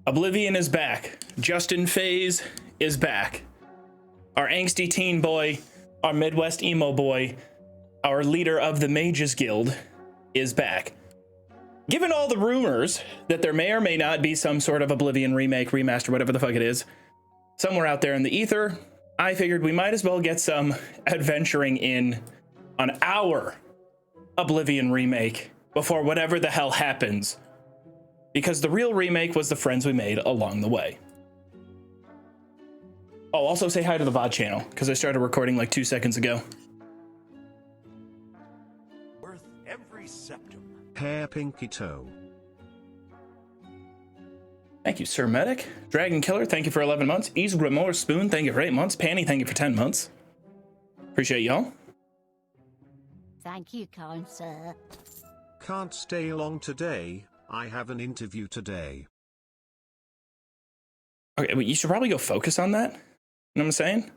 Oblivion is back. Justin FaZe is back. Our angsty teen boy, our Midwest emo boy, our leader of the Mages Guild is back. Given all the rumors that there may or may not be some sort of Oblivion remake, remaster, whatever the fuck it is, somewhere out there in the ether, I figured we might as well get some adventuring in on our Oblivion remake before whatever the hell happens. Because the real remake was the friends we made along the way. Oh, also say hi to the VOD channel, because I started recording like 2 seconds ago. Worth every septum. Hair pinky toe. Thank you, Sir Medic. Dragon Killer, thank you for 11 months. Ease Grimoire Spoon, thank you for 8 months. Panny, thank you for 10 months. Appreciate y'all. Thank you, kind sir. Can't stay long today. I have an interview today. Okay, well, you should probably go focus on that. You know what I'm saying? You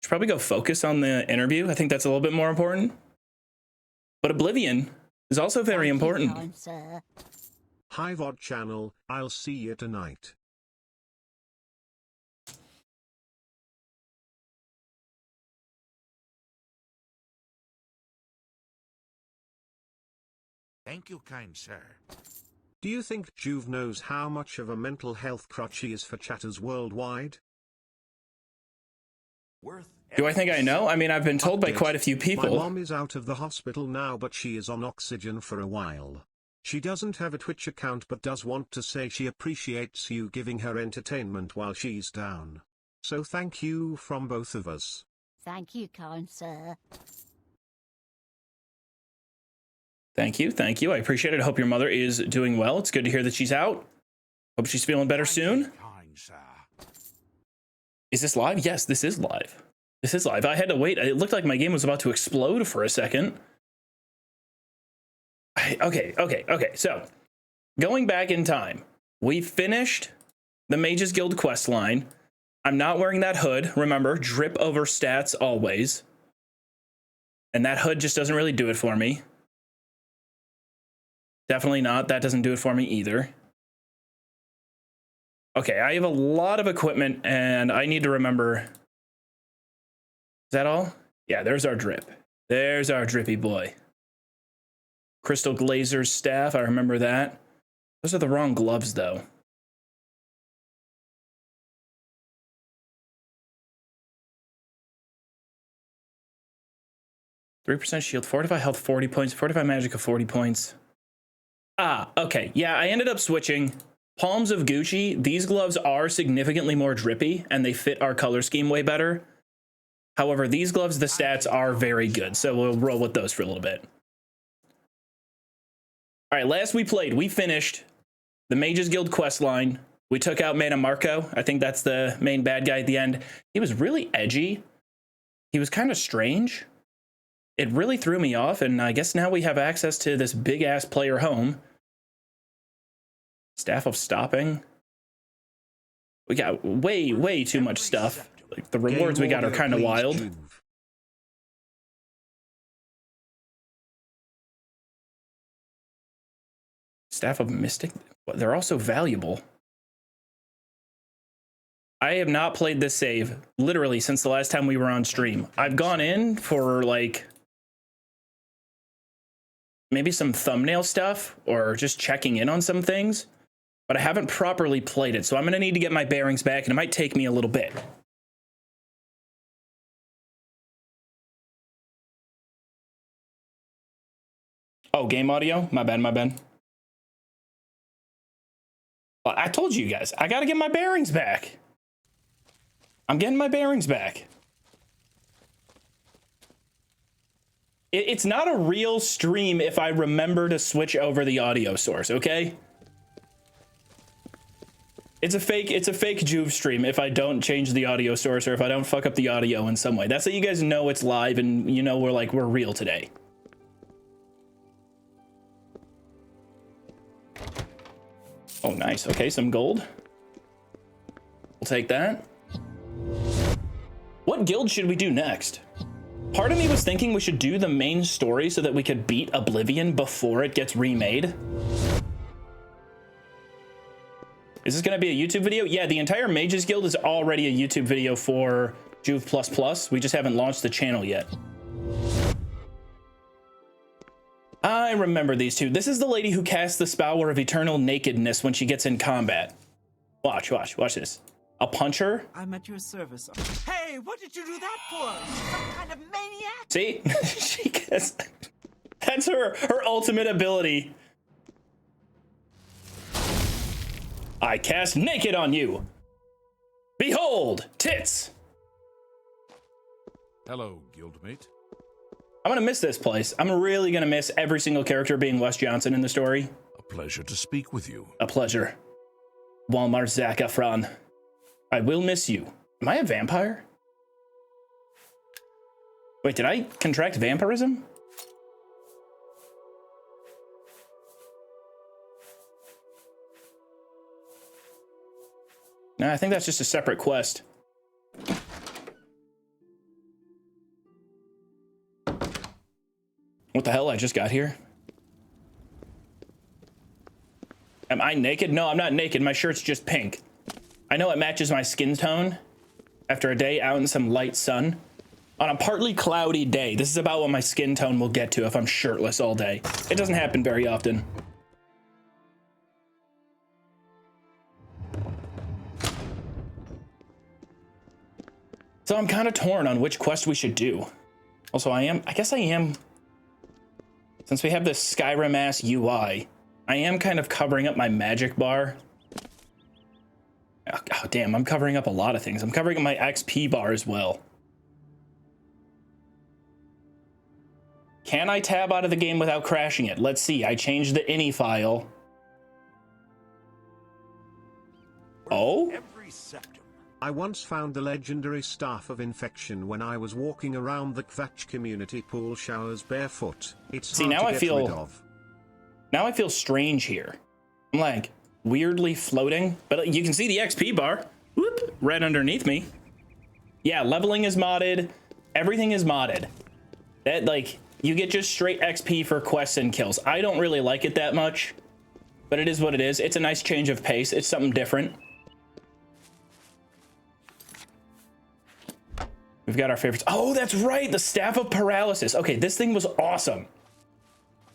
should probably go focus on the interview. I think that's a little bit more important. But Oblivion is also very important. You, kind sir. Hi VOD channel, I'll see you tonight. Thank you, kind sir. Do you think Joov knows how much of a mental health crutch he is for chatters worldwide? Worth Do I think I know? I mean, I've been told by quite a few My people. mom is out of the hospital now, but she is on oxygen for a while. She doesn't have a Twitch account but does want to say she appreciates you giving her entertainment while she's down. So thank you from both of us. Thank you, kind sir. Thank you, thank you. I appreciate it. I hope your mother is doing well. It's good to hear that she's out. Hope she's feeling better soon. Kind sir. Is this live? Yes, this is live. This is live. I had to wait. It looked like my game was about to explode for a second. Okay. So, going back in time, we finished the Mages Guild quest line. I'm not wearing that hood. Remember, drip over stats always. And that hood just doesn't really do it for me. Definitely not. That doesn't do it for me either. Okay, I have a lot of equipment, and I need to remember. Is that all? Yeah, there's our drip. There's our drippy boy. Crystal Glazer's staff, I remember that. Those are the wrong gloves, though. %3 shield, fortify health 40 points, fortify magic of 40 points. Ah, okay. Yeah, I ended up switching. Palms of Gucci, these gloves are significantly more drippy, and they fit our color scheme way better. However, these gloves, the stats are very good, so we'll roll with those for a little bit. All right, last we played, we finished the Mages Guild quest line. We took out Mana Marco. I think that's the main bad guy at the end. He was really edgy. He was kind of strange. It really threw me off, and I guess now we have access to this big-ass player home. Staff of Stopping. We got way too much stuff. Like, the rewards we got are kind of wild. Joov. Staff of Mystic. They're also valuable. I have not played this save literally since the last time we were on stream. I've gone in for like maybe some thumbnail stuff or just checking in on some things, but I haven't properly played it. So I'm going to need to get my bearings back, and it might take me a little bit. Oh, game audio? My bad. Well, I told you guys, I got to get my bearings back. I'm getting my bearings back. It's not a real stream if I remember to switch over the audio source, okay? It's a fake Joov stream if I don't change the audio source or if I don't fuck up the audio in some way. That's how you guys know it's live and you know we're real today. Oh, nice. Okay, some gold. We'll take that. What guild should we do next? Part of me was thinking we should do the main story so that we could beat Oblivion before it gets remade. Is this going to be a YouTube video? Yeah, the entire Mages Guild is already a YouTube video for Joov++. We just haven't launched the channel yet. I remember these two. This is the lady who casts the spell of eternal nakedness when she gets in combat. Watch this. I'll punch her. I'm at your service. Hey, what did you do that for? Some kind of maniac? See? She gets... That's her ultimate ability. I cast naked on you. Behold, tits. Hello, guildmate. I'm gonna miss this place. I'm really gonna miss every single character being Wes Johnson in the story. A pleasure to speak with you. A pleasure. Walmart Zac Efron. I will miss you. Am I a vampire? Wait, did I contract vampirism? No, I think that's just a separate quest. What the hell? I just got here. Am I naked? No, I'm not naked. My shirt's just pink. I know it matches my skin tone after a day out in some light sun. On a partly cloudy day, this is about what my skin tone will get to if I'm shirtless all day. It doesn't happen very often. So I'm kind of torn on which quest we should do. Also, I guess I am, since we have this Skyrim-ass UI, I am kind of covering up my magic bar. Oh, damn, I'm covering up a lot of things. I'm covering up my XP bar as well. Can I tab out of the game without crashing it? Let's see. I changed the ini file. Oh? Every septum. I once found the legendary Staff of Infection when I was walking around the Kvatch community pool showers barefoot. It's hard to get rid of. Now I feel strange here. I'm like weirdly floating, but you can see the XP bar. Whoop, right underneath me. Yeah, leveling is modded. Everything is modded. That, like, you get just straight XP for quests and kills. I don't really like it that much, but it is what it is. It's a nice change of pace. It's something different. We've got our favorites. Oh, that's right. The Staff of Paralysis. Okay, this thing was awesome.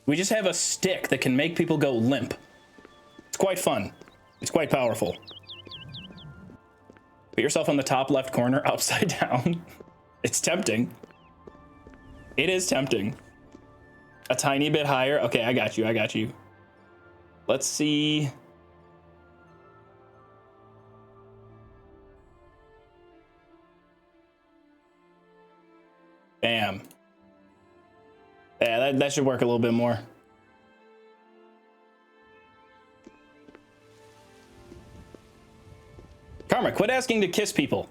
We just have a stick that can make people go limp. It's quite fun. It's quite powerful. Put yourself on the top left corner upside down. It's tempting. It is tempting. A tiny bit higher. Okay, I got you. I got you. Let's see. Bam. Yeah, that should work a little bit more. Karma, quit asking to kiss people.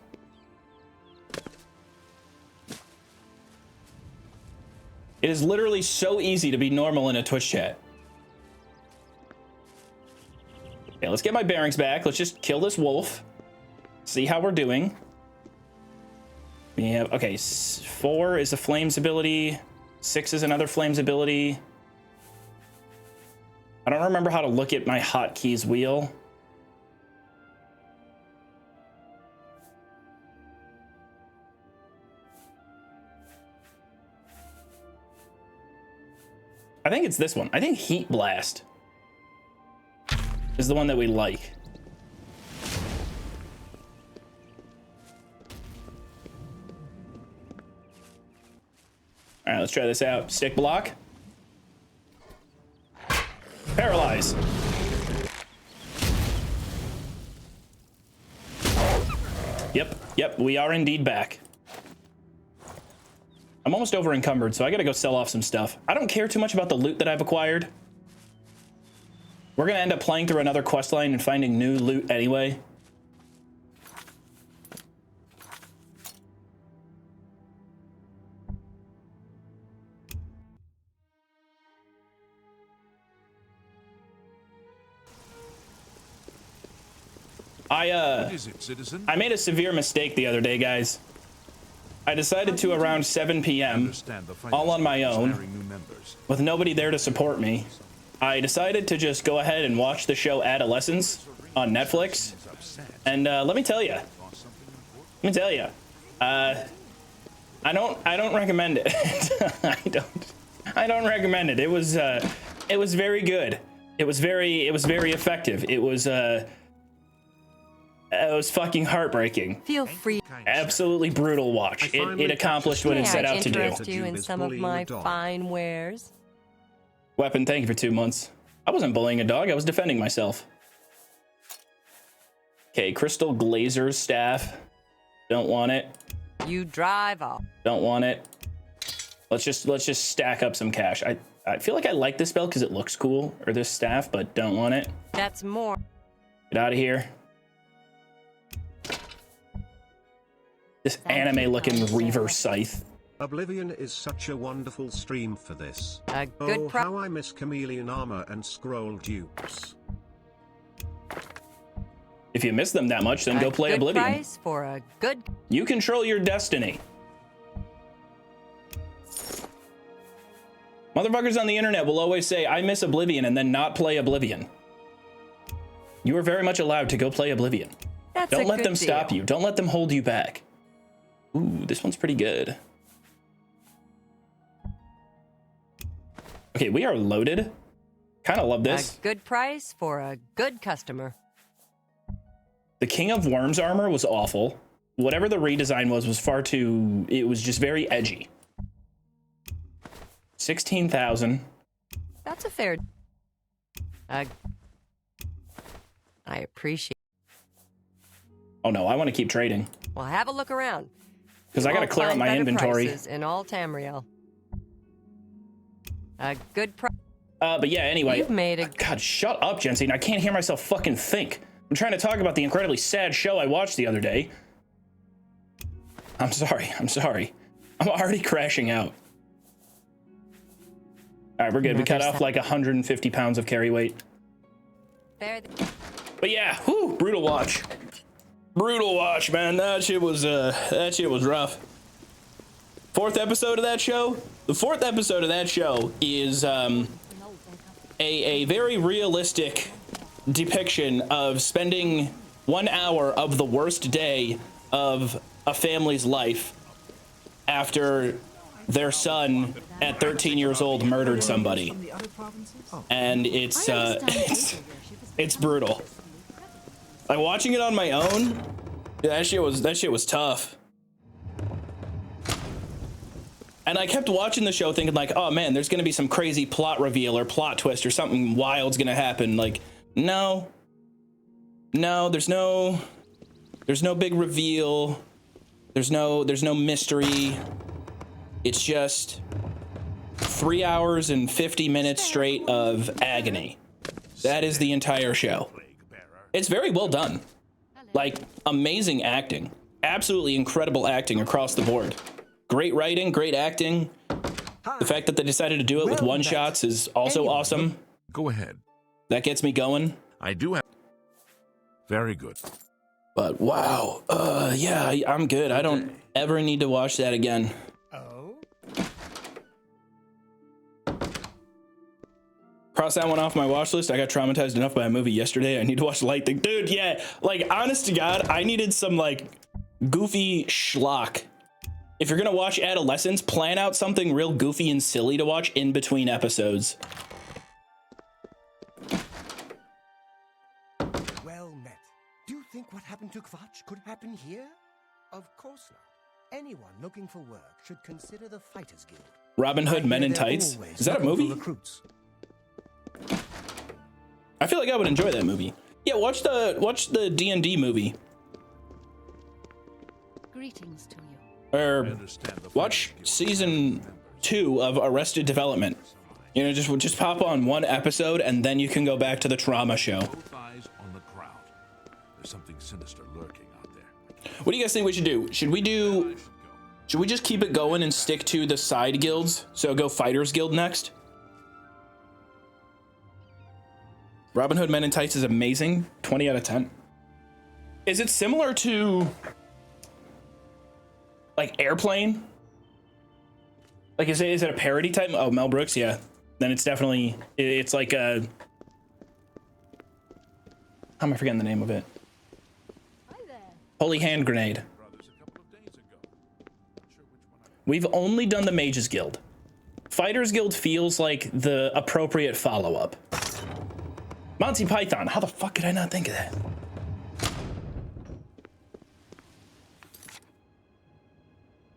It is literally so easy to be normal in a Twitch chat. Okay, let's get my bearings back. Let's just kill this wolf. See how we're doing. We have, okay, 4 is a flames ability. 6 is another flames ability. I don't remember how to look at my hotkeys wheel. I think it's this one. I think Heat Blast is the one that we like. All right, let's try this out. Stick block. Paralyze. Yep, we are indeed back. I'm almost over encumbered, so I gotta go sell off some stuff. I don't care too much about the loot that I've acquired. We're gonna end up playing through another quest line and finding new loot anyway. What is it, citizen? I made a severe mistake the other day, guys. I decided to around 7 p.m., all on my own, with nobody there to support me. I decided to just go ahead and watch the show Adolescence, on Netflix, and let me tell you, I don't recommend it. I don't recommend it. It was very good. It was very effective. It was fucking heartbreaking. Feel free. Absolutely brutal watch. It accomplished what it set out to do. Interest you in some of my fine wares? Weapon, thank you for 2 months. I wasn't bullying a dog. I was defending myself. Okay, Crystal Glazer's staff. Don't want it. You drive off. Don't want it. Let's just stack up some cash. I feel like I like this spell because it looks cool, or this staff, but don't want it. That's more. Get out of here. This anime-looking Reaver Scythe. Oblivion is such a wonderful stream for this. A good Oh, how I miss chameleon armor and scroll dupes. If you miss them that much, then go play good Oblivion. Price for a good. You control your destiny. Motherfuckers on the internet will always say, I miss Oblivion, and then not play Oblivion. You are very much allowed to go play Oblivion. That's Don't a let good them stop deal. you. Don't let them hold you back. Ooh, this one's pretty good. Okay, we are loaded. Kind of love this. A good price for a good customer. The King of Worms armor was awful. Whatever the redesign was far too... It was just very edgy. 16,000. That's a fair. I appreciate. Oh no, I want to keep trading. Well, have a look around. Because I got to clear out my inventory. In all Tamriel. A good price. But yeah, anyway. You've made a... God, shut up, Jensine. I can't hear myself fucking think. I'm trying to talk about the incredibly sad show I watched the other day. I'm sorry. I'm already crashing out. All right, we're good. We cut off like 150 pounds of carry weight. But yeah, whew, brutal watch. Brutal watch, man. That shit was rough. Fourth episode of that show? The fourth episode of that show is a very realistic depiction of spending 1 hour of the worst day of a family's life after their son at 13 years old murdered somebody. And it's brutal. Like watching it on my own, that shit was tough. And I kept watching the show thinking like, oh man, there's gonna be some crazy plot reveal or plot twist or something wild's gonna happen. Like, no, there's no big reveal. There's no mystery. It's just 3 hours and 50 minutes straight of agony. That is the entire show. It's very well done. Like, amazing acting. Absolutely incredible acting across the board. Great writing, great acting. The fact that they decided to do it with one-shots is also awesome. Go ahead. That gets me going. I do have... Very good. But wow, yeah, I'm good. I don't ever need to watch that again. Cross that one off my watch list. I got traumatized enough by a movie yesterday. I need to watch Light Thing. Dude, yeah, like, honest to God, I needed some, like, goofy schlock. If you're gonna watch Adolescence, plan out something real goofy and silly to watch in between episodes. Well met. Do you think what happened to Kvatch could happen here? Of course not. Anyone looking for work should consider the Fighters Guild. Robin Hood Men in Tights. Is that a movie? I feel like I would enjoy that movie. Yeah, watch the D&D movie. Greetings to you. Or watch season 2 of Arrested Development. You know, just pop on one episode and then you can go back to the trauma show. Both eyes on the crowd. There's something sinister lurking out there. What do you guys think we should do? Should we just keep it going and stick to the side guilds? So go Fighters Guild next? Robin Hood Men in Tights is amazing. 20 out of 10. Is it similar to like Airplane? Like is it a parody type? Oh, Mel Brooks, yeah. Then it's definitely, it's like a, How am I forgetting the name of it? Hi there. Holy hand grenade. Brothers a couple of days ago. Not sure which one We've only done the Mages Guild. Fighters Guild feels like the appropriate follow-up. Monty Python. How the fuck could I not think of that?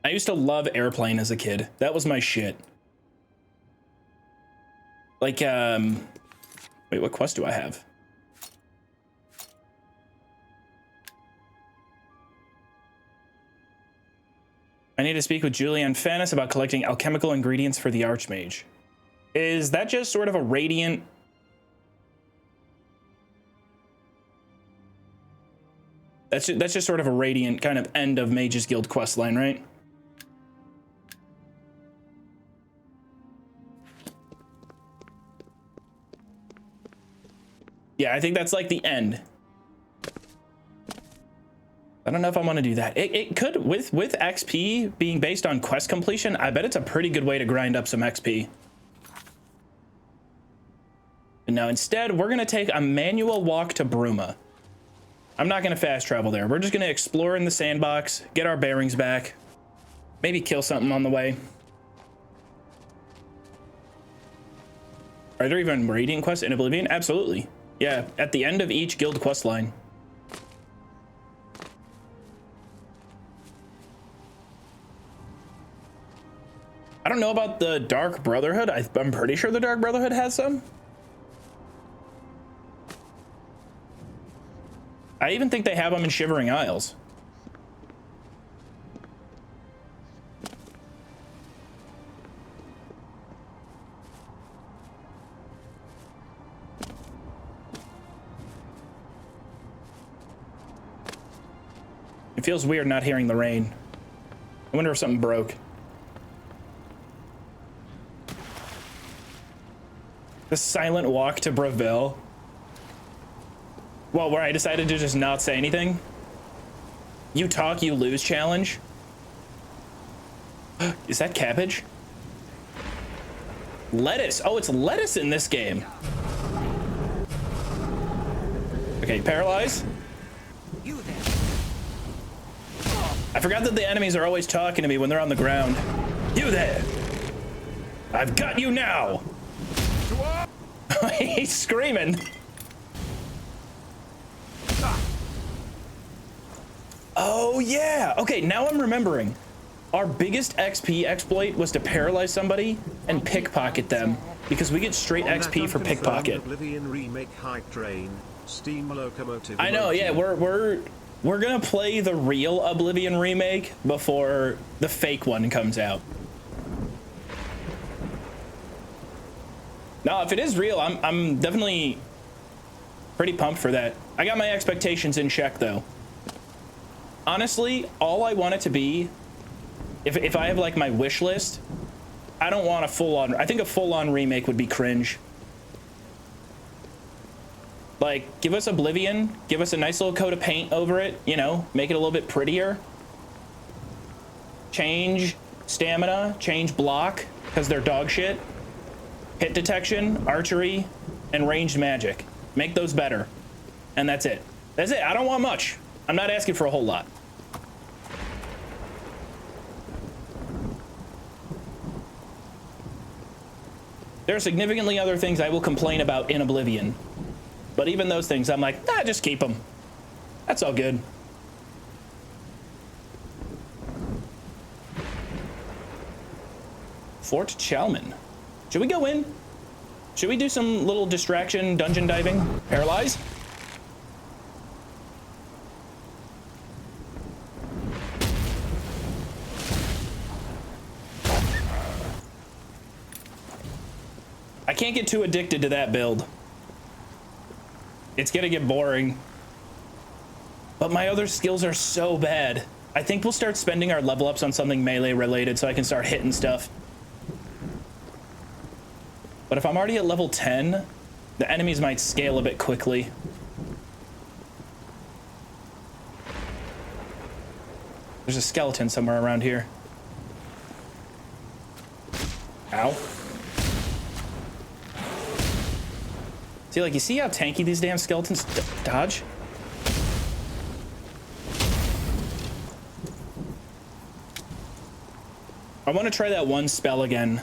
I used to love Airplane as a kid. That was my shit. Like, wait, what quest do I have? I need to speak with Julianne Fannis about collecting alchemical ingredients for the Archmage. Is that just sort of a radiant? That's just sort of a radiant kind of end of Mages Guild quest line, right? Yeah, I think that's like the end. I don't know if I want to do that. It could, with XP being based on quest completion, I bet it's a pretty good way to grind up some XP. And now instead, we're going to take a manual walk to Bruma. I'm not going to fast travel there. We're just going to explore in the sandbox, get our bearings back, maybe kill something on the way. Are there even Radiant quests in Oblivion? Absolutely. Yeah, at the end of each guild quest line. I don't know about the Dark Brotherhood. I'm pretty sure the Dark Brotherhood has some. I even think they have them in Shivering Isles. It feels weird not hearing the rain. I wonder if something broke. The silent walk to Braville. Well, where I decided to just not say anything. You talk, you lose challenge. Is that cabbage? Lettuce. Oh, it's lettuce in this game. Okay, paralyze. You there. I forgot that the enemies are always talking to me when they're on the ground. You there. I've got you now. He's screaming. Oh yeah. Okay, now I'm remembering. Our biggest XP exploit was to paralyze somebody and pickpocket them because we get straight XP for pickpocket. Oblivion Remake Hype Train, Steam Locomotive. I know, yeah, we're gonna play the real Oblivion remake before the fake one comes out. No, if it is real, I'm definitely pretty pumped for that. I got my expectations in check though. Honestly, all I want it to be, if I have like my wish list, I don't want a full-on, I think a full-on remake would be cringe. Like, give us Oblivion, give us a nice little coat of paint over it, you know, make it a little bit prettier. Change stamina, change block, because they're dog shit. Hit detection, archery, and ranged magic. Make those better. And that's it. That's it. I don't want much. I'm not asking for a whole lot. There are significantly other things I will complain about in Oblivion. But even those things, I'm like, nah, just keep them. That's all good. Fort Chalman. Should we go in? Should we do some little distraction dungeon diving? Paralyze? I can't get too addicted to that build. It's gonna get boring. But my other skills are so bad. I think we'll start spending our level ups on something melee related so I can start hitting stuff. But if I'm already at level 10, the enemies might scale a bit quickly. There's a skeleton somewhere around here. Ow. See, like, you see how tanky these damn skeletons dodge? I want to try that one spell again.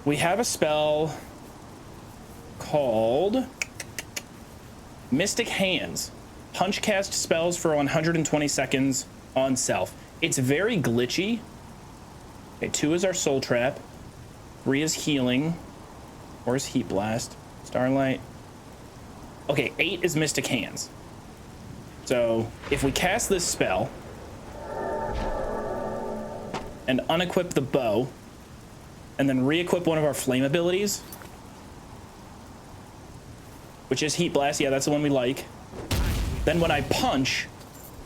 We have a spell called Mystic Hands. Punch cast spells for 120 seconds on self. It's very glitchy. Okay, 2 is our soul trap. 3 is healing. 4 is heat blast. Starlight. Okay, 8 is Mystic Hands. So if we cast this spell and unequip the bow and then re-equip one of our flame abilities, which is heat blast, yeah, that's the one we like. Then when I punch,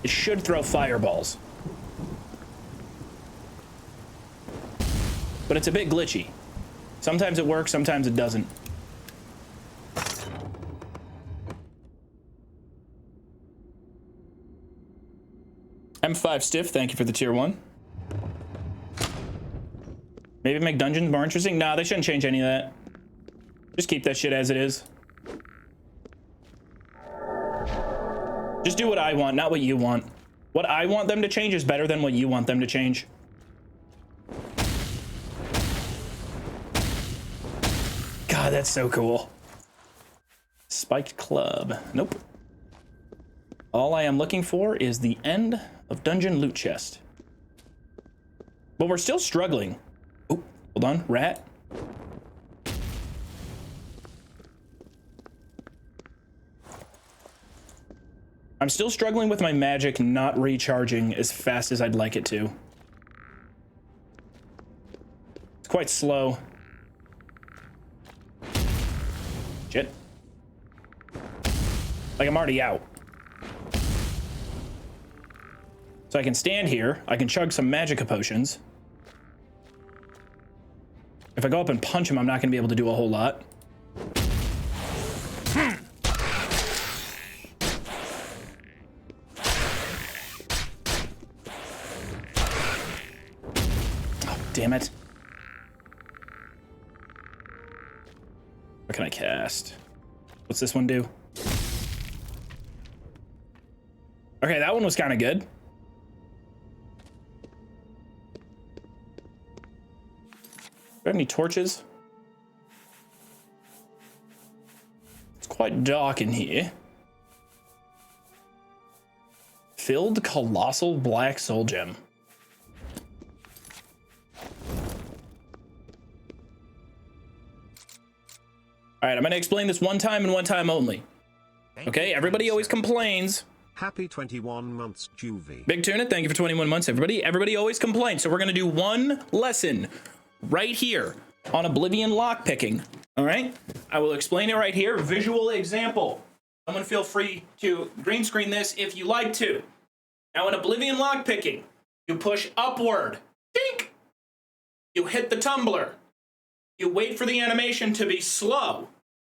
it should throw fireballs. But it's a bit glitchy. Sometimes it works, sometimes it doesn't. M5 Stiff, thank you for the tier 1. Maybe make dungeons more interesting? Nah, they shouldn't change any of that. Just keep that shit as it is. Just do what I want, not what you want. What I want them to change is better than what you want them to change. God, that's so cool. Spiked club. Nope. All I am looking for is the end of dungeon loot chest. But we're still struggling. Oh, hold on, rat. I'm still struggling with my magic not recharging as fast as I'd like it to. It's quite slow. Shit. Like, I'm already out. So I can stand here, I can chug some magica potions. If I go up and punch him, I'm not gonna be able to do a whole lot. Oh, damn it. What can I cast? What's this one do? Okay, that one was kind of good. Do I have any torches? It's quite dark in here. Filled colossal black soul gem. All right, I'm going to explain this one time and one time only. Okay, everybody always complains. Happy 21 months, Joov. Big Tuna, thank you for 21 months, everybody. Everybody always complains, so we're going to do one lesson right here on Oblivion lockpicking. All right, I will explain it right here. Visual example. Someone feel free to green screen this if you like to. Now in Oblivion lockpicking, you push upward. Dink! You hit the tumbler. You wait for the animation to be slow.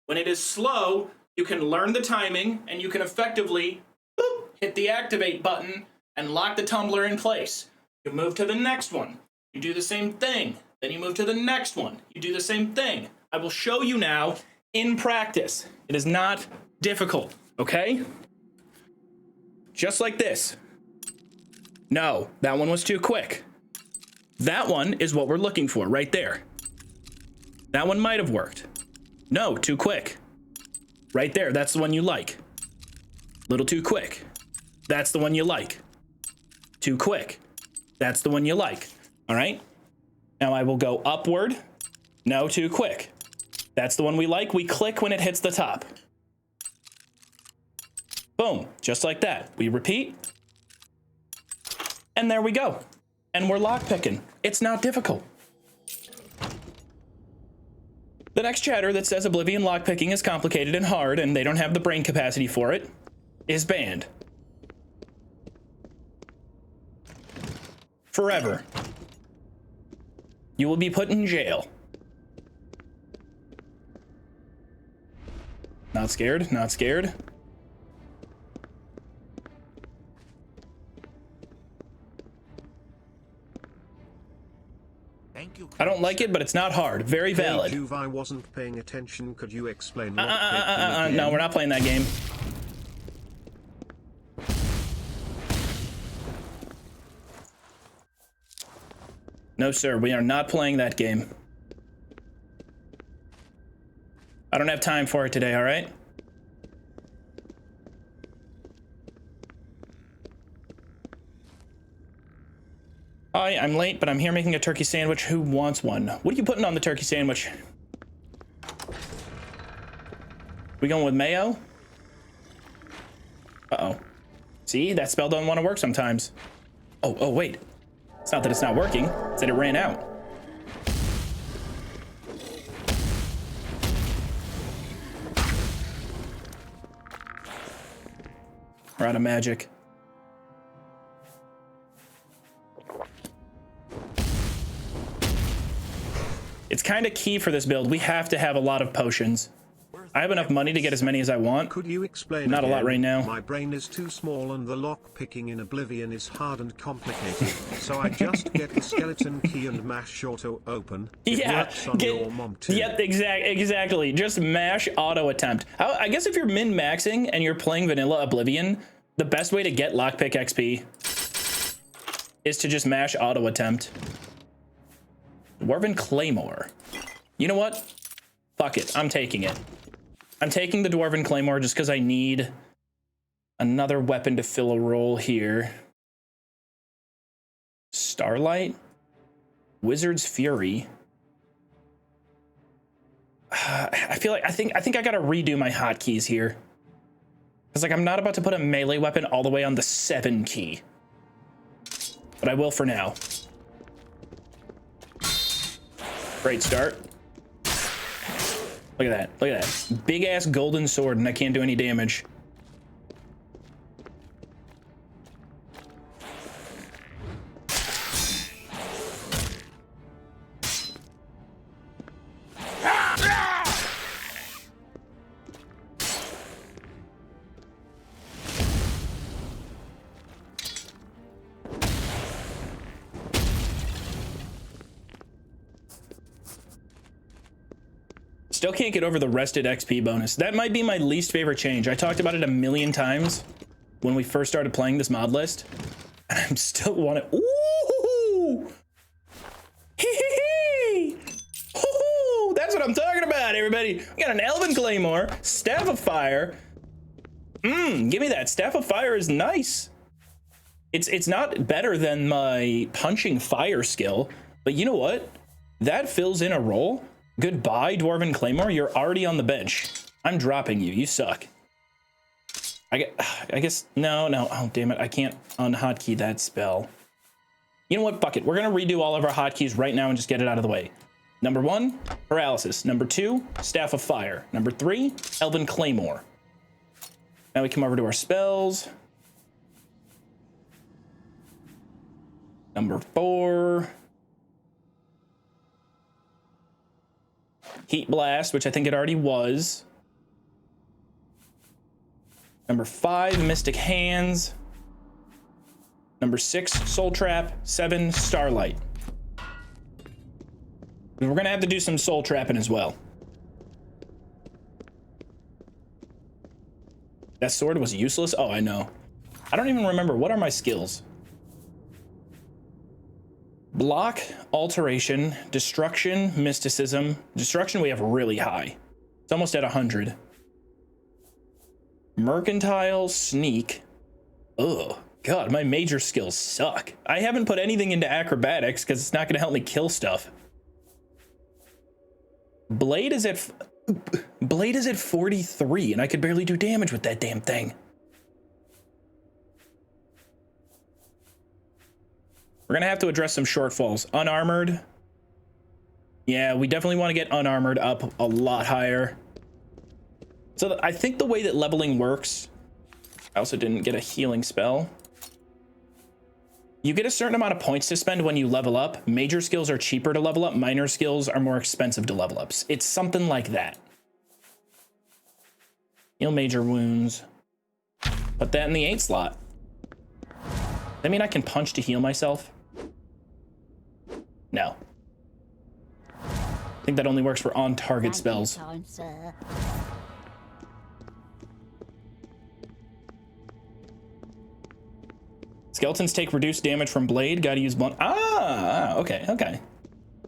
When it is slow, you can learn the timing and you can effectively boop, hit the activate button and lock the tumbler in place. You move to the next one. You do the same thing. Then you move to the next one. You do the same thing. I will show you now in practice. It is not difficult, okay? Just like this. No, that one was too quick. That one is what we're looking for right there. That one might have worked. No, too quick. Right there, that's the one you like. Little too quick. That's the one you like. Too quick. That's the one you like. All right? Now I will go upward. No, too quick. That's the one we like. We click when it hits the top. Boom, just like that. We repeat. And there we go. And we're lockpicking. It's not difficult. The next chatter that says Oblivion lockpicking is complicated and hard and they don't have the brain capacity for it is banned. Forever. You will be put in jail. Not scared, not scared. Thank you. I don't like it, but it's not hard. Very valid. Hey, Joov, I wasn't paying attention. Could you explain No, we're not playing that game. No, sir, we are not playing that game. I don't have time for it today, all right? Hi, I'm late, but I'm here making a turkey sandwich. Who wants one? What are you putting on the turkey sandwich? We going with mayo? Uh-oh. See, that spell doesn't want to work sometimes. Oh, wait. It's not that it's not working, it's that it ran out. We're out of magic. It's kind of key for this build. We have to have a lot of potions. I have enough money to get as many as I want. Could you explain? Not again? a lot right now. My brain is too small and the lock picking in Oblivion is hard and complicated. So I just get the skeleton key and mash auto open. It works on your mom too. Yep, exactly. Just mash auto attempt. I guess if you're min-maxing and you're playing vanilla Oblivion, the best way to get lockpick XP is to just mash auto attempt. Dwarven Claymore. You know what? Fuck it. I'm taking it. I'm taking the Dwarven Claymore just because I need another weapon to fill a role here. Starlight? Wizard's Fury. I feel like I think I gotta redo my hotkeys here. Because like I'm not about to put a melee weapon all the way on the 7 key. But I will for now. Great start. Look at that. Look at that. Big ass golden sword and I can't do any damage. Still can't get over the rested XP bonus. That might be my least favorite change. I talked about it a million times when we first started playing this mod list. And I'm still wanting. Ooh! Hee! Ooh! That's what I'm talking about, everybody. We got an Elven Claymore, Staff of Fire. Give me that. Staff of Fire is nice. It's not better than my punching fire skill, but you know what? That fills in a role. Goodbye, Dwarven Claymore. You're already on the bench. I'm dropping you. You suck. I guess, no. Oh, damn it. I can't unhotkey that spell. You know what? Fuck it. We're going to redo all of our hotkeys right now and just get it out of the way. Number 1, Paralysis. Number 2, Staff of Fire. Number 3, Elven Claymore. Now we come over to our spells. Number 4... Heat Blast, which I think it already was. Number 5, Mystic Hands. Number 6, Soul Trap. 7, Starlight. We're gonna have to do some soul trapping as well. That sword was useless? Oh, I know. I don't even remember. What are my skills? Block, Alteration, Destruction, Mysticism. Destruction we have really high. It's almost at 100. Mercantile, Sneak. Ugh, God, my major skills suck. I haven't put anything into Acrobatics because it's not going to help me kill stuff. Blade is at 43 and I could barely do damage with that damn thing. We're going to have to address some shortfalls. Unarmored. Yeah, we definitely want to get unarmored up a lot higher. So I think the way that leveling works, I also didn't get a healing spell. You get a certain amount of points to spend when you level up. Major skills are cheaper to level up. Minor skills are more expensive to level up. It's something like that. Heal major wounds. Put that in the 8 slot. Does that mean I can punch to heal myself? No. think that only works for on-target spells. Kind sir. Skeletons take reduced damage from blade. Gotta use blunt. Ah, okay, okay.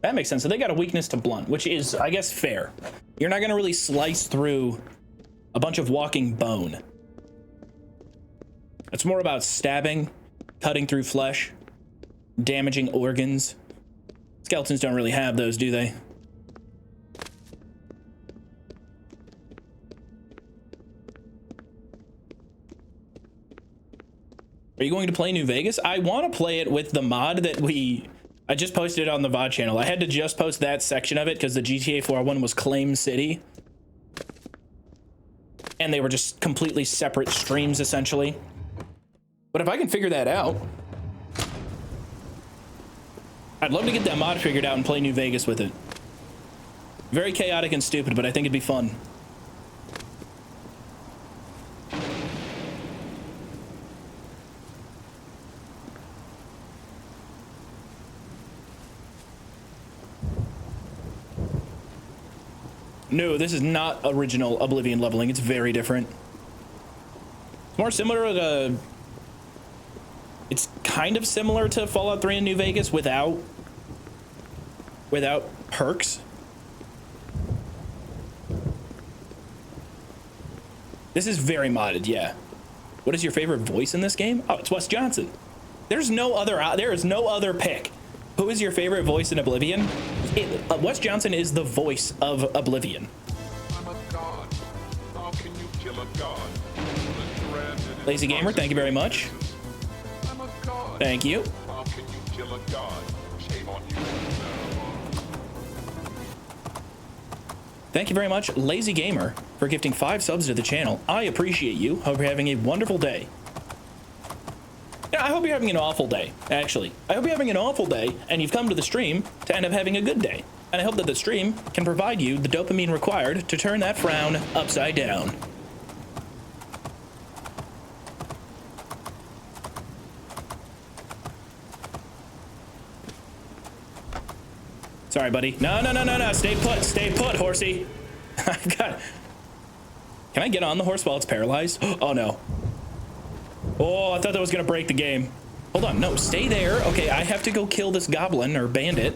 That makes sense. So they got a weakness to blunt, which is, I guess, fair. You're not gonna really slice through a bunch of walking bone. It's more about stabbing, cutting through flesh, damaging organs. Skeletons don't really have those, do they? Are you going to play New Vegas? I want to play it with the mod that I just posted it on the VOD channel. I had to just post that section of it because the GTA 4 one was Claim City. And they were just completely separate streams, essentially. But if I can figure that out, I'd love to get that mod figured out and play New Vegas with it. Very chaotic and stupid, but I think it'd be fun. No, this is not original Oblivion leveling. It's very different. It's more similar to... It's kind of similar to Fallout 3 in New Vegas without perks. This is very modded, yeah. What is your favorite voice in this game? Oh, it's Wes Johnson. There is no other pick. Who is your favorite voice in Oblivion? Wes Johnson is the voice of Oblivion. I'm a god. How can you kill a god? Lazy Gamer, thank you very much. I'm a god. Thank you. How can you kill a god? Shame on you. Thank you very much, Lazy Gamer, for gifting 5 subs to the channel. I appreciate you. Hope you're having a wonderful day. Yeah, I hope you're having an awful day, actually. I hope you're having an awful day, and you've come to the stream to end up having a good day. And I hope that the stream can provide you the dopamine required to turn that frown upside down. Sorry, buddy. No. Stay put, horsey. I've got... Can I get on the horse while it's paralyzed? Oh, no. Oh, I thought that was gonna break the game. Hold on, no, stay there. Okay, I have to go kill this goblin or bandit.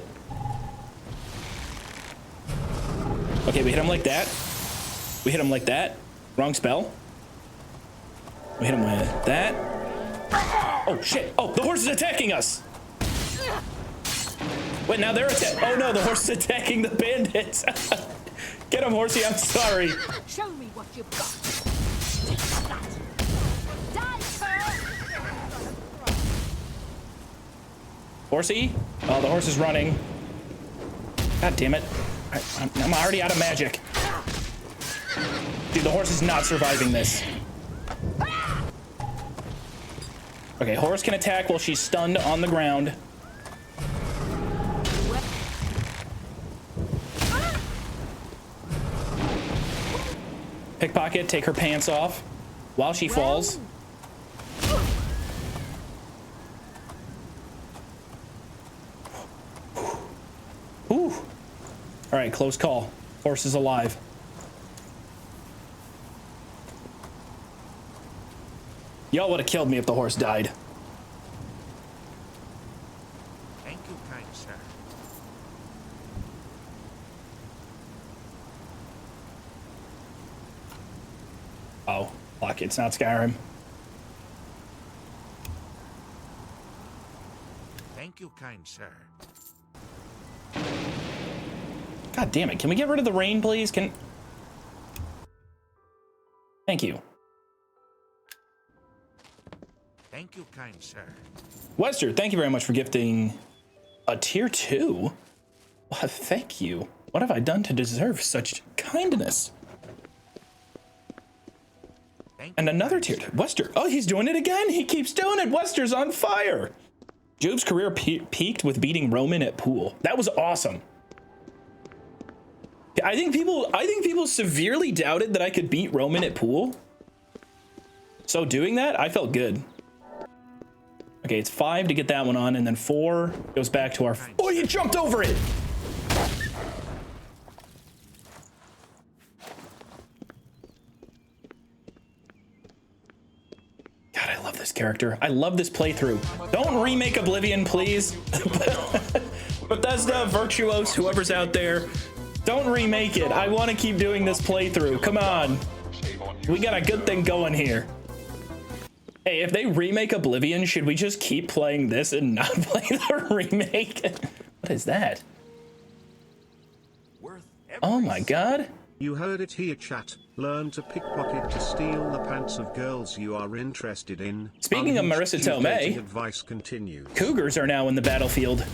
Okay, we hit him like that. We hit him like that. Wrong spell. We hit him with that. Oh, shit. Oh, the horse is attacking us. Wait, now they're attacking. Oh, no, the horse is attacking the bandits. Get him, horsey, I'm sorry. Show me what you've got. Take that. Die, sir. Horsey? Oh, the horse is running. God damn it. I'm already out of magic. Dude, the horse is not surviving this. Okay, horse can attack while she's stunned on the ground. Pickpocket, take her pants off while she falls. Ooh. All right, close call. Horse is alive. Y'all would have killed me if the horse died. Thank you, kind sir. Oh, fuck, it's not Skyrim. Thank you, kind sir. God damn it. Can we get rid of the rain, please? Thank you. Thank you, kind sir. Wester, thank you very much for gifting a tier 2. Well, thank you. What have I done to deserve such kindness? And another tier 2. Wester. Oh, he's doing it again. He keeps doing it. Wester's on fire. Joov's career peaked with beating Roman at pool. That was awesome. I think people severely doubted that I could beat Roman at pool. So doing that, I felt good. Okay, it's 5 to get that one on, and then 4 goes back to our... Oh, you jumped over it! this character. I love this playthrough. Don't remake Oblivion, please. Bethesda, Virtuos, whoever's out there, don't remake it. I want to keep doing this playthrough. Come on. We got a good thing going here. Hey, if they remake Oblivion, should we just keep playing this and not play the remake? What is that? Oh my god. You heard it here, chat. Learn to pickpocket to steal the pants of girls you are interested in. Speaking of Marissa Tomei, advice continues. Cougars are now in the battlefield.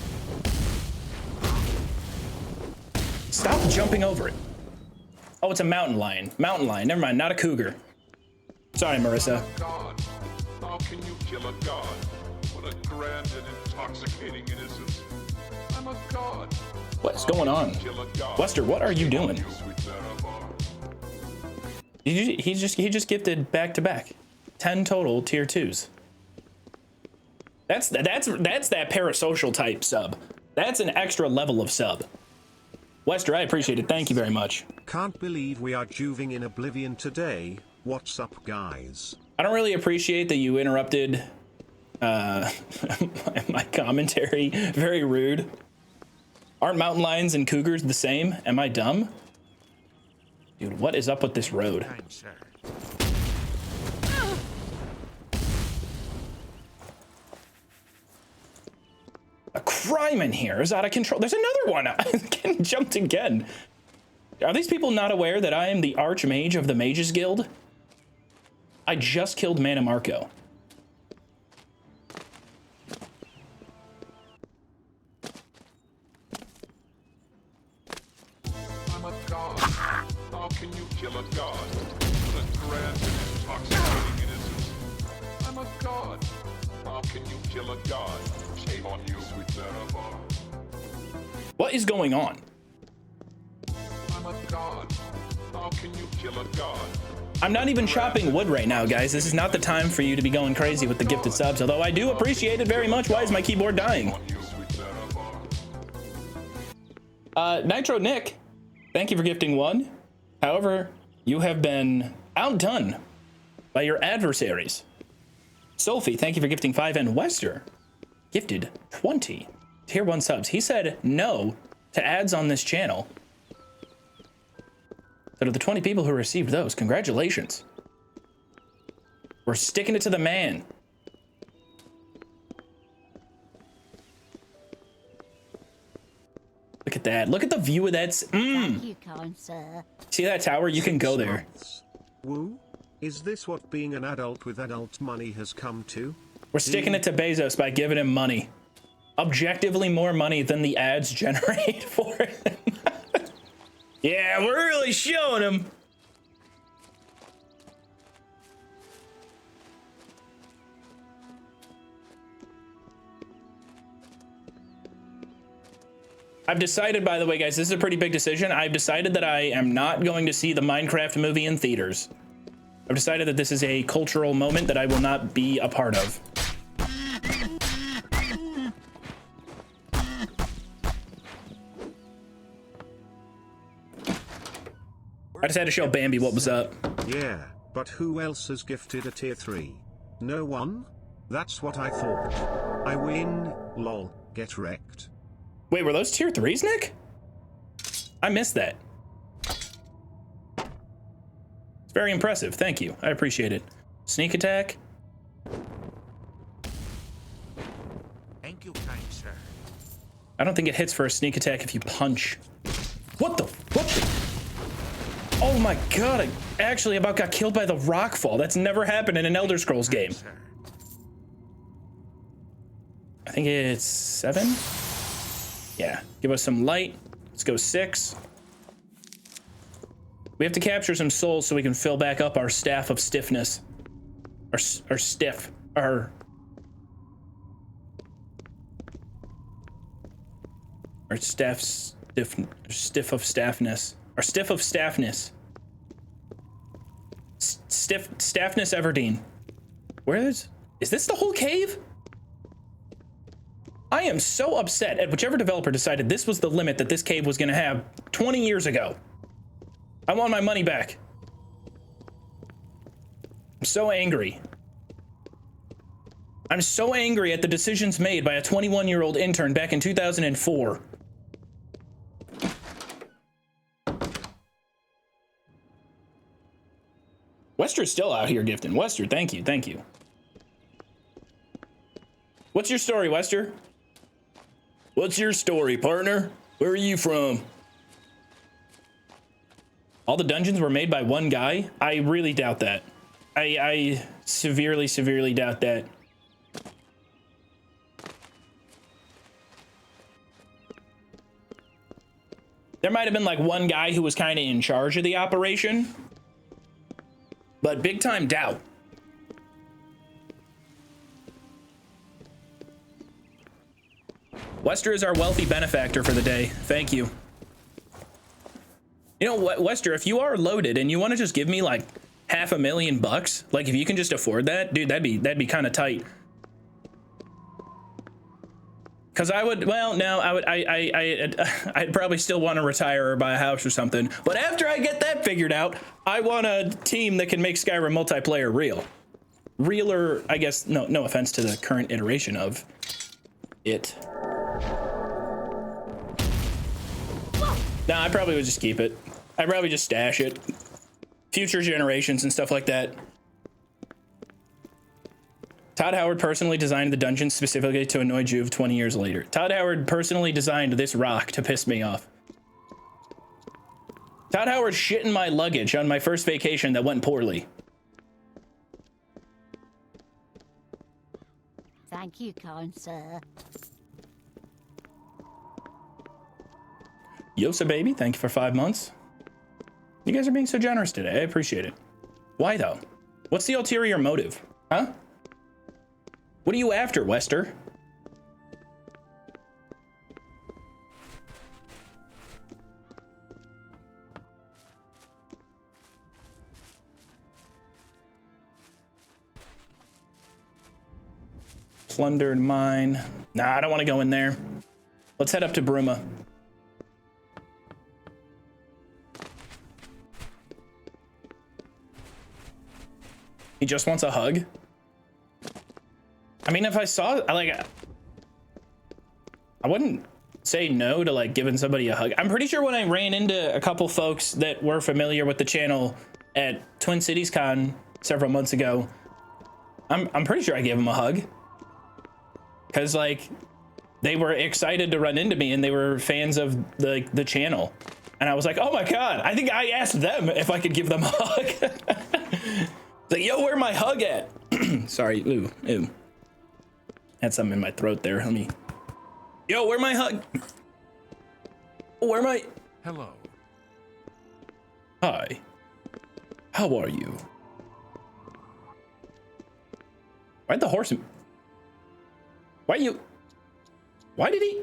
Stop jumping over it. Oh, it's a mountain lion. Mountain lion. Never mind, not a cougar. Sorry, Marissa. God, how can you kill a god? What a grand and intoxicating innocence. I'm a god. What's going on? Wester, what are you doing? He just gifted back to back. 10 total tier 2s. That's that parasocial type sub. That's an extra level of sub. Wester, I appreciate it. Thank you very much. Can't believe we are Jooving in Oblivion today. What's up, guys? I don't really appreciate that you interrupted my commentary. Very rude. Aren't mountain lions and cougars the same? Am I dumb? Dude, what is up with this road? A crime in here is out of control. There's another one. I'm getting jumped again. Are these people not aware that I am the Archmage of the Mages Guild? I just killed Mana Marco. I'm a god. How can you kill a god? What a grand and intoxicating innocence. I'm a god. How can you kill a god? Shame on you, sweet Marabar. What is going on? I'm a god. How can you kill a god? I'm not even chopping wood right now, guys. This is not the time for you to be going crazy with the gifted subs, although I do appreciate it very much. Why is my keyboard dying? Nitro Nick, thank you for gifting 1. However, you have been outdone by your adversaries. Sophie, thank you for gifting 5, and Wester gifted 20 tier 1 subs. He said no to ads on this channel. Out of the 20 people who received those, congratulations. We're sticking it to the man. Look at that. Look at the view of that. Thank you, kind sir. See that tower? You can go there. Woo? Is this what being an adult with adult money has come to? We're sticking it to Bezos by giving him money. Objectively more money than the ads generate for him. Yeah, we're really showing him. I've decided, by the way, guys, this is a pretty big decision. I've decided that I am not going to see the Minecraft movie in theaters. I've decided that this is a cultural moment that I will not be a part of. I just had to show Bambi what was up. Yeah, but who else has gifted a tier 3? No one? That's what I thought. I win, lol, get wrecked. Wait, were those tier 3s, Nick? I missed that. It's very impressive, thank you. I appreciate it. Sneak attack. Thank you, kind sir. I don't think it hits for a sneak attack if you punch. What the? Oh my god, I actually about got killed by the rockfall. That's never happened in an Elder Scrolls game. I think it's 7. Yeah, give us some light. Let's go 6. We have to capture some souls so we can fill back up our staff of stiffness. Our stiff of staffness. Our stiff of staffness. Staffness Everdeen. Where is this the whole cave? I am so upset at whichever developer decided this was the limit that this cave was gonna have 20 years ago. I want my money back. I'm so angry. I'm so angry at the decisions made by a 21-year-old intern back in 2004. Wester's still out here gifting. Wester, thank you, thank you. What's your story, Wester? What's your story, partner? Where are you from? All the dungeons were made by one guy? I really doubt that. I severely, severely doubt that. There might have been like one guy who was kind of in charge of the operation, but big time doubt. Wester is our wealthy benefactor for the day. Thank you. You know what, Wester, if you are loaded and you want to just give me like $500,000, like if you can just afford that, dude, that'd be kind of tight. Cause I would, well, no, I'd probably still want to retire or buy a house or something. But after I get that figured out, I want a team that can make Skyrim multiplayer real. Realer, I guess, no offense to the current iteration of it. Nah, I probably would just keep it. I'd probably just stash it. Future generations and stuff like that. Todd Howard personally designed the dungeon specifically to annoy Joov 20 years later. Todd Howard personally designed this rock to piss me off. Todd Howard shit in my luggage on my first vacation that went poorly. Thank you, kind sir. Yosa baby, thank you for 5 months. You guys are being so generous today. I appreciate it. Why though? What's the ulterior motive? Huh? What are you after, Wester? Plundered mine. Nah, I don't want to go in there. Let's head up to Bruma. He just wants a hug? I mean, if I saw, like, I wouldn't say no to, like, giving somebody a hug. I'm pretty sure when I ran into a couple folks that were familiar with the channel at Twin Cities Con several months ago, I'm pretty sure I gave them a hug. Because, like, they were excited to run into me and they were fans of the channel. And I was like, oh my God, I think I asked them if I could give them a hug. Like, yo, where my hug at? Sorry, ooh. Had something in my throat there, let me. Yo, where my hug? Where my? Hello. Hi. How are you? Why'd the horse? Why did he?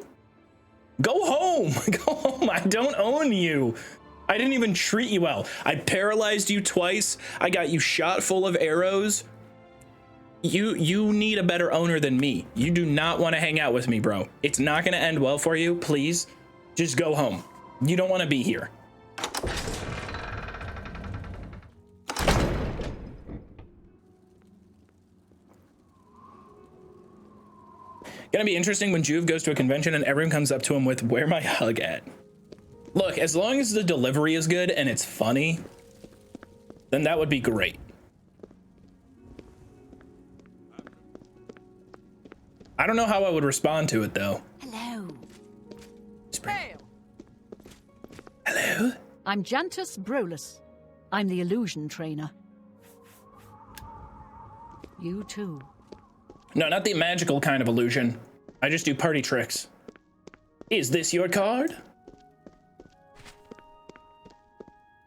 Go home. Go home. I don't own you. I didn't even treat you well. I paralyzed you twice. I got you shot full of arrows. You need a better owner than me. You do not want to hang out with me, bro. It's not going to end well for you. Please, just go home. You don't want to be here. Gonna be interesting when Joov goes to a convention and everyone comes up to him with, where my hug at? Look, as long as the delivery is good and it's funny, then that would be great. I don't know how I would respond to it though. Hello. Hail. Hello? I'm Jantus Brolus. I'm the illusion trainer. You too. No, not the magical kind of illusion. I just do party tricks. Is this your card?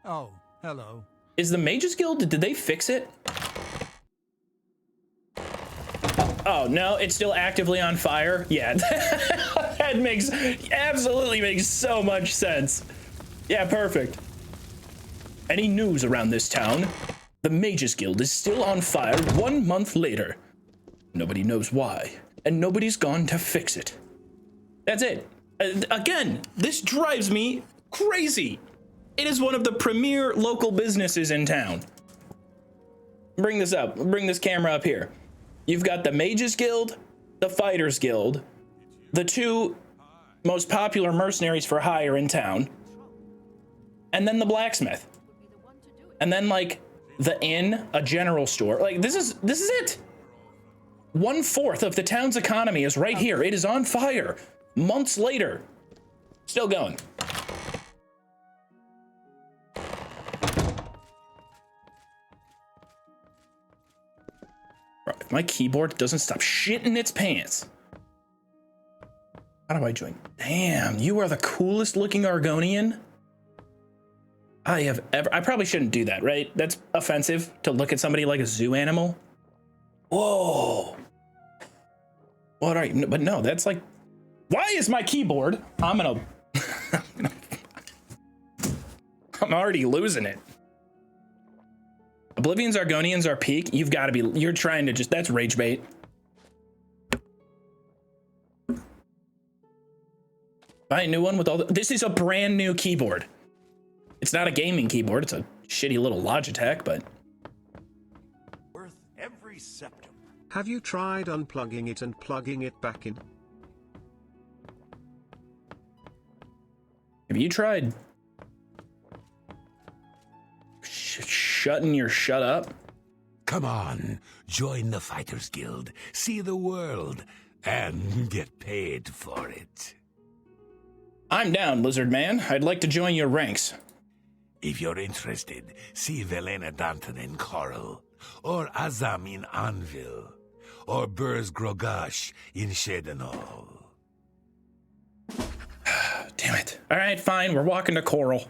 Oh, hello. Is the Mages Guild, did they fix it? Oh, no, it's still actively on fire? Yeah, that absolutely makes so much sense. Yeah, perfect. Any news around this town? The Mages Guild is still on fire 1 month later. Nobody knows why, and nobody's gone to fix it. That's it. Again, this drives me crazy. It is one of the premier local businesses in town. Bring this up. Bring this camera up here. You've got the Mages Guild, the Fighters Guild, the two most popular mercenaries for hire in town, and then the blacksmith. And then like the inn, a general store. Like this is it. 1/4 of the town's economy is right here. It is on fire. Months later, still going. If my keyboard doesn't stop shitting its pants. How do I join? Damn, you are the coolest looking Argonian I have ever. I probably shouldn't do that, right? That's offensive to look at somebody like a zoo animal. Whoa. What are you? But no, that's like, why is my keyboard? I'm already losing it. Oblivion's Argonians are peak. You've got to be, you're trying to just, that's rage bait. Buy a new one with all the, this is a brand new keyboard. It's not a gaming keyboard. It's a shitty little Logitech, but. Worth every septum. Have you tried unplugging it and plugging it back in? Have you tried shutting your shut up? Come on, join the Fighters Guild, see the world, and get paid for it. I'm down, Lizard Man. I'd like to join your ranks. If you're interested, see Velena Danton in Coral, or Azam in Anvil, or Burz Grogash in Shedenall. Damn it. All right, fine. We're walking to Coral.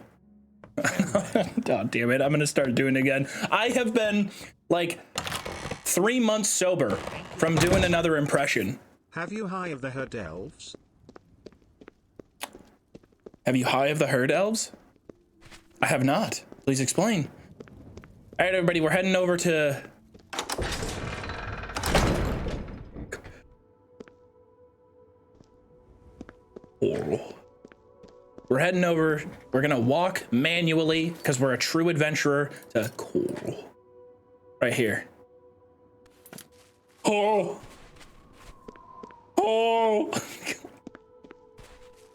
Oh, damn it. I'm going to start doing it again. I have been like 3 months sober from doing another impression. Have you High of the Herd Elves? Have you High of the Herd Elves? I have not. Please explain. All right, everybody, we're heading over to... Coral. We're heading over. We're going to walk manually because we're a true adventurer to Coral. Right here. Oh. Oh.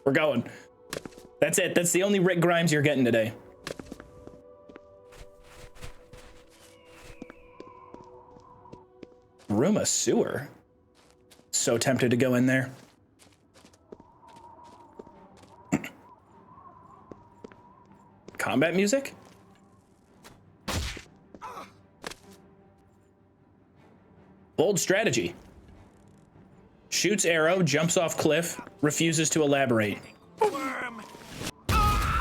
We're going. That's it. That's the only Rick Grimes you're getting today. Bruma sewer. So tempted to go in there. Combat music? Bold strategy. Shoots arrow, jumps off cliff, refuses to elaborate.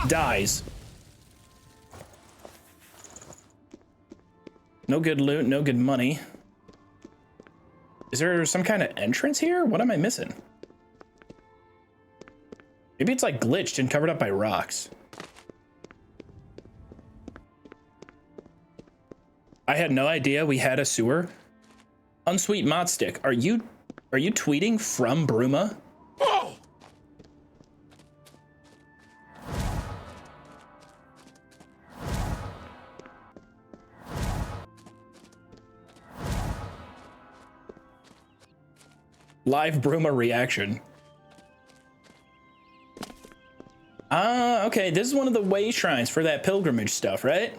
Dies. No good loot, no good money. Is there some kind of entrance here? What am I missing? Maybe it's like glitched and covered up by rocks. I had no idea we had a sewer. Unsweet Motstick, are you tweeting from Bruma? Oh! Live Bruma reaction. Okay, this is one of the way shrines for that pilgrimage stuff, right?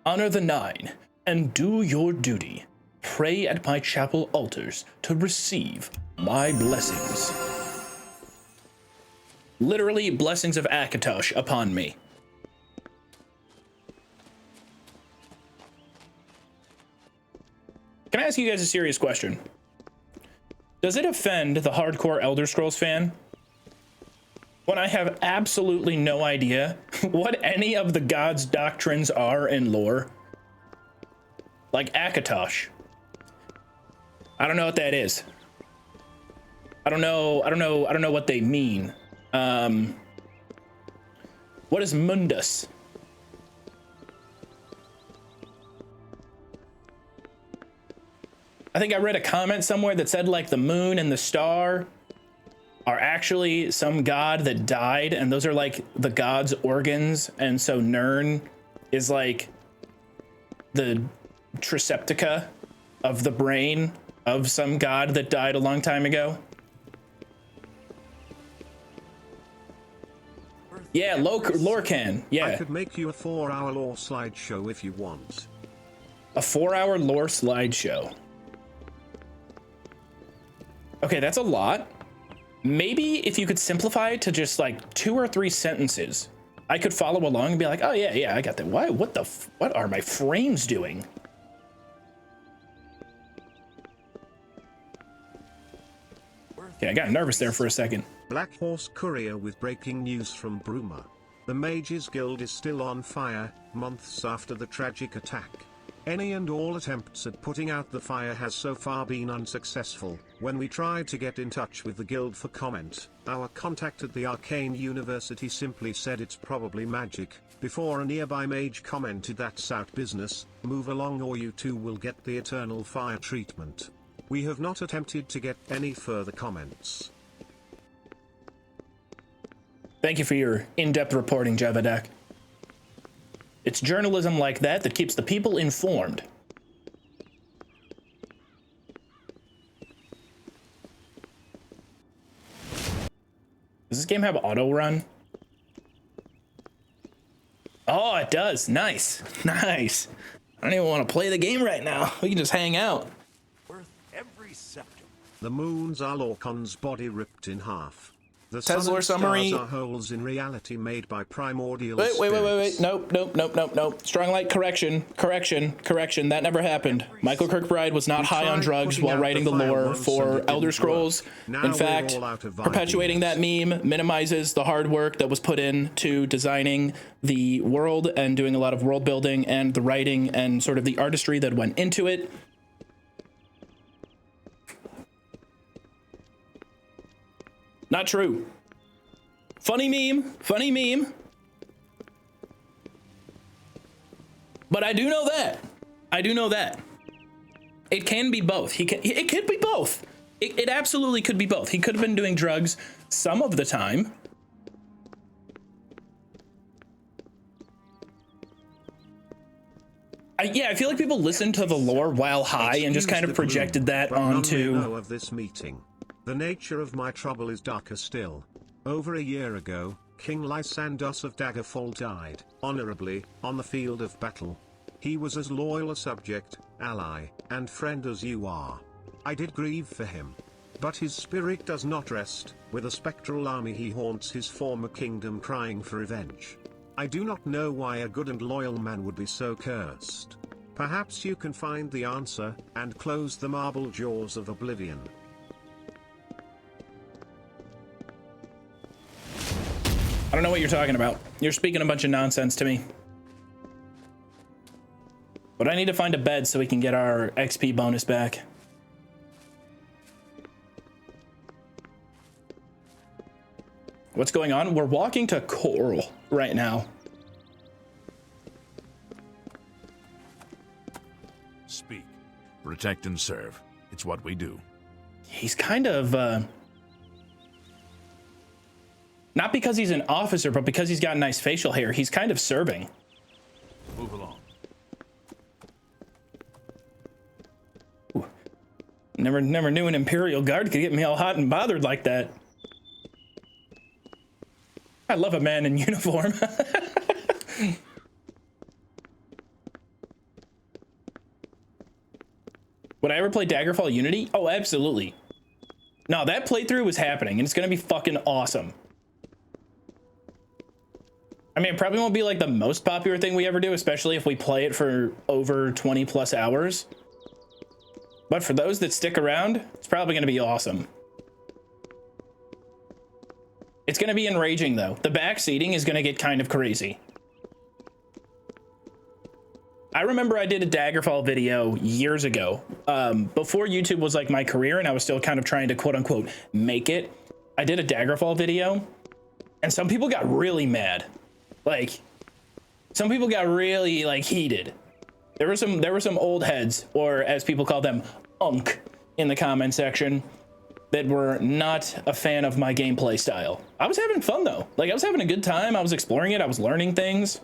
Honor the 9 and do your duty. Pray at my chapel altars to receive my blessings. Literally, blessings of Akatosh upon me. Can I ask you guys a serious question? Does it offend the hardcore Elder Scrolls fan when I have absolutely no idea what any of the gods' doctrines are in lore? Like Akatosh. I don't know what that is. I don't know what they mean. What is Mundus? I think I read a comment somewhere that said like the moon and the star are actually some god that died, and those are like the god's organs, and so Nirn is like the Triceptica of the brain of some god that died a long time ago. Yeah, Lorcan. Yeah. I could make you a 4-hour lore slideshow if you want. A 4-hour lore slideshow. Okay, that's a lot. Maybe if you could simplify it to just like 2 or 3 sentences, I could follow along and be like, oh yeah, I got that. Why? What are my frames doing? Okay, I got nervous there for a second. Black Horse Courier with breaking news from Bruma. The Mages Guild is still on fire, months after the tragic attack. Any and all attempts at putting out the fire has so far been unsuccessful. When we tried to get in touch with the guild for comment, our contact at the Arcane University simply said it's probably magic, before a nearby mage commented that's out business, move along or you too will get the eternal fire treatment. We have not attempted to get any further comments. Thank you for your in-depth reporting, Javadak. It's journalism like that that keeps the people informed. Does this game have auto run? Oh, it does. Nice. Nice. I don't even want to play the game right now. We can just hang out. Worth every septum. The moons are Lorcan's body ripped in half. The Tesla sun and summary. stars are holes in reality made by primordial Wait. spirits. Nope. Strong light correction. That never happened. Michael Kirkbride was not We high on tried drugs putting while out writing the the fire lore once and for it Elder didn't Scrolls. work. Now In we're fact, all out of perpetuating that ideas. meme minimizes the hard work that was put into designing the world and doing a lot of world building and the writing and sort of the artistry that went into it. Not true. Funny meme. But I do know that. It can be both. It could be both. It absolutely could be both. He could have been doing drugs some of the time. I feel like people listened to the lore while high and just kind of projected that onto... None may know of this meeting. The nature of my trouble is darker still. Over a year ago, King Lysandos of Daggerfall died, honorably, on the field of battle. He was as loyal a subject, ally, and friend as you are. I did grieve for him. But his spirit does not rest, with a spectral army he haunts his former kingdom crying for revenge. I do not know why a good and loyal man would be so cursed. Perhaps you can find the answer, and close the marble jaws of Oblivion. I don't know what you're talking about. You're speaking a bunch of nonsense to me. But I need to find a bed so we can get our XP bonus back. What's going on? We're walking to Coral right now. Speak. Protect and serve. It's what we do. He's kind of, not because he's an officer, but because he's got nice facial hair, he's kind of serving. Move along. Ooh. Never knew an Imperial Guard could get me all hot and bothered like that. I love a man in uniform. Would I ever play Daggerfall Unity? Oh, absolutely. No, that playthrough was happening, and it's gonna be fucking awesome. I mean, it probably won't be like the most popular thing we ever do, especially if we play it for over 20 plus hours. But for those that stick around, it's probably gonna be awesome. It's gonna be enraging though. The back seating is gonna get kind of crazy. I remember I did a Daggerfall video years ago, before YouTube was like my career and I was still kind of trying to quote unquote make it. I did a Daggerfall video and some people got really mad. Like, some people got really like heated. There were some old heads, or as people call them, unk, in the comment section that were not a fan of my gameplay style. I was having fun though. Like, I was having a good time. I was exploring it. I was learning things.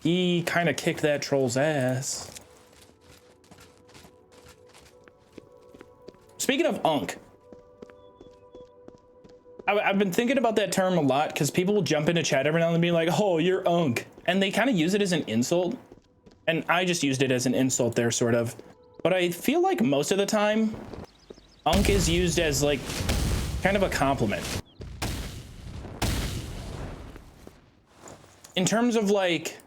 He kind of kicked that troll's ass. Speaking of unk, I've been thinking about that term a lot because people will jump into chat every now and then and be like, oh, you're unk. And they kind of use it as an insult. And I just used it as an insult there, sort of. But I feel like most of the time, unk is used as like kind of a compliment. In terms of like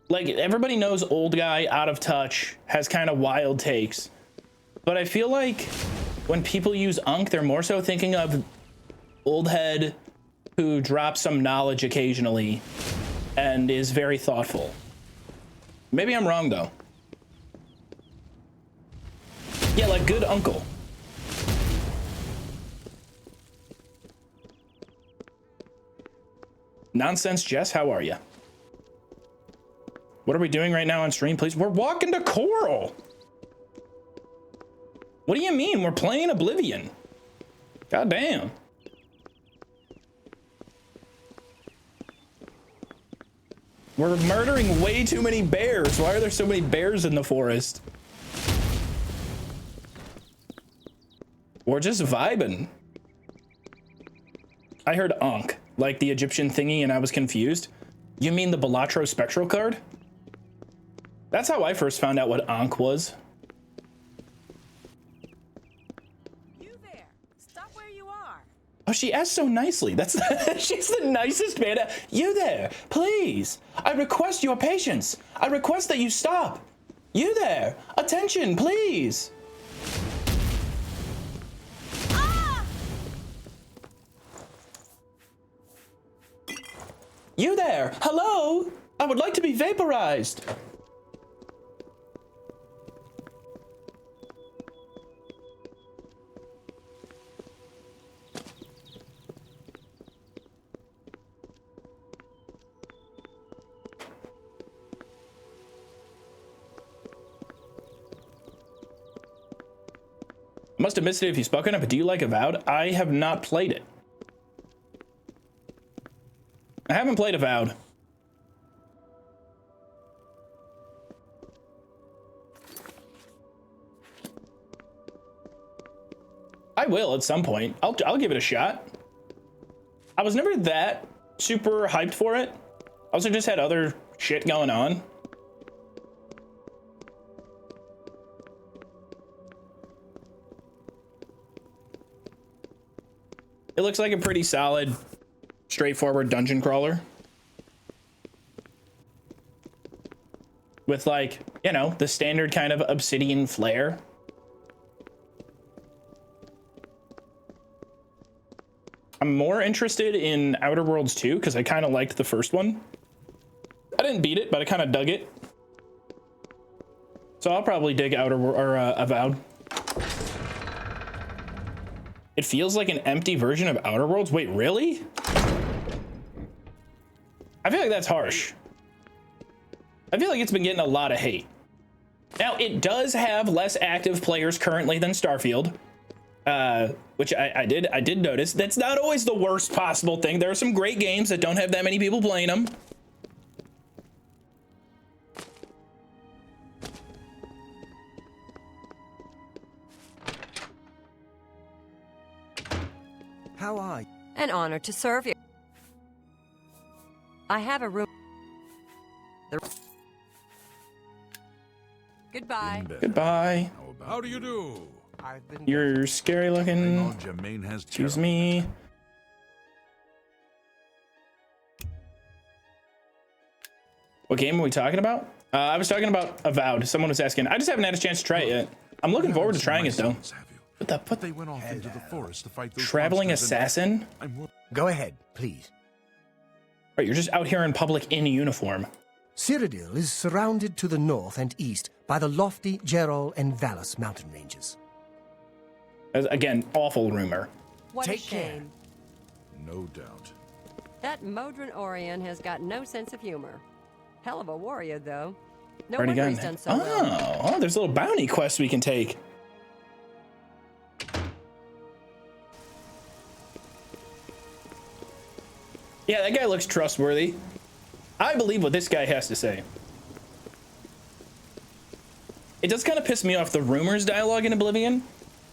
everybody knows old guy, out of touch, has kind of wild takes. But I feel like when people use unk, they're more so thinking of old head who drops some knowledge occasionally and is very thoughtful. Maybe I'm wrong though. Yeah, like good uncle. Nonsense Jess, how are you? What are we doing right now on stream, please? We're walking to Coral. What do you mean? We're playing Oblivion. God damn. We're murdering way too many bears. Why are there so many bears in the forest? We're just vibing. I heard Ankh, like the Egyptian thingy, and I was confused. You mean the Balatro spectral card? That's how I first found out what Ankh was. You there. Stop where you are. Oh, she asked so nicely. That's she's the nicest man. You there, please. I request your patience. I request that you stop. You there, attention, please. You there, hello. I would like to be vaporized. Must have missed it if you've spoken up, but do you like Avowed? I have not played it. I haven't played Avowed. I will at some point. I'll give it a shot. I was never that super hyped for it. I also just had other shit going on. It looks like a pretty solid, straightforward dungeon crawler. With like, you know, the standard kind of obsidian flair. I'm more interested in Outer Worlds 2 because I kind of liked the first one. I didn't beat it, but I kind of dug it. So I'll probably dig Avowed. It feels like an empty version of Outer Worlds. Wait, really? I feel like that's harsh. I feel like it's been getting a lot of hate. Now, it does have less active players currently than Starfield, which I did notice. That's not always the worst possible thing. There are some great games that don't have that many people playing them. How are you? An honor to serve you. I have a room. Goodbye. Goodbye. How do you do? You're scary looking. Excuse me. What game are we talking about? I was talking about Avowed. Someone was asking. I just haven't had a chance to try it yet. I'm looking forward to trying it though. What They went off into the forest to fight those traveling monsters assassin? Go ahead, please. Right, you're just out here in public in uniform. Cyrodiil is surrounded to the north and east by the lofty Gerol and Valus mountain ranges. Again, awful rumor. What Take a shame. No doubt. That Modron Orion has got no sense of humor. Hell of a warrior, though. No Already wonder he's gotten- done so well. Oh, there's little bounty quests we can take. Yeah, that guy looks trustworthy. I believe what this guy has to say. It does kind of piss me off, the rumors dialogue in Oblivion.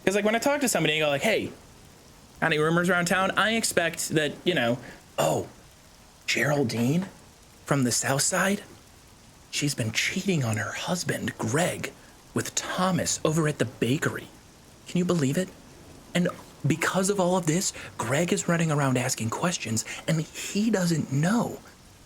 Because like when I talk to somebody and go like, hey, any rumors around town? I expect that, you know, oh, Geraldine from the South Side? She's been cheating on her husband, Greg, with Thomas over at the bakery. Can you believe it? And because of all of this, Greg is running around asking questions and he doesn't know.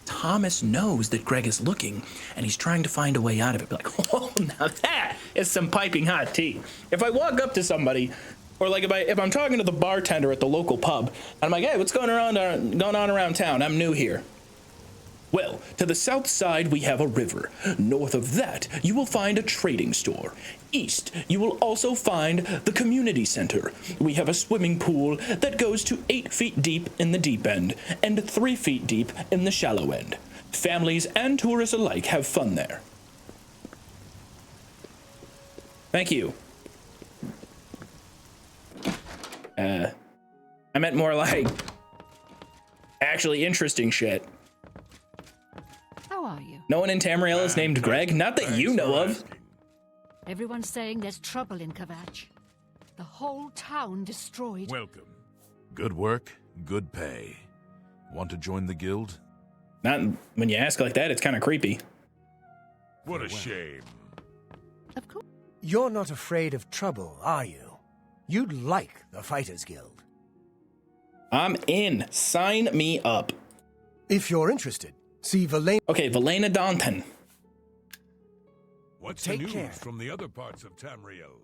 Thomas knows that Greg is looking and he's trying to find a way out of it. Be like, oh, now that is some piping hot tea. If I walk up to somebody, or like if I'm talking to the bartender at the local pub, and I'm like, hey, what's going on around town? I'm new here. Well, to the south side, we have a river. North of that, you will find a trading store. East, you will also find the community center. We have a swimming pool that goes to 8 feet deep in the deep end and 3 feet deep in the shallow end. Families and tourists alike have fun there. Thank you. I meant more like actually interesting shit. How are you? No one in Tamriel is named Greg? Not that you know of. Everyone's saying there's trouble in Kvatch. The whole town destroyed. Welcome. Good work, good pay. Want to join the guild? Not when you ask like that, it's kind of creepy. What a shame. Of course. You're not afraid of trouble, are you? You'd like the Fighters Guild. I'm in. Sign me up. If you're interested, see Valena. Okay, Valena Danton. What's Take the news care. from the other parts of Tamriel?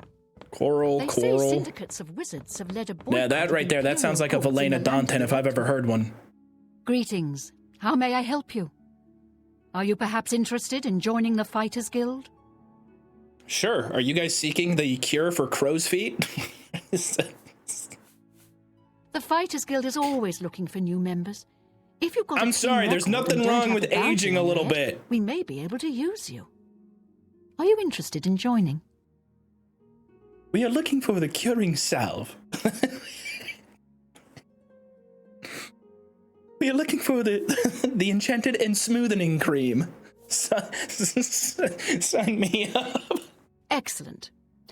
They say syndicates of wizards have led a boycott. Yeah, that right there, that sounds like a Valena Danton if I've ever heard one. Greetings. How may I help you? Are you perhaps interested in joining the Fighters Guild? Sure. Are you guys seeking the cure for crow's feet? The Fighters Guild is always looking for new members. If you've got I'm sorry, there's nothing wrong with aging a little bit. We may be able to use you. Are you interested in joining? We are looking for the curing salve. We are looking for the enchanted and smoothening cream. Sign me up. Excellent.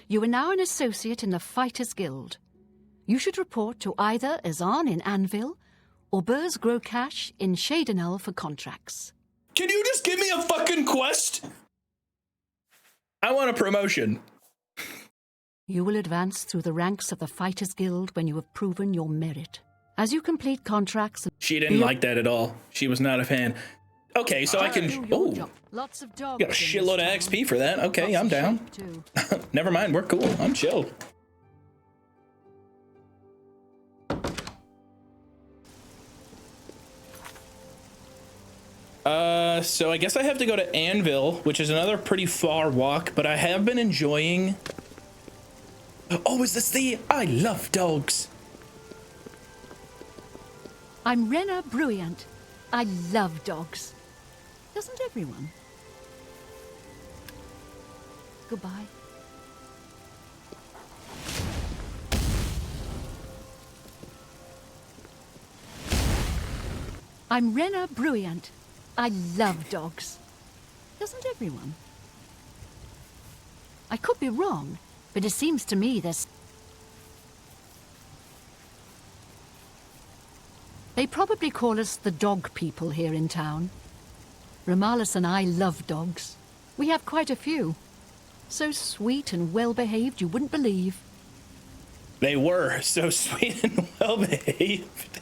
You are now an associate in the Fighters Guild. You should report to either Azan in Anvil or Burz Grokash in Shadenel for contracts. Can you just give me a fucking quest? I want a promotion. You will advance through the ranks of the Fighters Guild when you have proven your merit. As you complete contracts... She didn't like that at all. She was not a fan. Okay, so I can... Oh, lots of dogs. got a shitload of XP for that. Okay, I'm down. Never mind, we're cool. I'm chill. So I guess I have to go to Anvil, which is another pretty far walk, but I have been enjoying... Oh, is this the... I love dogs. I'm Rena Bruyant. I love dogs. Doesn't everyone? Goodbye. I'm Rena Bruyant. I love dogs. Doesn't everyone? I could be wrong, but it seems to me there's... They probably call us the dog people here in town. Romalis and I love dogs. We have quite a few. So sweet and well-behaved you wouldn't believe. They were so sweet and well-behaved.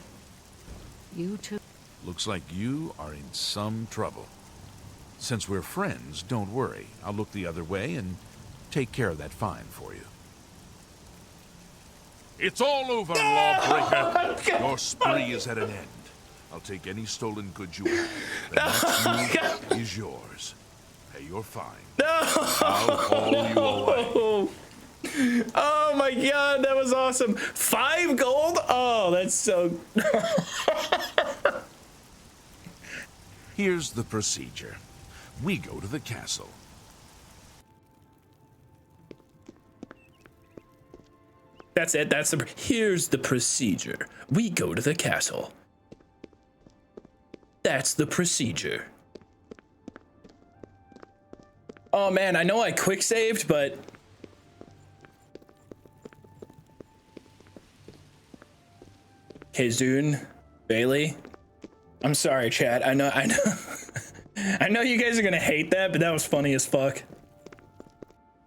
You too. Looks like you are in some trouble. Since we're friends, don't worry. I'll look the other way and take care of that fine for you. It's all over, lawbreaker. Your spree is at an end. I'll take any stolen goods you have. The next move is yours. Pay your fine. No! I'll haul you away. Oh my god, that was awesome. 5 gold? Oh, that's so... Here's the procedure. We go to the castle. That's it. That's the... Here's the procedure. We go to the castle. That's the procedure. Oh man, I know I quick saved, but Kazun, Bailey. I'm sorry, chat. I know I know you guys are gonna hate that, but that was funny as fuck.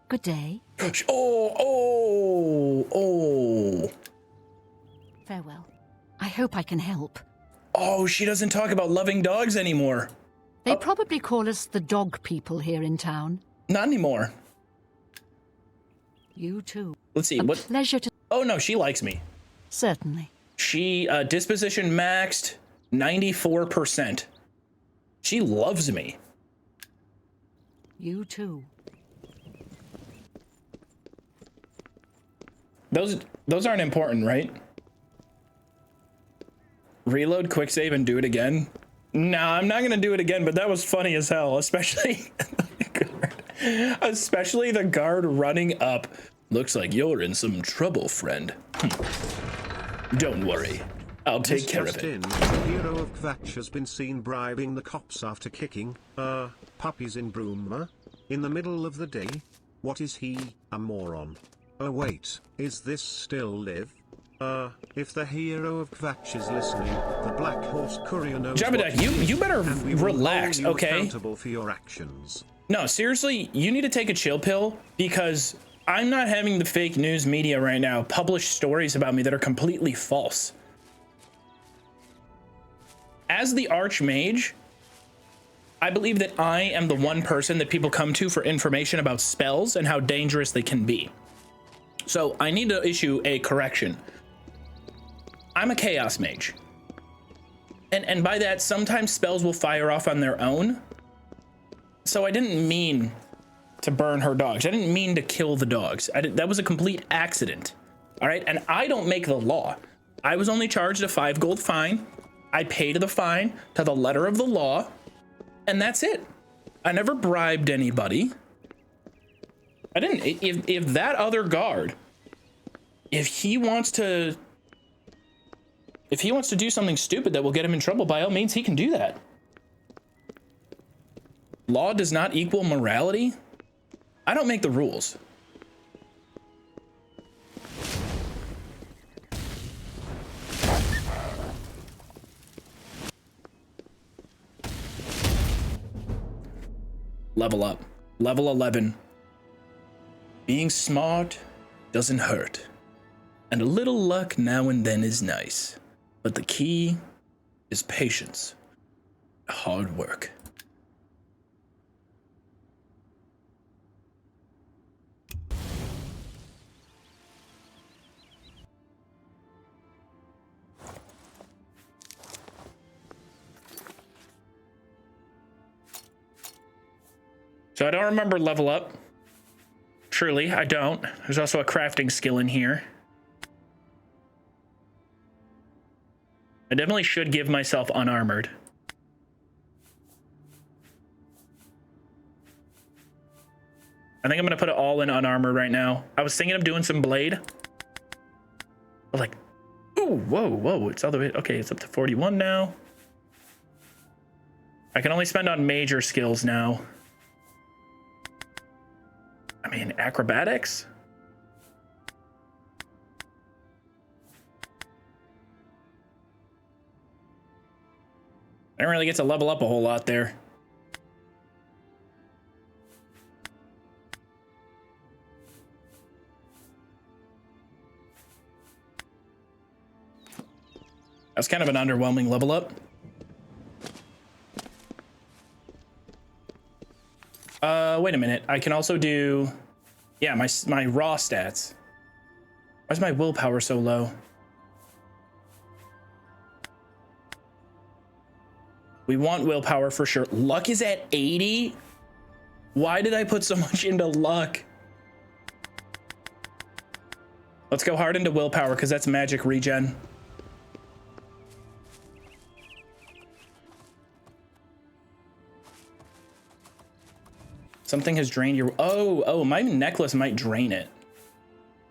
Good day. Oh. Farewell. I hope I can help. Oh, she doesn't talk about loving dogs anymore. They probably call us the dog people here in town. Not anymore. You too. Let's see. A What? pleasure to... Oh no, she likes me. Certainly. She disposition maxed 94%. She loves me. You too. Those aren't important, right? Reload, quick save, and do it again. No, I'm not gonna do it again, but that was funny as hell, especially the guard running up. Looks like you're in some trouble, friend. Don't worry, I'll take care of it. The hero of Kvatch has been seen bribing the cops after kicking, puppies in Bruma, in the middle of the day. What is he, a moron? Oh wait, is this still live? If the hero of Kvatch is listening, the Black Horse Courier knows Jabba, you better relax, okay? Accountable for your actions. No, seriously, you need to take a chill pill, because I'm not having the fake news media right now publish stories about me that are completely false. As the Archmage, I believe that I am the one person that people come to for information about spells and how dangerous they can be. So I need to issue a correction. I'm a Chaos Mage. And by that, sometimes spells will fire off on their own. So I didn't mean to burn her dogs. I didn't mean to kill the dogs. That was a complete accident. All right, and I don't make the law. I was only charged a 5 gold fine. I paid the fine to the letter of the law, and that's it. I never bribed anybody. I didn't. If that other guard, if he wants to do something stupid that will get him in trouble, by all means, he can do that. Law does not equal morality. I don't make the rules. Level up. Level 11. Being smart doesn't hurt. And a little luck now and then is nice. But the key is patience. Hard work. So I don't remember level up. Truly, I don't. There's also a crafting skill in here. I definitely should give myself unarmored. I think I'm gonna put it all in unarmored right now. I was thinking of doing some blade. But like, ooh, whoa, it's all the way, okay, it's up to 41 now. I can only spend on major skills now. I mean, acrobatics? I don't really get to level up a whole lot there. That's kind of an underwhelming level up. Wait a minute. I can also do, yeah, my raw stats. Why's my willpower so low? We want willpower for sure. Luck is at 80. Why did I put so much into luck? Let's go hard into willpower because that's magic regen. Something has drained your... Oh, my necklace might drain it.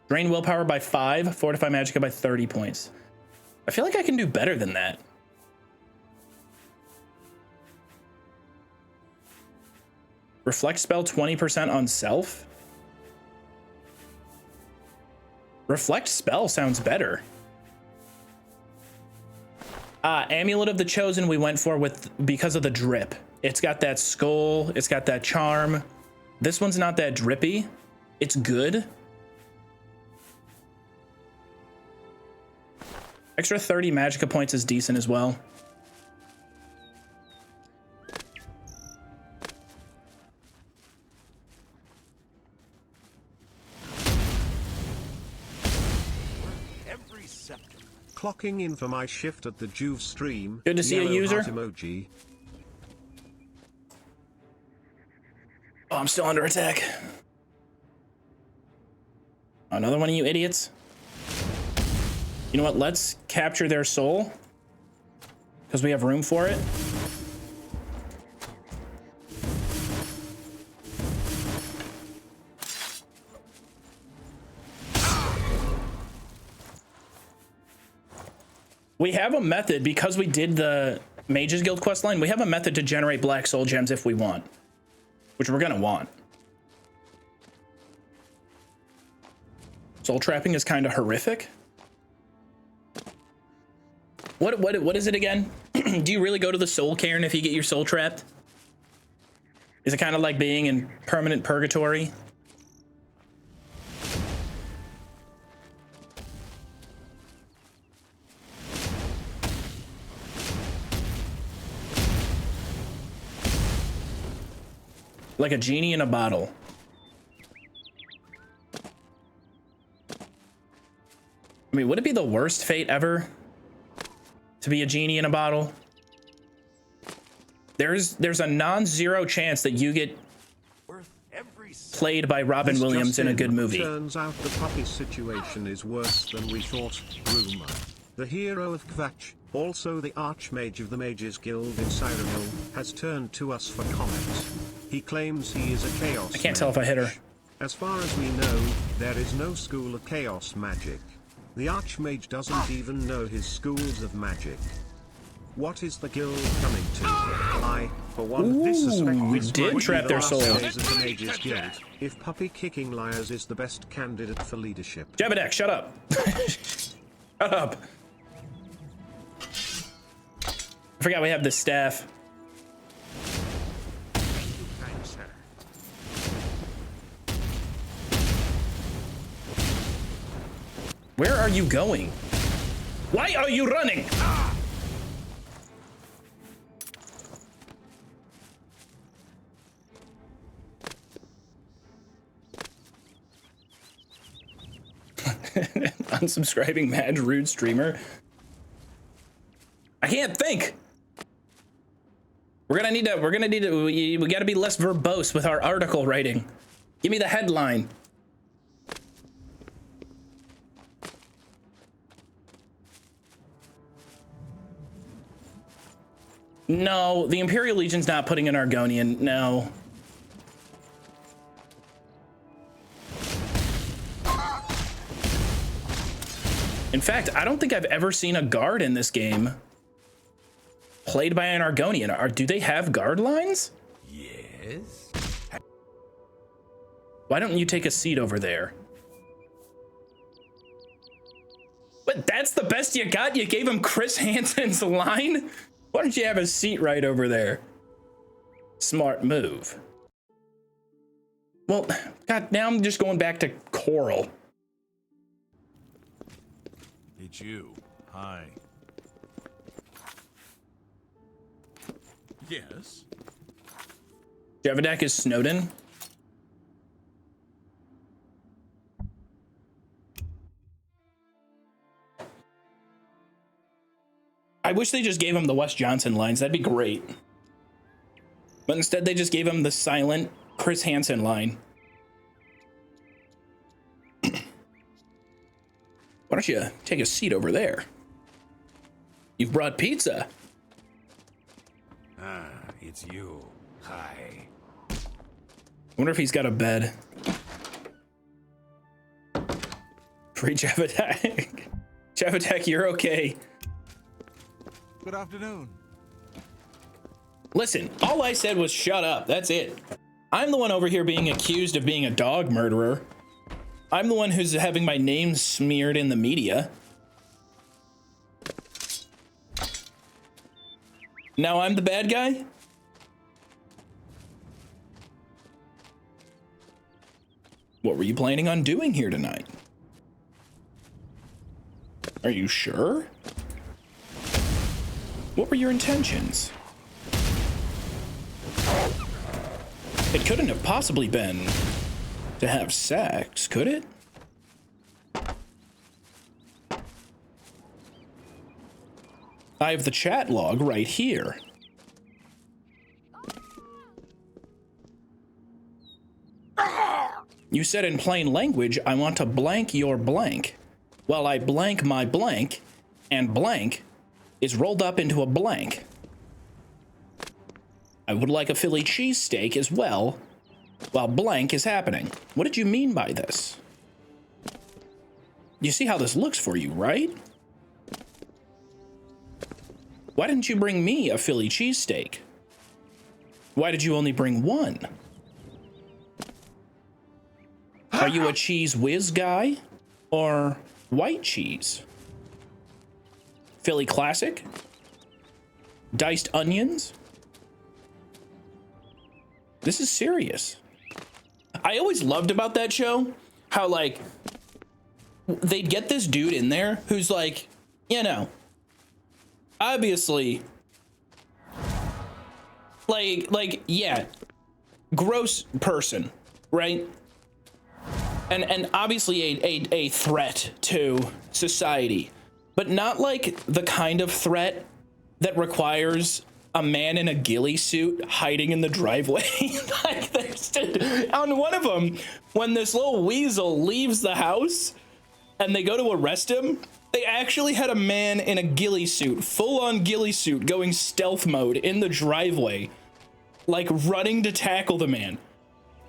Drain willpower by 5, fortify magicka by 30 points. I feel like I can do better than that. Reflect spell 20% on self? Reflect spell sounds better. Amulet of the Chosen we went for because of the drip. It's got that skull, it's got that charm. This one's not that drippy. It's good. Extra 30 magicka points is decent as well. Clocking in for my shift at the Joov stream. Good to see a user. Emoji. Oh, I'm still under attack. Another one of you idiots. You know what? Let's capture their soul. Because we have room for it. We have a method, because we did the Mages Guild quest line, we have a method to generate black soul gems if we want. Which we're gonna want. Soul trapping is kind of horrific. What is it again? Do you really go to the soul cairn if you get your soul trapped? Is it kind of like being in permanent purgatory? Like a genie in a bottle. I mean, would it be the worst fate ever to be a genie in a bottle? There's a non-zero chance that you get played by Robin Williams in a good movie. Turns out the puppy situation is worse than we thought. Rumor. The hero of Kvatch, also the Archmage of the Mages Guild in Cyrano, has turned to us for comment. He claims he is a chaos I can't tell if I hit her. As far as we know, there is no school of chaos magic. The Archmage doesn't even know his schools of magic. What is the guild coming to? I, for one, suspect this did might trap be their the soul. last days of the Mages Guild, if puppy kicking liars is the best candidate for leadership. Jebediah, shut up. Shut up. I forgot we have the staff. Where are you going? Why are you running? Unsubscribing mad rude streamer. I can't think. We gotta be less verbose with our article writing. Give me the headline. No, the Imperial Legion's not putting an Argonian, no. In fact, I don't think I've ever seen a guard in this game played by an Argonian. Do they have guard lines? Yes. Why don't you take a seat over there? But that's the best you got? You gave him Chris Hansen's line? Why don't you have a seat right over there? Smart move. Well, God, now I'm just going back to Coral. It's you. Hi. Yes. Jebediah is Snowden. I wish they just gave him the Wes Johnson lines. That'd be great. But instead, they just gave him the silent Chris Hansen line. Why don't you take a seat over there? You've brought pizza. Ah, it's you. Hi. I wonder if he's got a bed. Free Jebediah. Jebediah, you're okay. Good afternoon. Listen, all I said was shut up. That's it. I'm the one over here being accused of being a dog murderer. I'm the one who's having my name smeared in the media. Now I'm the bad guy? What were you planning on doing here tonight? Are you sure? What were your intentions? It couldn't have possibly been to have sex, could it? I have the chat log right here. You said in plain language, I want to blank your blank. Well, I blank my blank, and blank is rolled up into a blank. I would like a Philly cheesesteak as well, while blank is happening. What did you mean by this? You see how this looks for you, right? Why didn't you bring me a Philly cheesesteak? Why did you only bring one? Are you a cheese whiz guy or white cheese? Philly classic? Diced onions? This is serious. I always loved about that show how, like, they'd get this dude in there who's like, you know, obviously, like, yeah, gross person, right? And obviously a threat to society, but not like the kind of threat that requires a man in a ghillie suit hiding in the driveway. Like, on one of them, when this little weasel leaves the house and they go to arrest him, they actually had a man in a ghillie suit, full-on ghillie suit, going stealth mode in the driveway, like running to tackle the man.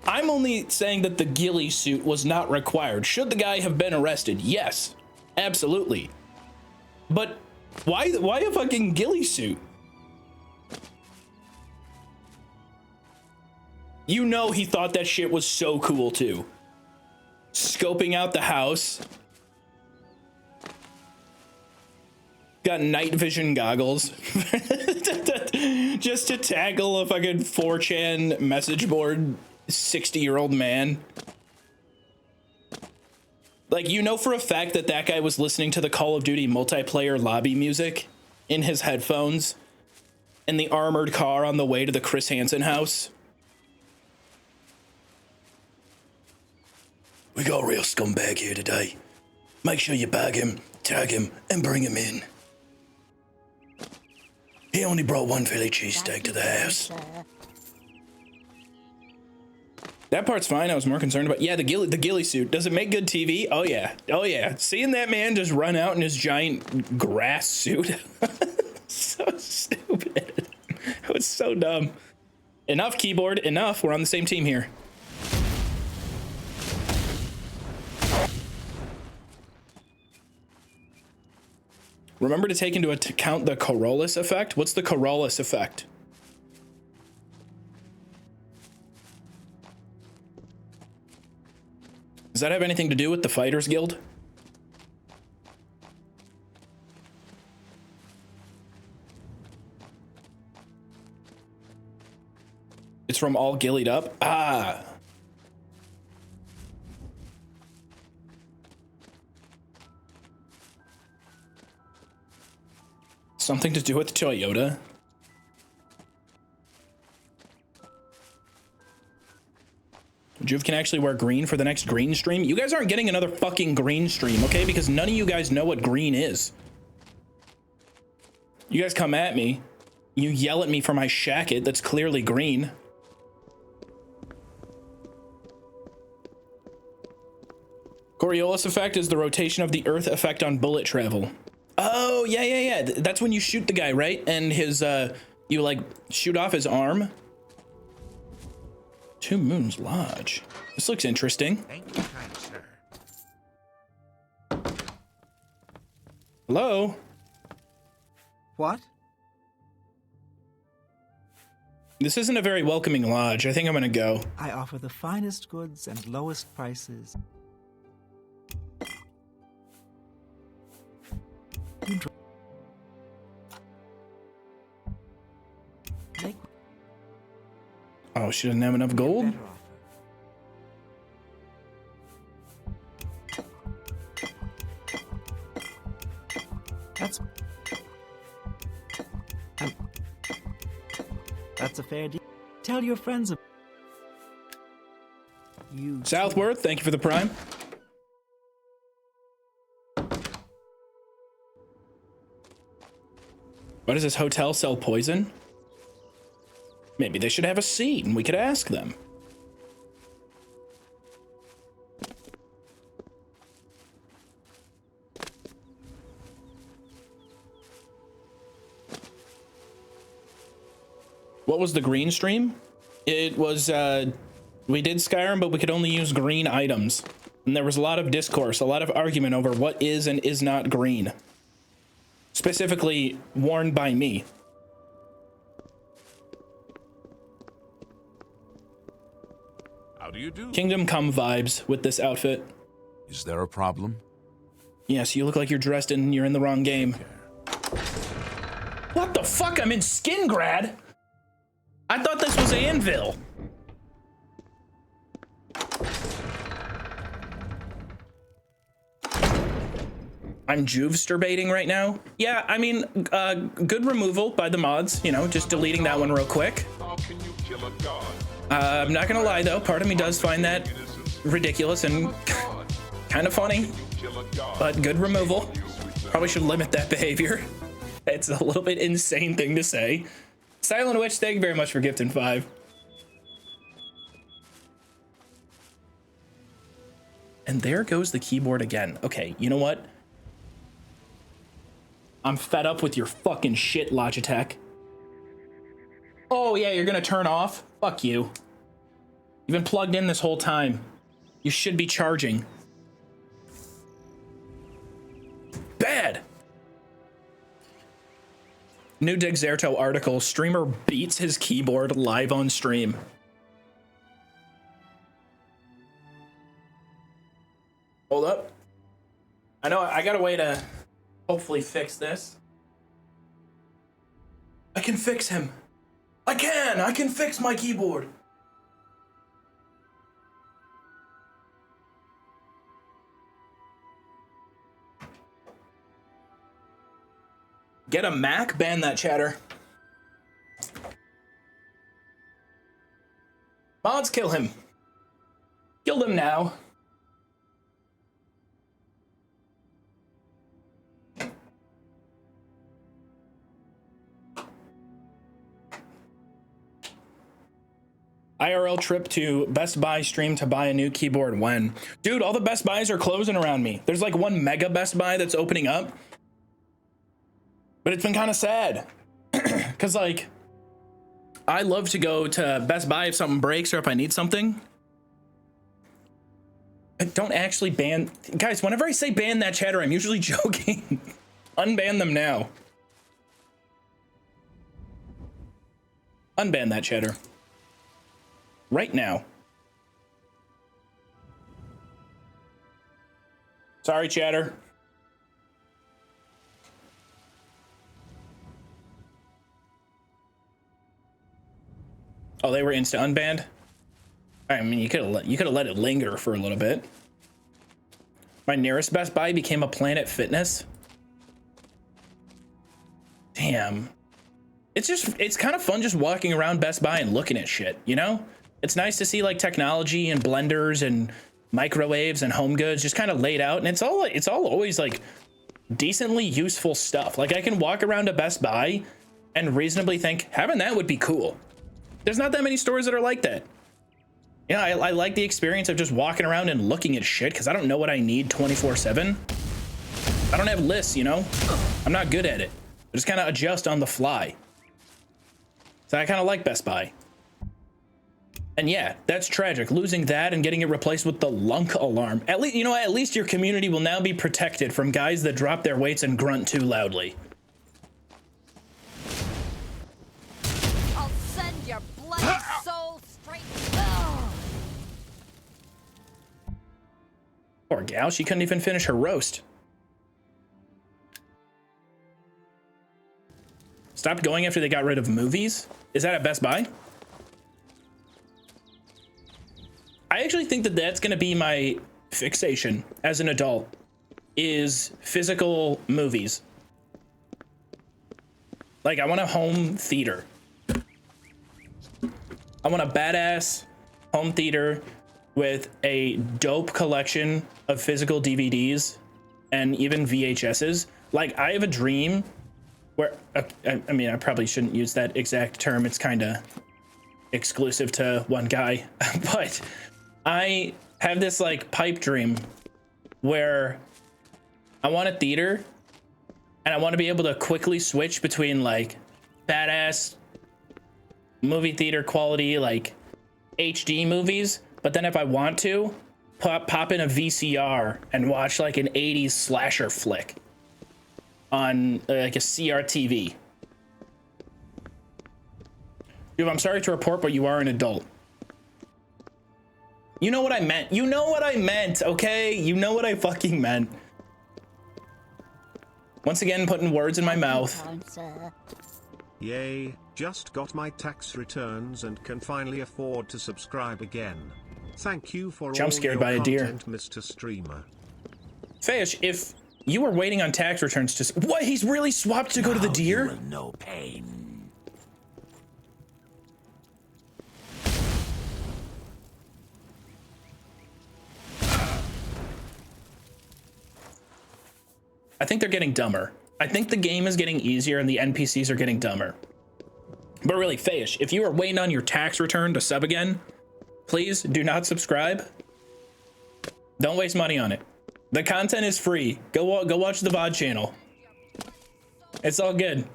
I'm only saying that the ghillie suit was not required. Should the guy have been arrested? Yes, absolutely. But why a fucking ghillie suit? You know he thought that shit was so cool too. Scoping out the house. Got night vision goggles. Just to tackle a fucking 4chan message board 60-year-old man. Like, you know for a fact that that guy was listening to the Call of Duty multiplayer lobby music in his headphones in the armored car on the way to the Chris Hansen house. We got a real scumbag here today. Make sure you bag him, tag him, and bring him in. He only brought one Philly cheesesteak to the house. That part's fine. I was more concerned about, yeah, the ghillie suit. Does it make good TV? Oh yeah, oh yeah. Seeing that man just run out in his giant grass suit, so stupid. It was so dumb. Enough, keyboard. Enough. We're on the same team here. Remember to take into account the Corollas effect. What's the Corollas effect? Does that have anything to do with the Fighters Guild? It's from all gillied up? Ah. Something to do with Toyota? Joov can actually wear green for the next green stream. You guys aren't getting another fucking green stream, okay? Because none of you guys know what green is. You guys come at me. You yell at me for my shacket that's clearly green. Coriolis effect is the rotation of the Earth effect on bullet travel. Oh, yeah. That's when you shoot the guy, right? And his, you like shoot off his arm. Two Moons Lodge. This looks interesting. Thank you, kind sir. Hello? What? This isn't a very welcoming lodge. I think I'm gonna go. I offer the finest goods and lowest prices. You dr- Make Oh, she doesn't have enough gold? better offer. That's a fair deal. Tell your friends. You Southworth, thank you for the prime. What does this hotel sell poison? Maybe they should have a seat and we could ask them. What was the green stream? It was, we did Skyrim, but we could only use green items. And there was a lot of discourse, a lot of argument over what is and is not green. Specifically worn by me. How do you do? Kingdom Come vibes with this outfit. Is there a problem? Yes, you look like you're dressed and you're in the wrong game. What the fuck? I'm in Skingrad? I thought this was Anvil. I'm Joov-sturbating right now. Yeah, I mean, good removal by the mods, you know, just deleting that one real quick. How can you kill a god? I'm not gonna lie though, part of me does find that ridiculous and kind of funny, but good removal. Probably should limit that behavior. It's a little bit insane thing to say. Silent Witch, thank you very much for gifting 5. And there goes the keyboard again. Okay, you know what? I'm fed up with your fucking shit, Logitech. Oh yeah, you're gonna turn off? Fuck you. You've been plugged in this whole time. You should be charging. Bad. New Dexerto article, streamer beats his keyboard live on stream. Hold up. I know I got a way to hopefully fix this. I can fix him. I can fix my keyboard. Get a Mac? Ban that chatter. Mods, kill him. Kill him now. IRL trip to Best Buy stream to buy a new keyboard when? Dude, all the Best Buys are closing around me. There's like one mega Best Buy that's opening up. But it's been kind of sad. Because, like, I love to go to Best Buy if something breaks or if I need something. I don't actually ban... Guys, whenever I say ban that chatter, I'm usually joking. Unban them now. Unban that chatter. Right now. Sorry, chatter. Oh, they were insta unbanned? I mean, you could have let it linger for a little bit. My nearest Best Buy became a Planet Fitness. Damn. It's kind of fun just walking around Best Buy and looking at shit, you know? It's nice to see like technology and blenders and microwaves and home goods just kind of laid out, and it's all always like decently useful stuff. Like I can walk around a Best Buy and reasonably think having that would be cool. There's not that many stores that are like that. You know, I like the experience of just walking around and looking at shit because I don't know what I need 24/7. I don't have lists, you know? I'm not good at it. I just kind of adjust on the fly. So I kind of like Best Buy. And yeah, that's tragic. Losing that and getting it replaced with the lunk alarm. At least, you know, at least your community will now be protected from guys that drop their weights and grunt too loudly. I'll send your Poor gal, she couldn't even finish her roast. Stopped going after they got rid of movies? Is that at Best Buy? I actually think that that's gonna be my fixation as an adult, is physical movies. Like, I want a home theater. I want a badass home theater with a dope collection of physical DVDs and even VHSs. Like, I have a dream where, I mean, I probably shouldn't use that exact term. It's kind of exclusive to one guy, but I have this like pipe dream where I want a theater and I want to be able to quickly switch between like badass movie theater quality, like HD movies. But then if I want to, pop in a VCR and watch like an 80s slasher flick on like a CRTV. Dude, I'm sorry to report, but you are an adult. You know what I meant. You know what I meant, okay? You know what I fucking meant. Once again, putting words in my mouth. Yay, just got my tax returns and can finally afford to subscribe again. Thank you for Jump all scared your by a deer. content, Mr. Streamer. Fish, if you were waiting on tax returns to... What? He's really swapped to go to the deer? No pain. I think they're getting dumber. I think the game is getting easier and the NPCs are getting dumber. But really, Fish, if you are waiting on your tax return to sub again, please do not subscribe. Don't waste money on it. The content is free. Go watch the VOD channel. It's all good.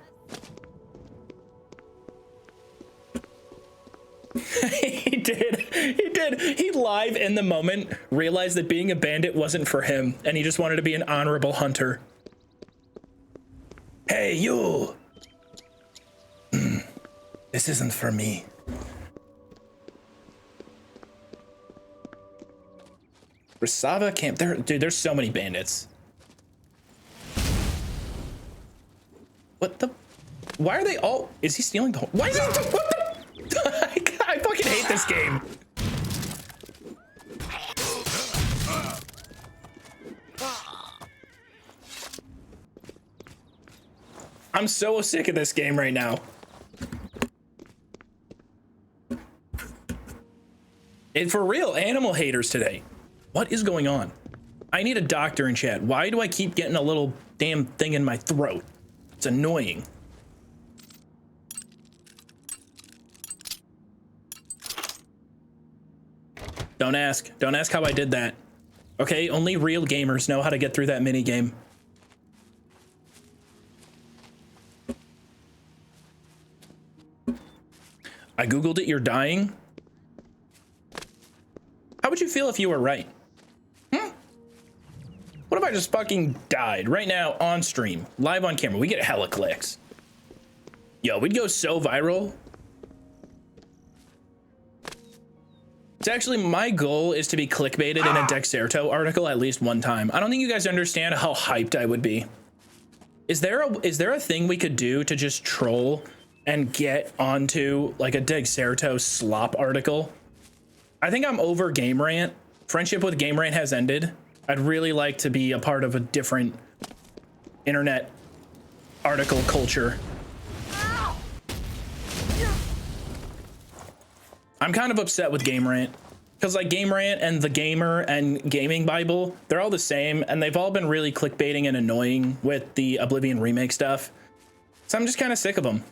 He did. He live in the moment realized that being a bandit wasn't for him and he just wanted to be an honorable hunter. Hey, you. This isn't for me. Rasava camp. Dude, there's so many bandits. What the? Why are they all? Is he stealing the whole? Why is he? What the? I fucking hate this game. I'm so sick of this game right now. And for real, animal haters today. What is going on? I need a doctor in chat. Why do I keep getting a little damn thing in my throat? It's annoying. Don't ask. Don't ask how I did that. Okay, only real gamers know how to get through that mini game. I googled it, you're dying. How would you feel if you were right? What if I just fucking died right now on stream, live on camera? We get hella clicks. Yo, we'd go so viral. It's actually my goal is to be clickbaited in a Dexerto article at least one time. I don't think you guys understand how hyped I would be. Is there a thing we could do to just troll and get onto like a Dexerto slop article? I think I'm over Game Rant. Friendship with Game Rant has ended. I'd really like to be a part of a different internet article culture. I'm kind of upset with Game Rant because like Game Rant and The Gamer and Gaming Bible, they're all the same and they've all been really clickbaiting and annoying with the Oblivion remake stuff. So I'm just kind of sick of them.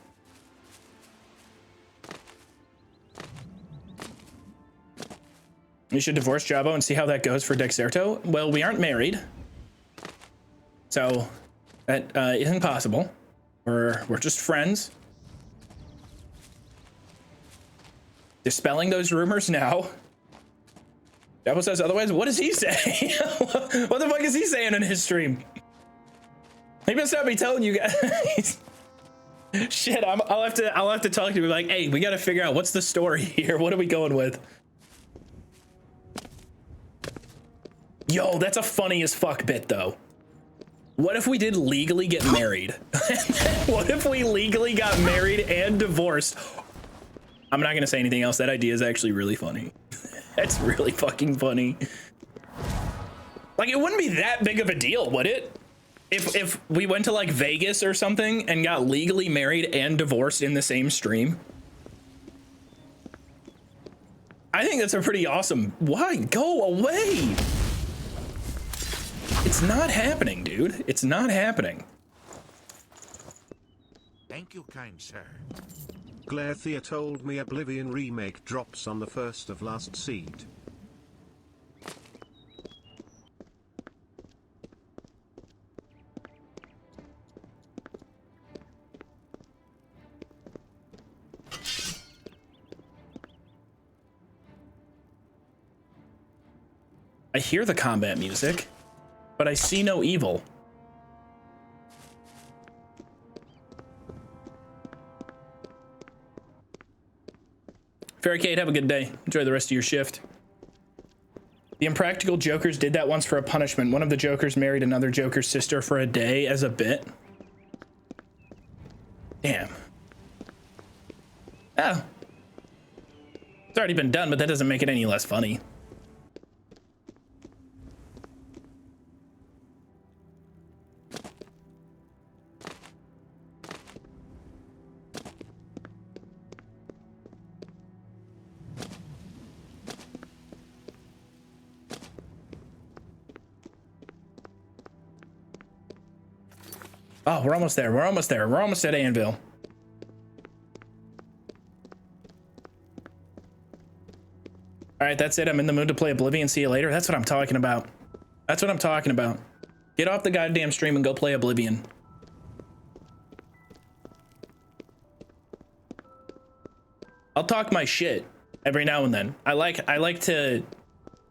We should divorce Jabo and see how that goes for Dexerto. Well, we aren't married, so that isn't possible. We're just friends. Dispelling those rumors now. Jabo says otherwise. What does he say? What the fuck is he saying in his stream? He must not be telling you guys. Shit, I'll have to talk to you like, hey, we got to figure out what's the story here. What are we going with? Yo, that's a funny as fuck bit though. What if we did legally get married? What if we legally got married and divorced? I'm not gonna say anything else. That idea is actually really funny. That's really fucking funny. Like, it wouldn't be that big of a deal, would it? If we went to like Vegas or something and got legally married and divorced in the same stream. I think that's a pretty awesome. Why? Go away. It's not happening, dude. It's not happening. Thank you, kind sir. Glathia told me Oblivion Remake drops on the 1st of last seed. I hear the combat music, but I see no evil. Fairy-Kate, have a good day. Enjoy the rest of your shift. The Impractical Jokers did that once for a punishment. One of the Jokers married another Joker's sister for a day as a bit. Damn. Oh. It's already been done, but that doesn't make it any less funny. Oh, we're almost there. We're almost there. We're almost at Anvil. All right, that's it. I'm in the mood to play Oblivion. See you later. That's what I'm talking about. That's what I'm talking about. Get off the goddamn stream and go play Oblivion. I'll talk my shit every now and then. I like to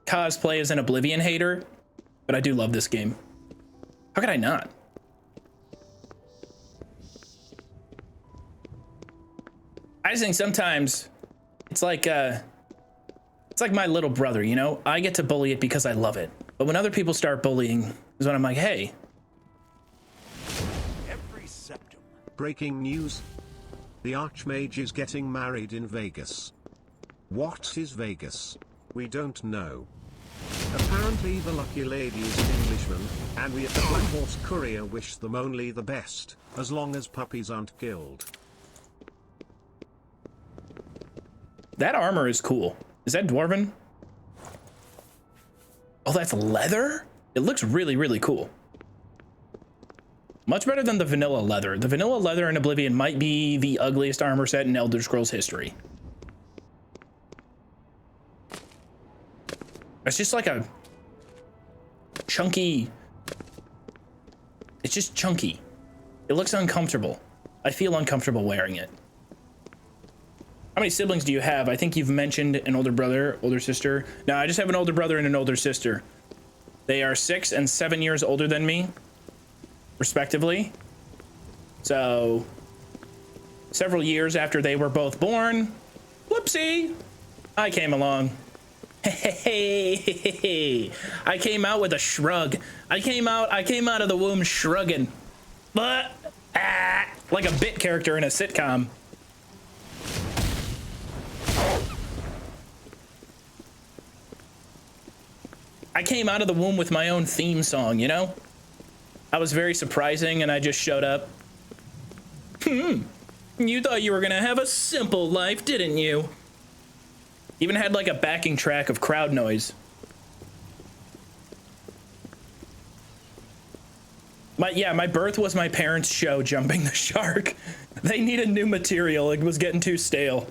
cosplay as an Oblivion hater, but I do love this game. How could I not? I just think sometimes it's like my little brother, you know? I get to bully it because I love it. But when other people start bullying is when I'm like, hey. Every septum. Breaking news. The Archmage is getting married in Vegas. What is Vegas? We don't know. Apparently the lucky lady is an Englishman, and we at the Black Horse Courier wish them only the best, as long as puppies aren't killed. That armor is cool. Is that Dwarven? Oh, that's leather? It looks really, really cool. Much better than the vanilla leather. The vanilla leather in Oblivion might be the ugliest armor set in Elder Scrolls history. It's just like a chunky... It's just chunky. It looks uncomfortable. I feel uncomfortable wearing it. How many siblings do you have? I think you've mentioned an older brother, older sister. No, I just have an older brother and an older sister. They are 6 and 7 years older than me, respectively. So, several years after they were both born, whoopsie, I came along. Hey, I came out with a shrug. I came out of the womb shrugging. But, like a bit character in a sitcom. I came out of the womb with my own theme song, you know? I was very surprising and I just showed up. You thought you were gonna have a simple life, didn't you? Even had like a backing track of crowd noise. My birth was my parents' show, Jumping the Shark. They needed new material, it was getting too stale.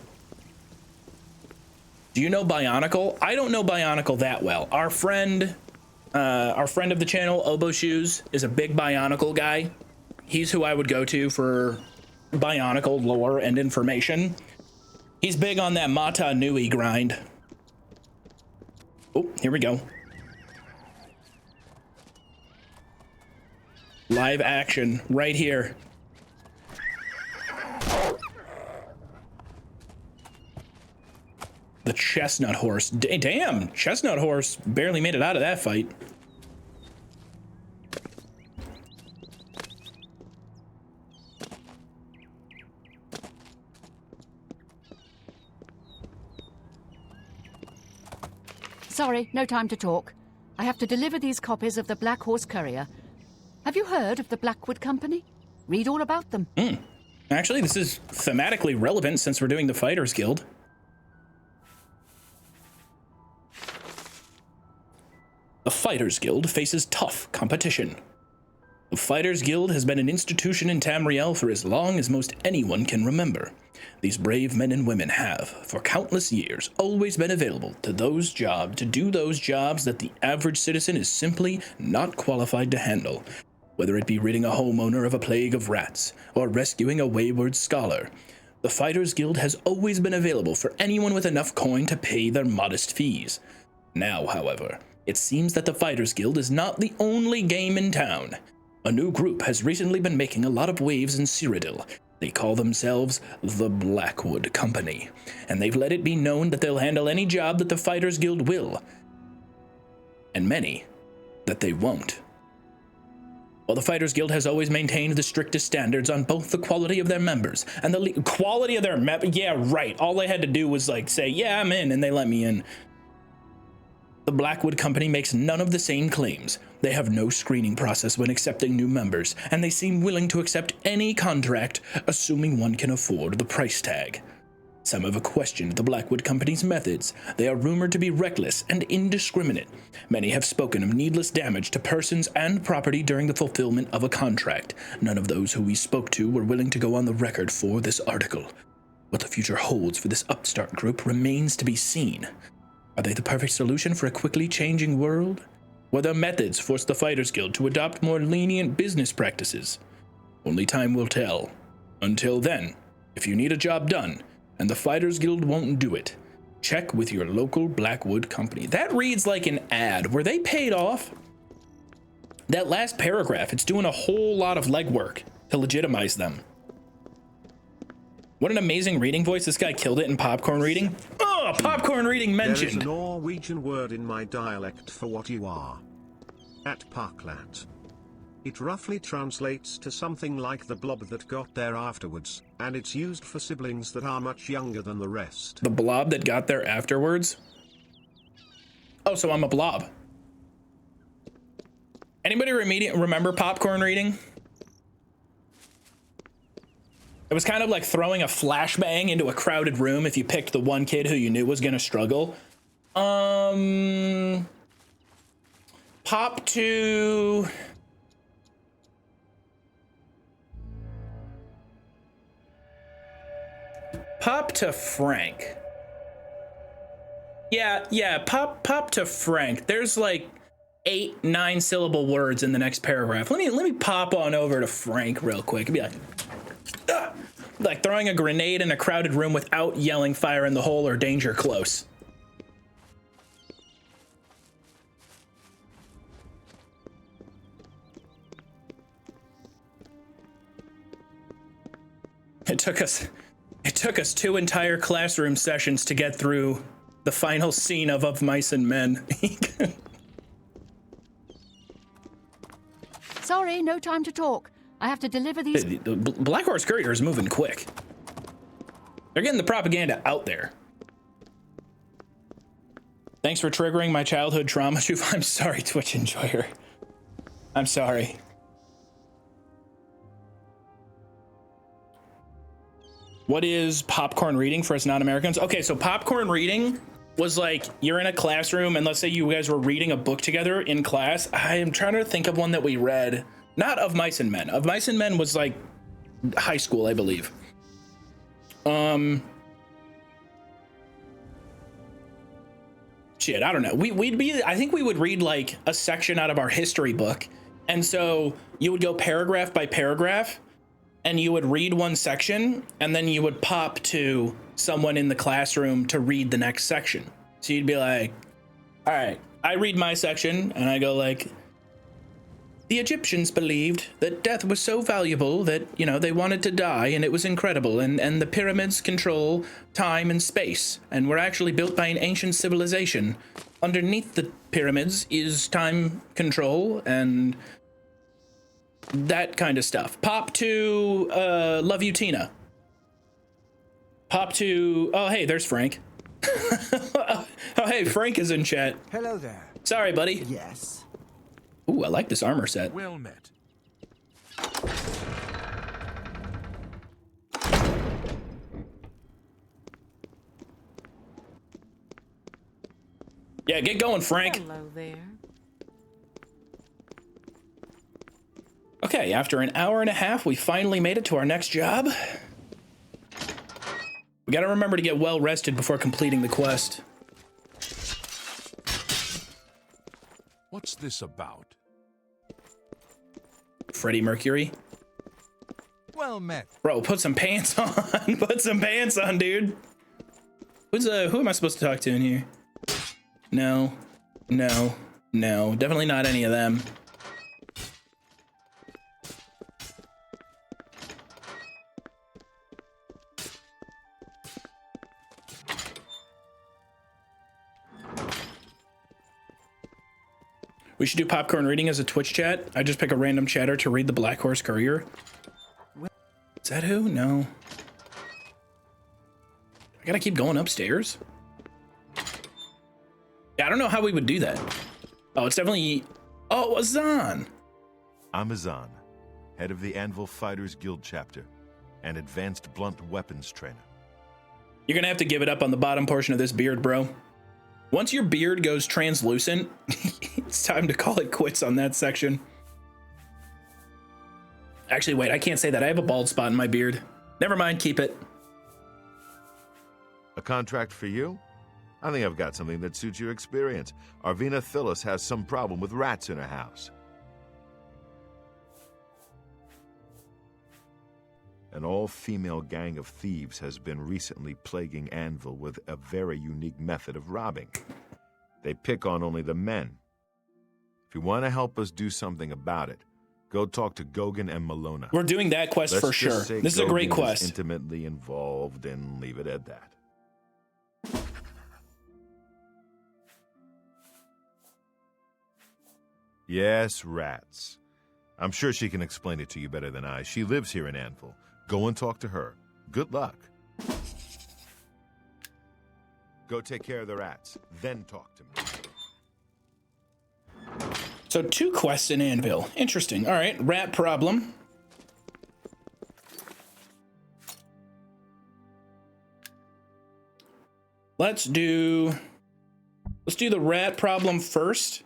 Do you know Bionicle? I don't know Bionicle that well. Our friend of the channel, Obo Shoes, is a big Bionicle guy. He's who I would go to for Bionicle lore and information. He's big on that Mata Nui grind. Oh, here we go. Live action right here. The chestnut horse. Damn, chestnut horse barely made it out of that fight. Sorry, no time to talk. I have to deliver these copies of the Black Horse Courier. Have you heard of the Blackwood Company? Read all about them. Actually, this is thematically relevant since we're doing the Fighters Guild. The Fighters Guild faces tough competition. The Fighters Guild has been an institution in Tamriel for as long as most anyone can remember. These brave men and women have, for countless years, always been available to do those jobs that the average citizen is simply not qualified to handle. Whether it be ridding a homeowner of a plague of rats, or rescuing a wayward scholar, the Fighters Guild has always been available for anyone with enough coin to pay their modest fees. Now, however, it seems that the Fighters Guild is not the only game in town. A new group has recently been making a lot of waves in Cyrodiil. They call themselves the Blackwood Company, and they've let it be known that they'll handle any job that the Fighters Guild will, and many that they won't. While the Fighters Guild has always maintained the strictest standards on both the quality of their members and the quality of their yeah, right. All they had to do was say, yeah, I'm in, and they let me in. The Blackwood Company makes none of the same claims. They have no screening process when accepting new members, and they seem willing to accept any contract, assuming one can afford the price tag. Some have questioned the Blackwood Company's methods. They are rumored to be reckless and indiscriminate. Many have spoken of needless damage to persons and property during the fulfillment of a contract. None of those who we spoke to were willing to go on the record for this article. What the future holds for this upstart group remains to be seen. Are they the perfect solution for a quickly changing world? Will their methods force the Fighters Guild to adopt more lenient business practices? Only time will tell. Until then, if you need a job done, and the Fighters Guild won't do it, check with your local Blackwood Company. That reads like an ad. Were they paid off? That last paragraph, it's doing a whole lot of legwork to legitimize them. What an amazing reading voice. This guy killed it in popcorn reading. Oh, popcorn reading mentioned. There is a Norwegian word in my dialect for what you are. At Parklat. It roughly translates to something like the blob that got there afterwards, and it's used for siblings that are much younger than the rest. The blob that got there afterwards? Oh, so I'm a blob. Anybody remember popcorn reading? It was kind of like throwing a flashbang into a crowded room if you picked the one kid who you knew was gonna struggle. Pop to... Pop to Frank. Yeah, pop to Frank. There's like 8-9 syllable words in the next paragraph. Let me pop on over to Frank real quick and be like throwing a grenade in a crowded room without yelling fire in the hole or danger close. It took us 2 entire classroom sessions to get through the final scene of Mice and Men. Sorry, no time to talk. I have to deliver these... The Black Horse Courier is moving quick. They're getting the propaganda out there. Thanks for triggering my childhood trauma, Joov. I'm sorry, Twitch enjoyer. I'm sorry. What is popcorn reading for us non-Americans? Okay, so popcorn reading was like you're in a classroom and let's say you guys were reading a book together in class. I am trying to think of one that we read. Not Of Mice and Men. Of Mice and Men was like high school, I believe. Shit, I don't know. I think we would read like a section out of our history book. And so you would go paragraph by paragraph and you would read one section and then you would pop to someone in the classroom to read the next section. So you'd be like, all right, I read my section and I go like, the Egyptians believed that death was so valuable that, you know, they wanted to die and it was incredible. And the pyramids control time and space and were actually built by an ancient civilization. Underneath the pyramids is time control and that kind of stuff. Pop to Love You, Tina. Pop to, oh, hey, there's Frank. Oh, hey, Frank is in chat. Hello there. Sorry, buddy. Yes. Ooh, I like this armor set. Well met. Yeah, get going, Frank. Hello there. Okay, after an hour and a half, we finally made it to our next job. We gotta remember to get well rested before completing the quest. What's this about? Freddie Mercury. Well met. Bro, put some pants on. Put some pants on, dude. Who am I supposed to talk to in here? No. No. No. Definitely not any of them. We should do popcorn reading as a Twitch chat. I just pick a random chatter to read the Black Horse Courier. Is that who? No. I gotta keep going upstairs. Yeah, I don't know how we would do that. Oh, it's definitely... Oh, Azan. I'm Azan, head of the Anvil Fighters Guild chapter, and advanced blunt weapons trainer. You're gonna have to give it up on the bottom portion of this beard, bro. Once your beard goes translucent, it's time to call it quits on that section. Actually, wait, I can't say that. I have a bald spot in my beard. Never mind, keep it. A contract for you? I think I've got something that suits your experience. Arvina Phyllis has some problem with rats in her house. An all-female gang of thieves has been recently plaguing Anvil with a very unique method of robbing. They pick on only the men. If you want to help us do something about it, go talk to Gauguin and Malona. We're doing that quest for sure. This is a great quest. Is intimately involved, and leave it at that. Yes, rats. I'm sure she can explain it to you better than I. She lives here in Anvil. Go and talk to her. Good luck. Go take care of the rats, then talk to me. So 2 quests in Anvil. Interesting. All right, rat problem. Let's do the rat problem first.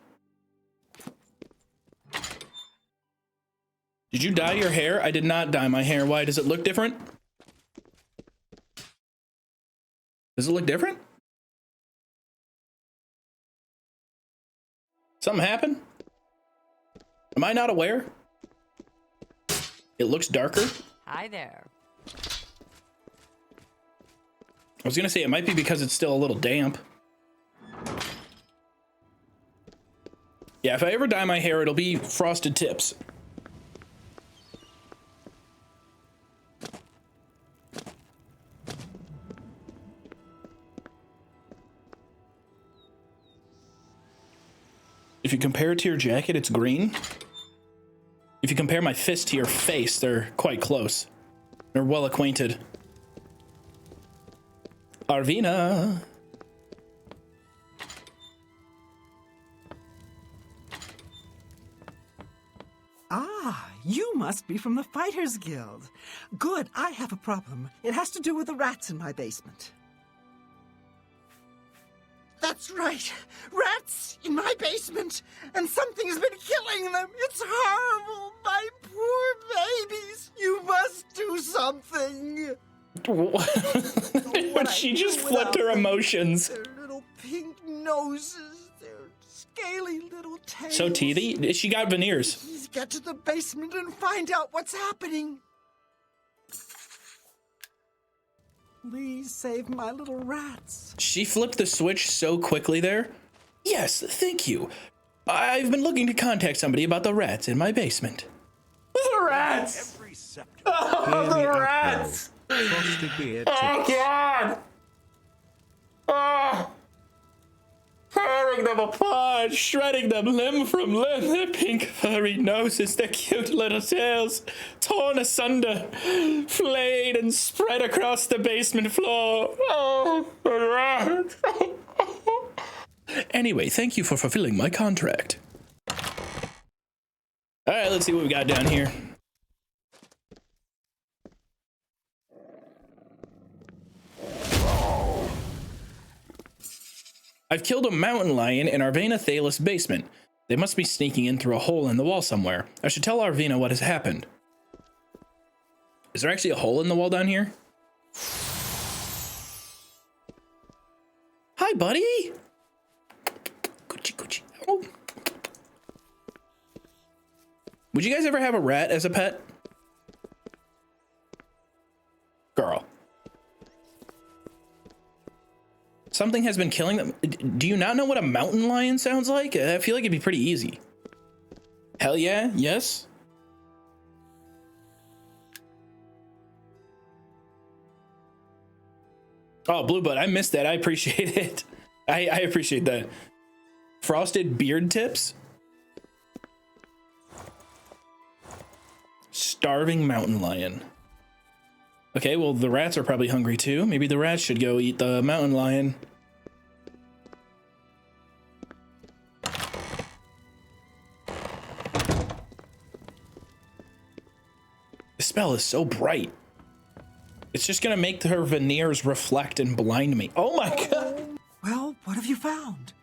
Did you dye your hair? I did not dye my hair. Why? Does it look different? Does it look different? Something happened? Am I not aware? It looks darker. Hi there. I was gonna say it might be because it's still a little damp. Yeah, if I ever dye my hair, it'll be frosted tips. If you compare it to your jacket, it's green. If you compare my fist to your face, they're quite close. They're well acquainted. Arvina. Ah, you must be from the Fighters Guild. Good, I have a problem. It has to do with the rats in my basement. That's right. Rats in my basement, and something has been killing them. It's horrible. My poor babies. You must do something. She just flipped her emotions. Their little pink noses, their scaly little tails. So teethy? She got veneers. Please get to the basement and find out what's happening. Please save my little rats. She flipped the switch so quickly there. Yes, thank you. I've been looking to contact somebody about the rats in my basement. The rats! Oh, the rats! Oh, God! Oh! Oh, tearing them apart, shredding them limb from limb, their pink furry noses, their cute little tails, torn asunder, flayed and spread across the basement floor. Oh, the rats. Anyway, thank you for fulfilling my contract. All right, let's see what we got down here. I've killed a mountain lion in Arvina Thalis' basement. They must be sneaking in through a hole in the wall somewhere. I should tell Arvina what has happened. Is there actually a hole in the wall down here? Hi, buddy. Coochie, coochie. Oh. Would you guys ever have a rat as a pet? Girl. Something has been killing them. Do you not know what a mountain lion sounds like? I feel like it'd be pretty easy. Hell yeah, yes. Oh, Bluebud, I missed that. I appreciate it. I appreciate that. Frosted beard tips. Starving mountain lion. Okay, well, the rats are probably hungry too. Maybe the rats should go eat the mountain lion. The spell is so bright. It's just gonna make her veneers reflect and blind me. Oh my god! Well, what have you found?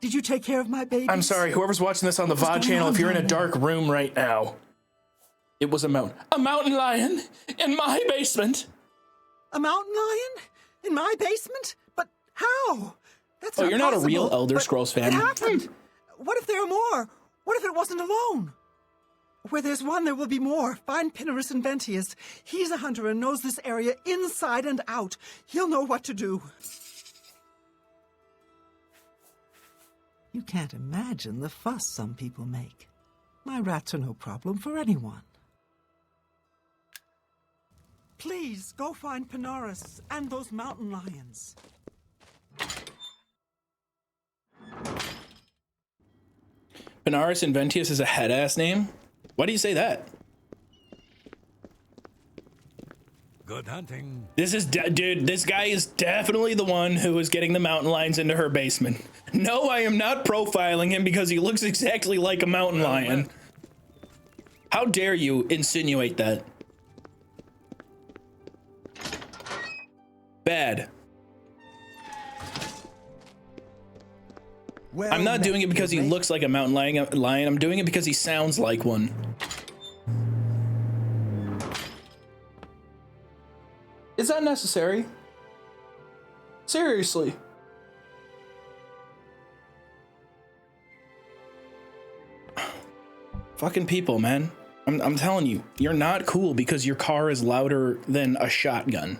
Did you take care of my baby? I'm sorry, whover's watching this on the VOD channel, if you're in a dark room right now, it was a mountain lion in my basement. A mountain lion? In my basement? But how? That's you're not a real Elder Scrolls fan. It happened. What if there are more? What if it wasn't alone? Where there's one, there will be more. Find Pinarus and Ventius. He's a hunter and knows this area inside and out. He'll know what to do. You can't imagine the fuss some people make. My rats are no problem for anyone. Please, go find Pinarus and those mountain lions. Pinarus and Ventius is a head-ass name? Why do you say that? Good hunting. This is, dude, this guy is definitely the one who is getting the mountain lions into her basement. No, I am not profiling him because he looks exactly like a mountain lion. How dare you insinuate that? Bad. Well, I'm not doing it because he looks like a mountain lion. I'm doing it because he sounds like one. Is that necessary? Seriously. Fucking people, man. I'm telling you, you're not cool because your car is louder than a shotgun.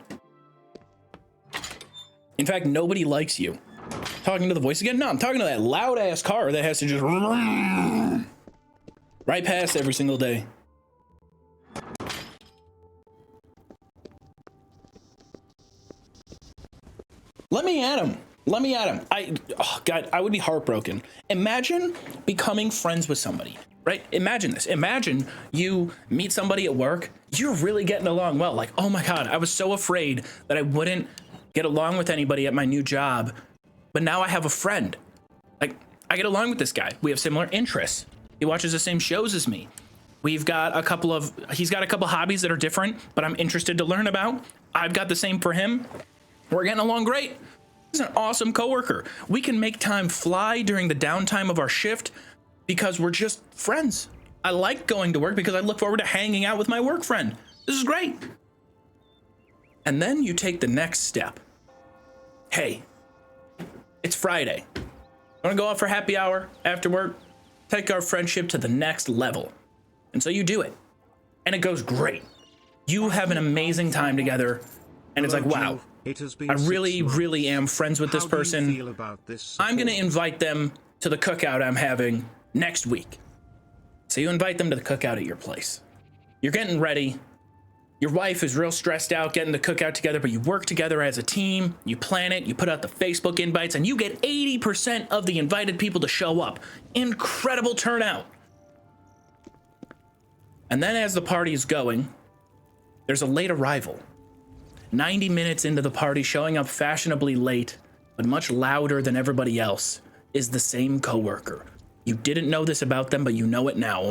In fact, nobody likes you. Talking to the voice again? No, I'm talking to that loud ass car that has to just right past every single day. Let me at him. Let me at him. Oh God, I would be heartbroken. Imagine becoming friends with somebody, right? Imagine this. Imagine you meet somebody at work. You're really getting along well. Like, oh my God, I was so afraid that I wouldn't get along with anybody at my new job. But now I have a friend. Like, I get along with this guy. We have similar interests. He watches the same shows as me. He's got a couple hobbies that are different, but I'm interested to learn about. I've got the same for him. We're getting along great. He's an awesome coworker. We can make time fly during the downtime of our shift because we're just friends. I like going to work because I look forward to hanging out with my work friend. This is great. And then you take the next step. Hey, it's Friday. Want to go out for happy hour after work? Take our friendship to the next level. And so you do it. And it goes great. You have an amazing time together. And it's like, wow, I really, really am friends with this person. I'm going to invite them to the cookout I'm having next week. So you invite them to the cookout at your place. You're getting ready. Your wife is real stressed out getting the cookout together, but you work together as a team, you plan it, you put out the Facebook invites, and you get 80% of the invited people to show up. Incredible turnout. And then as the party is going, there's a late arrival. 90 minutes into the party, showing up fashionably late, but much louder than everybody else, is the same coworker. You didn't know this about them, but you know it now.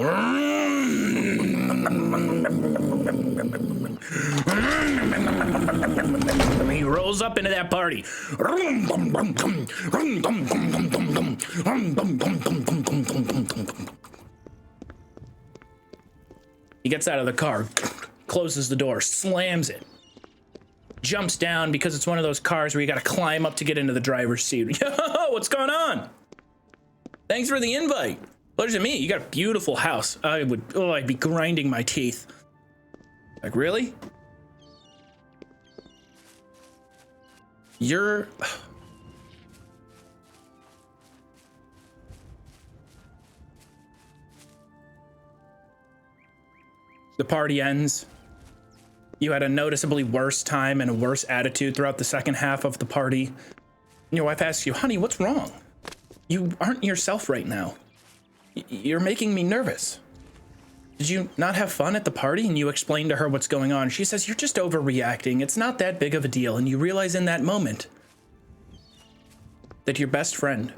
He rolls up into that party. He gets out of the car, closes the door, slams it, jumps down because it's one of those cars where you gotta climb up to get into the driver's seat. Yo, what's going on? Thanks for the invite. Pleasure to meet you. You got a beautiful house. I'd be grinding my teeth. Like, really? You're... The party ends. You had a noticeably worse time and a worse attitude throughout the second half of the party. And your wife asks you, honey, what's wrong? You aren't yourself right now. You're making me nervous. Did you not have fun at the party? And you explain to her what's going on. She says, you're just overreacting. It's not that big of a deal. And you realize in that moment that your best friend,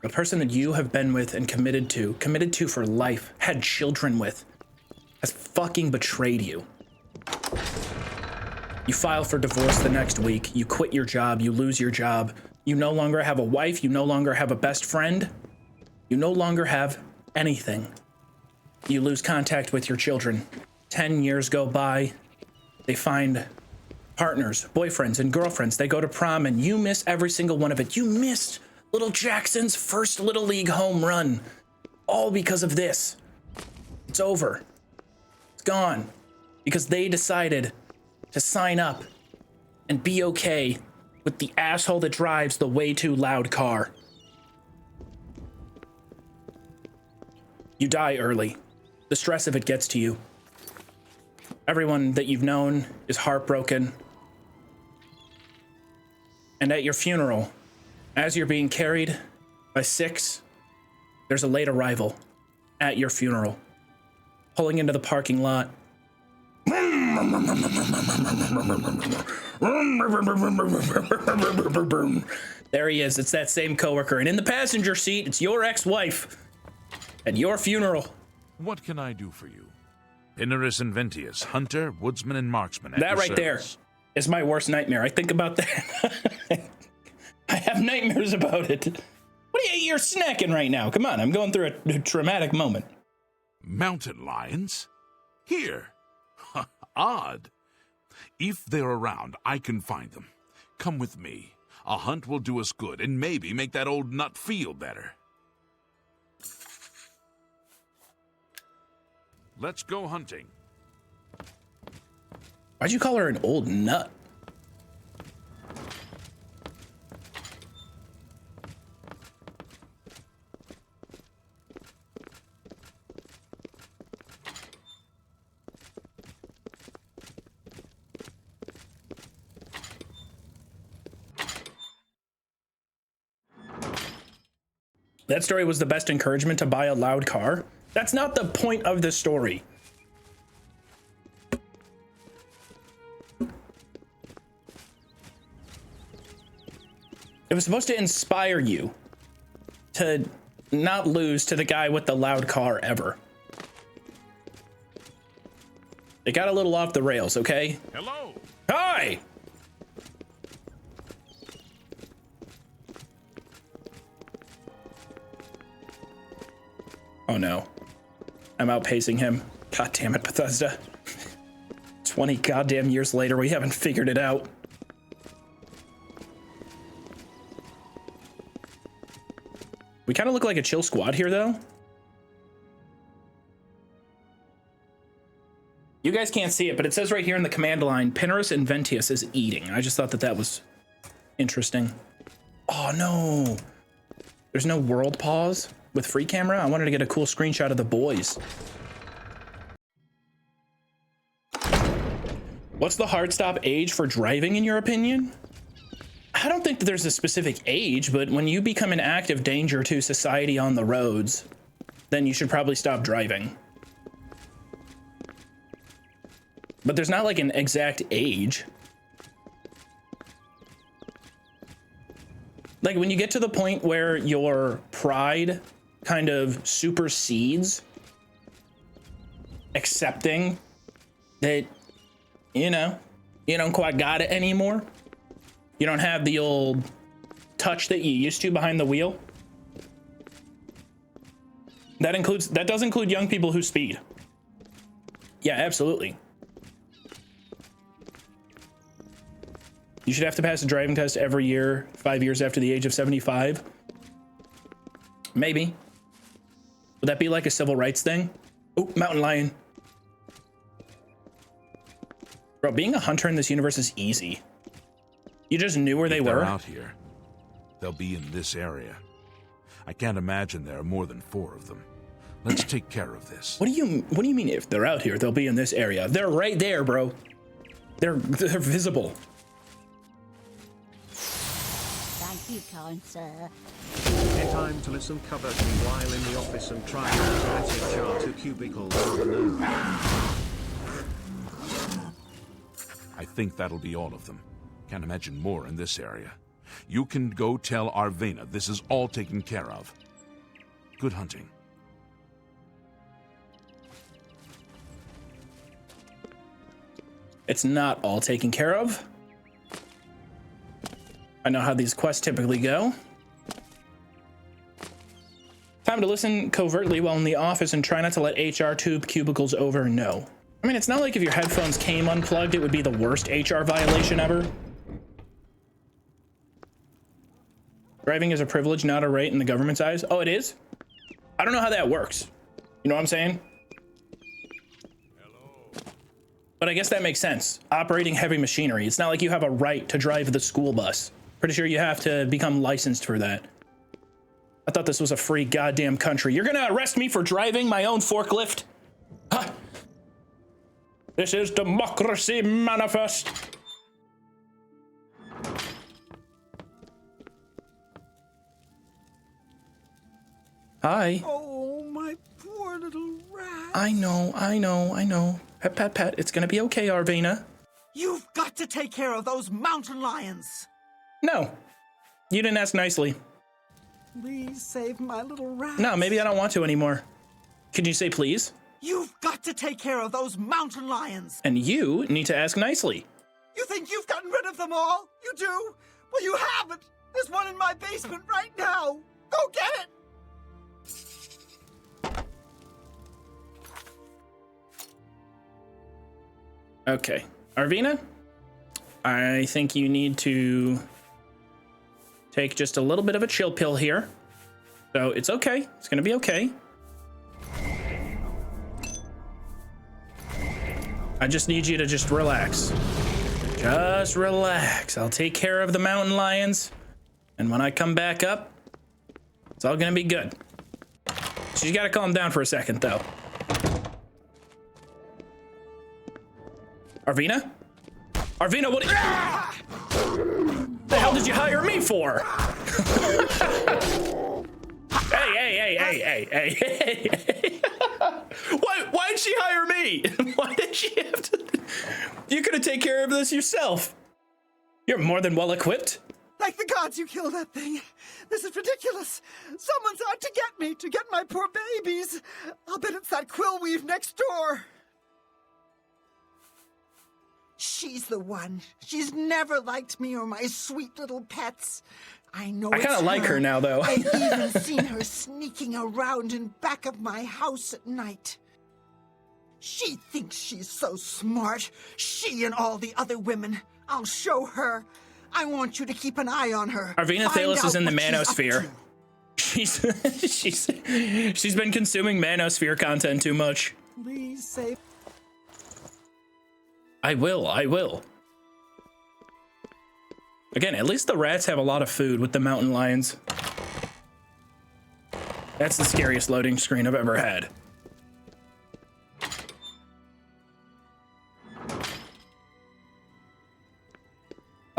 the person that you have been with and committed to for life, had children with, has fucking betrayed you. You file for divorce the next week. You quit your job. You lose your job. You no longer have a wife. You no longer have a best friend. You no longer have anything. You lose contact with your children. 10 years go by. They find partners, boyfriends, and girlfriends. They go to prom, and you miss every single one of it. You missed little Jackson's first Little League home run. All because of this. It's over. It's gone. Because they decided to sign up and be okay with the asshole that drives the way too loud car. You die early. The stress of it gets to you. Everyone that you've known is heartbroken. And at your funeral, as you're being carried by 6, there's a late arrival at your funeral, pulling into the parking lot. There he is. It's that same coworker. And in the passenger seat, it's your ex-wife at your funeral. What can I do for you? Pinarus Inventius, hunter, woodsman, and marksman. At That your right there service. is my worst nightmare. I think about that. I have nightmares about it. What are you're snacking right now? Come on, I'm going through a traumatic moment. Mountain lions? Here. Odd. If they're around, I can find them. Come with me. A hunt will do us good and maybe make that old nut feel better. Let's go hunting. Why'd you call her an old nut? That story was the best encouragement to buy a loud car. That's not the point of the story. It was supposed to inspire you to not lose to the guy with the loud car ever. It got a little off the rails, okay? Hello. Hi! Oh no. I'm outpacing him. God damn it, Bethesda. 20 goddamn years later, we haven't figured it out. We kind of look like a chill squad here, though. You guys can't see it, but it says right here in the command line, Pinarus Inventius is eating. I just thought that that was interesting. Oh no. There's no world pause with free camera. I wanted to get a cool screenshot of the boys. What's the hard stop age for driving, in your opinion? I don't think that there's a specific age, but when you become an active danger to society on the roads, then you should probably stop driving. But there's not like an exact age. Like when you get to the point where your pride kind of supersedes accepting that, you know, you don't quite got it anymore. You don't have the old touch that you used to behind the wheel. That does include young people who speed. Yeah, absolutely. You should have to pass a driving test every year, 5 years after the age of 75. Maybe. Would that be like a civil rights thing? Oh, mountain lion. Bro, being a hunter in this universe is easy. You just knew where they were. They're out here. They'll be in this area. I can't imagine there are more than 4 of them. Let's take care of this. What do you mean if they're out here, they'll be in this area? They're right there, bro. They're visible. Thank you, kind sir. Time to listen covered me while in the office and try not to let HR to cubicles overload. I think that'll be all of them. Can't imagine more in this area. You can go tell Arvena this is all taken care of. Good hunting. It's not all taken care of. I know how these quests typically go. Time to listen covertly while in the office and try not to let HR tube cubicles over. No. I mean, it's not like if your headphones came unplugged, it would be the worst HR violation ever. Driving is a privilege, not a right in the government's eyes. Oh, it is? I don't know how that works. You know what I'm saying? But I guess that makes sense. Operating heavy machinery. It's not like you have a right to drive the school bus. Pretty sure you have to become licensed for that. I thought this was a free goddamn country. You're gonna arrest me for driving my own forklift? Huh? This is democracy manifest. Hi. Oh, my poor little rat. I know. Pat, pat, pat. It's gonna be okay, Arvena. You've got to take care of those mountain lions. No. You didn't ask nicely. Please save my little rat. No, maybe I don't want to anymore. Could you say please? You've got to take care of those mountain lions. And you need to ask nicely. You think you've gotten rid of them all? You do? Well, you haven't. There's one in my basement right now. Go get it. Okay. Arvena, I think you need to take just a little bit of a chill pill here. So it's okay. It's going to be okay. I just need you to just relax. Just relax. I'll take care of the mountain lions. And when I come back up, it's all going to be good. She's got to calm down for a second, though. Arvena? Arvena, what the hell did you hire me for? Hey. Why'd she hire me? Why did she have to? You could have taken care of this yourself. You're more than well equipped. Like the gods, you killed that thing. This is ridiculous. Someone's out to get me, to get my poor babies. I'll bet it's that quill weave next door. She's the one. She's never liked me or my sweet little pets. I know I kind of like her now, though. I've even seen her sneaking around in back of my house at night. She thinks she's so smart. She and all the other women. I'll show her. I want you to keep an eye on her. Arvena Thalos is in the manosphere. She's been consuming manosphere content too much. Please save. I will. Again, at least the rats have a lot of food with the mountain lions. That's the scariest loading screen I've ever had.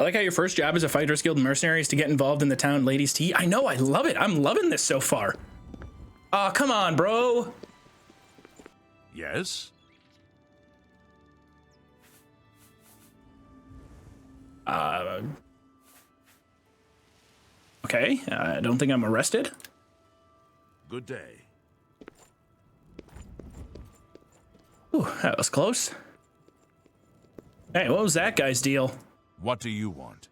like how your first job as a Fighters Guild mercenary is to get involved in the town ladies' tea. I know, I love it. I'm loving this so far. Aw, come on, bro. Yes? Okay, I don't think I'm arrested. Good day. Ooh, that was close. Hey, what was that guy's deal? What do you want?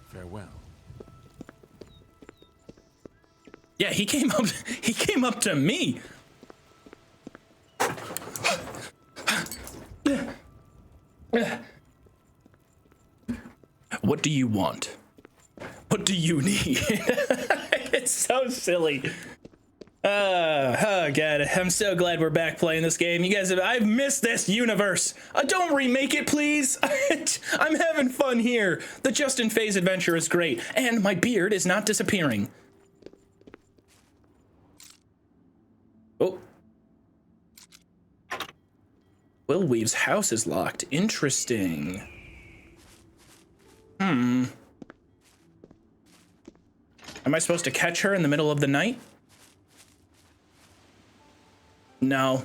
Farewell. Yeah, he came up to me. What do you want? What do you need? It's so silly. Oh god, I'm so glad we're back playing this game. You guys I've missed this universe. Don't remake it, please. I'm having fun here. The Justin Phase adventure is great, and my beard is not disappearing. Oh. Willweave's house is locked. Interesting. Am I supposed to catch her in the middle of the night? No.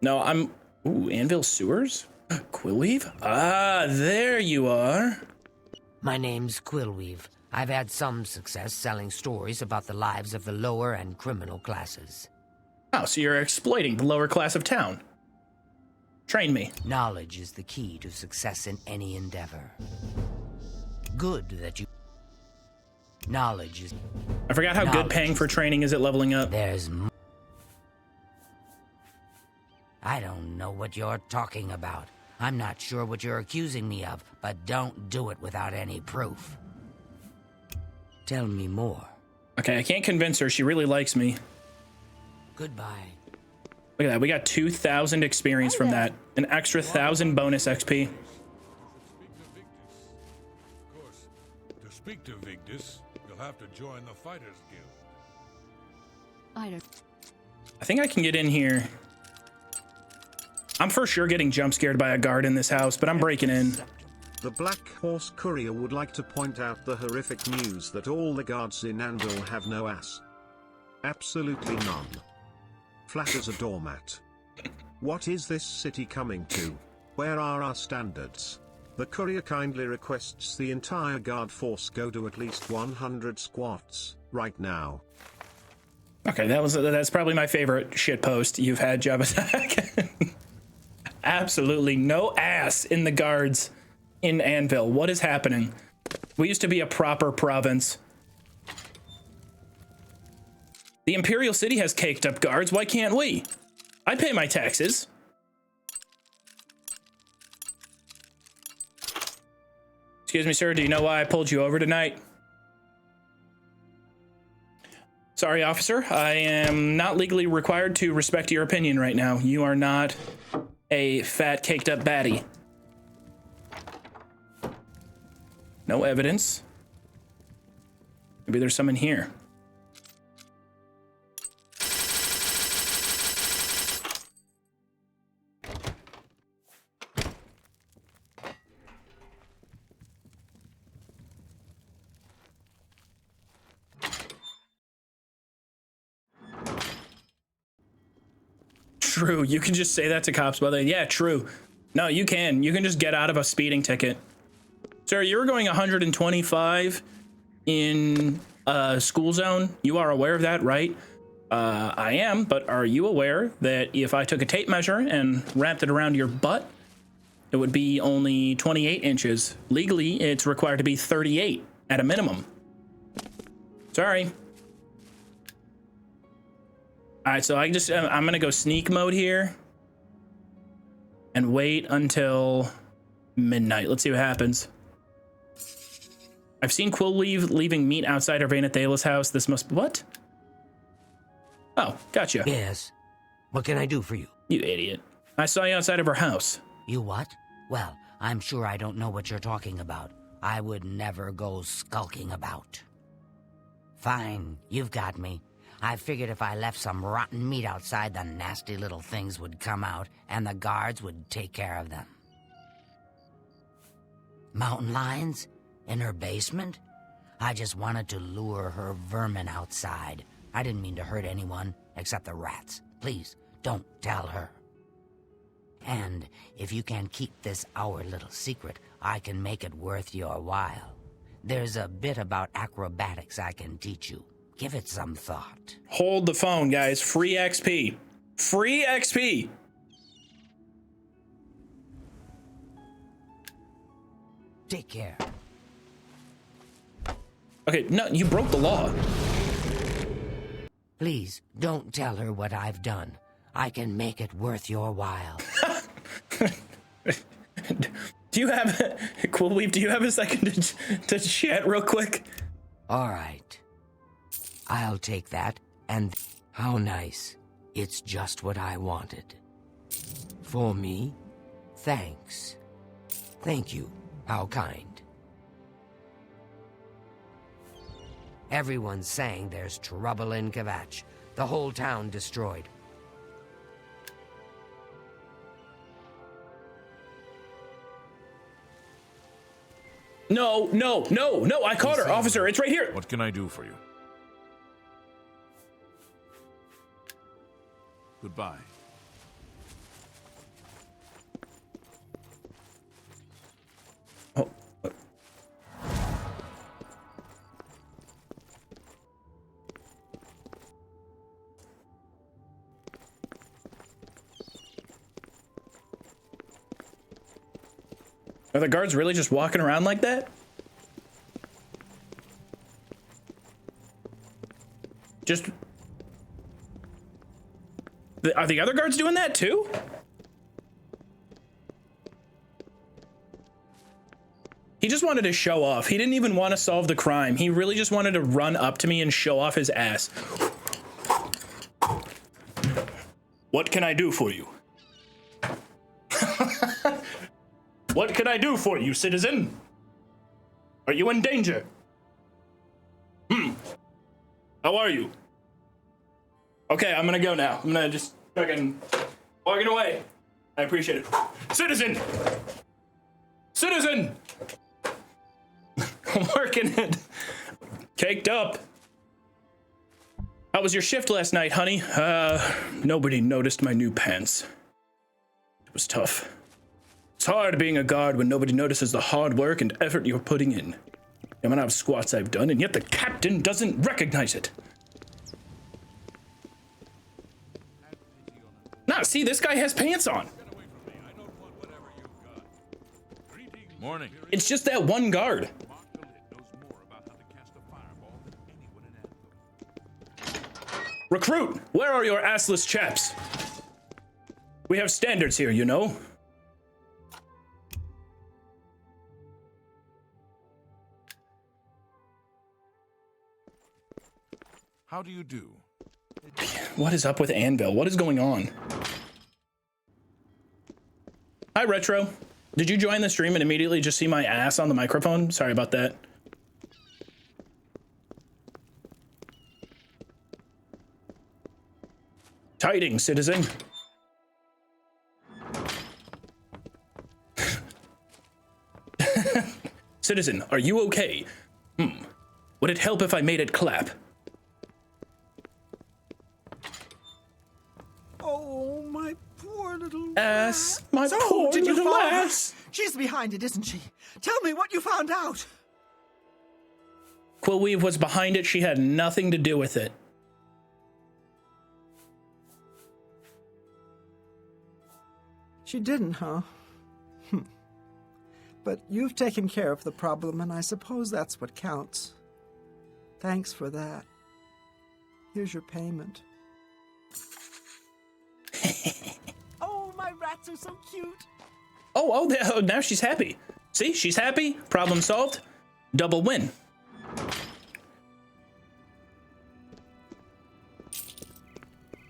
No, I'm... Ooh, Anvil Sewers? Quillweave? Ah, there you are. My name's Quillweave. I've had some success selling stories about the lives of the lower and criminal classes. Oh, so you're exploiting the lower class of town. Train me. Knowledge is the key to success in any endeavor. Good that you... Knowledge is... I forgot how good paying for training is at leveling up. There's... I don't know what you're talking about. I'm not sure what you're accusing me of, but don't do it without any proof. Tell me more. Okay, I can't convince her. She really likes me. Goodbye. Look at that. We got 2,000 experience from that. An extra 1,000 bonus XP. Of course, to speak to Vigdis, you'll have to join the Fighters Guild. I think I can get in here. I'm for sure getting jump scared by a guard in this house, but I'm breaking in. The Black Horse Courier would like to point out the horrific news that all the guards in Anvil have no ass. Absolutely none. Flat as a doormat. What is this city coming to? Where are our standards? The courier kindly requests the entire guard force go to at least 100 squats, right now. Okay, that's probably my favorite shitpost you've had, Job Attack. Absolutely no ass in the guards in Anvil. What is happening? We used to be a proper province. The Imperial City has caked up guards. Why can't we? I pay my taxes. Excuse me, sir. Do you know why I pulled you over tonight? Sorry, officer. I am not legally required to respect your opinion right now. You are not a fat, caked up baddie. No evidence. Maybe there's some in here. True, you can just say that to cops, by the way. Yeah, true. No, you can. You can just get out of a speeding ticket. Sir, you were going 125 in a school zone. You are aware of that, right? I am, but are you aware that if I took a tape measure and wrapped it around your butt, it would be only 28 inches. Legally, it's required to be 38 at a minimum. Sorry. All right, so I'm gonna go sneak mode here and wait until midnight. Let's see what happens. I've seen Quillweave leaving meat outside Arvena Thala's house. This must... What? Oh, gotcha. Yes. What can I do for you? You idiot. I saw you outside of her house. You what? Well, I'm sure I don't know what you're talking about. I would never go skulking about. Fine, you've got me. I figured if I left some rotten meat outside, the nasty little things would come out, and the guards would take care of them. Mountain lions? In her basement? I just wanted to lure her vermin outside. I didn't mean to hurt anyone, except the rats. Please, don't tell her. And if you can keep this our little secret, I can make it worth your while. There's a bit about acrobatics I can teach you. Give it some thought. Hold the phone, guys. Free XP. Free XP. Take care. Okay, no, you broke the law. Please, don't tell her what I've done. I can make it worth your while. Do you have... Cool Weave, do you have a second to chat real quick? All right. I'll take that, and how nice. It's just what I wanted. For me? Thanks. Thank you. How kind. Everyone's saying there's trouble in Kvatch. The whole town destroyed. No, I caught her, officer. It's right here. What can I do for you? Goodbye. Oh. Are the guards really just walking around like that? Just... Are the other guards doing that too? He just wanted to show off. He didn't even want to solve the crime. He really just wanted to run up to me and show off his ass. What can I do for you? What can I do for you, citizen? Are you in danger? How are you? Okay, I'm gonna go now. I'm gonna just fucking walking away. I appreciate it. Citizen! Citizen! I'm working it. Caked up. How was your shift last night, honey? Nobody noticed my new pants. It was tough. It's hard being a guard when nobody notices the hard work and effort you're putting in. The amount of squats I've done, and yet the captain doesn't recognize it. Nah, see, this guy has pants on. Morning. It's just that one guard. Recruit, where are your assless chaps? We have standards here, you know. How do you do? What is up with Anvil? What is going on? Hi, Retro. Did you join the stream and immediately just see my ass on the microphone? Sorry about that. Tidings, citizen. Citizen, are you okay? Would it help if I made it clap? Oh, my poor little ass. My so, poor did you little find her? ass. She's behind it, isn't she? Tell me what you found out. Quillweave was behind it. She had nothing to do with it. She didn't, huh? But you've taken care of the problem, and I suppose that's what counts. Thanks for that. Here's your payment. Oh, my rats are so cute. Oh, now she's happy. See, she's happy. Problem solved. Double win.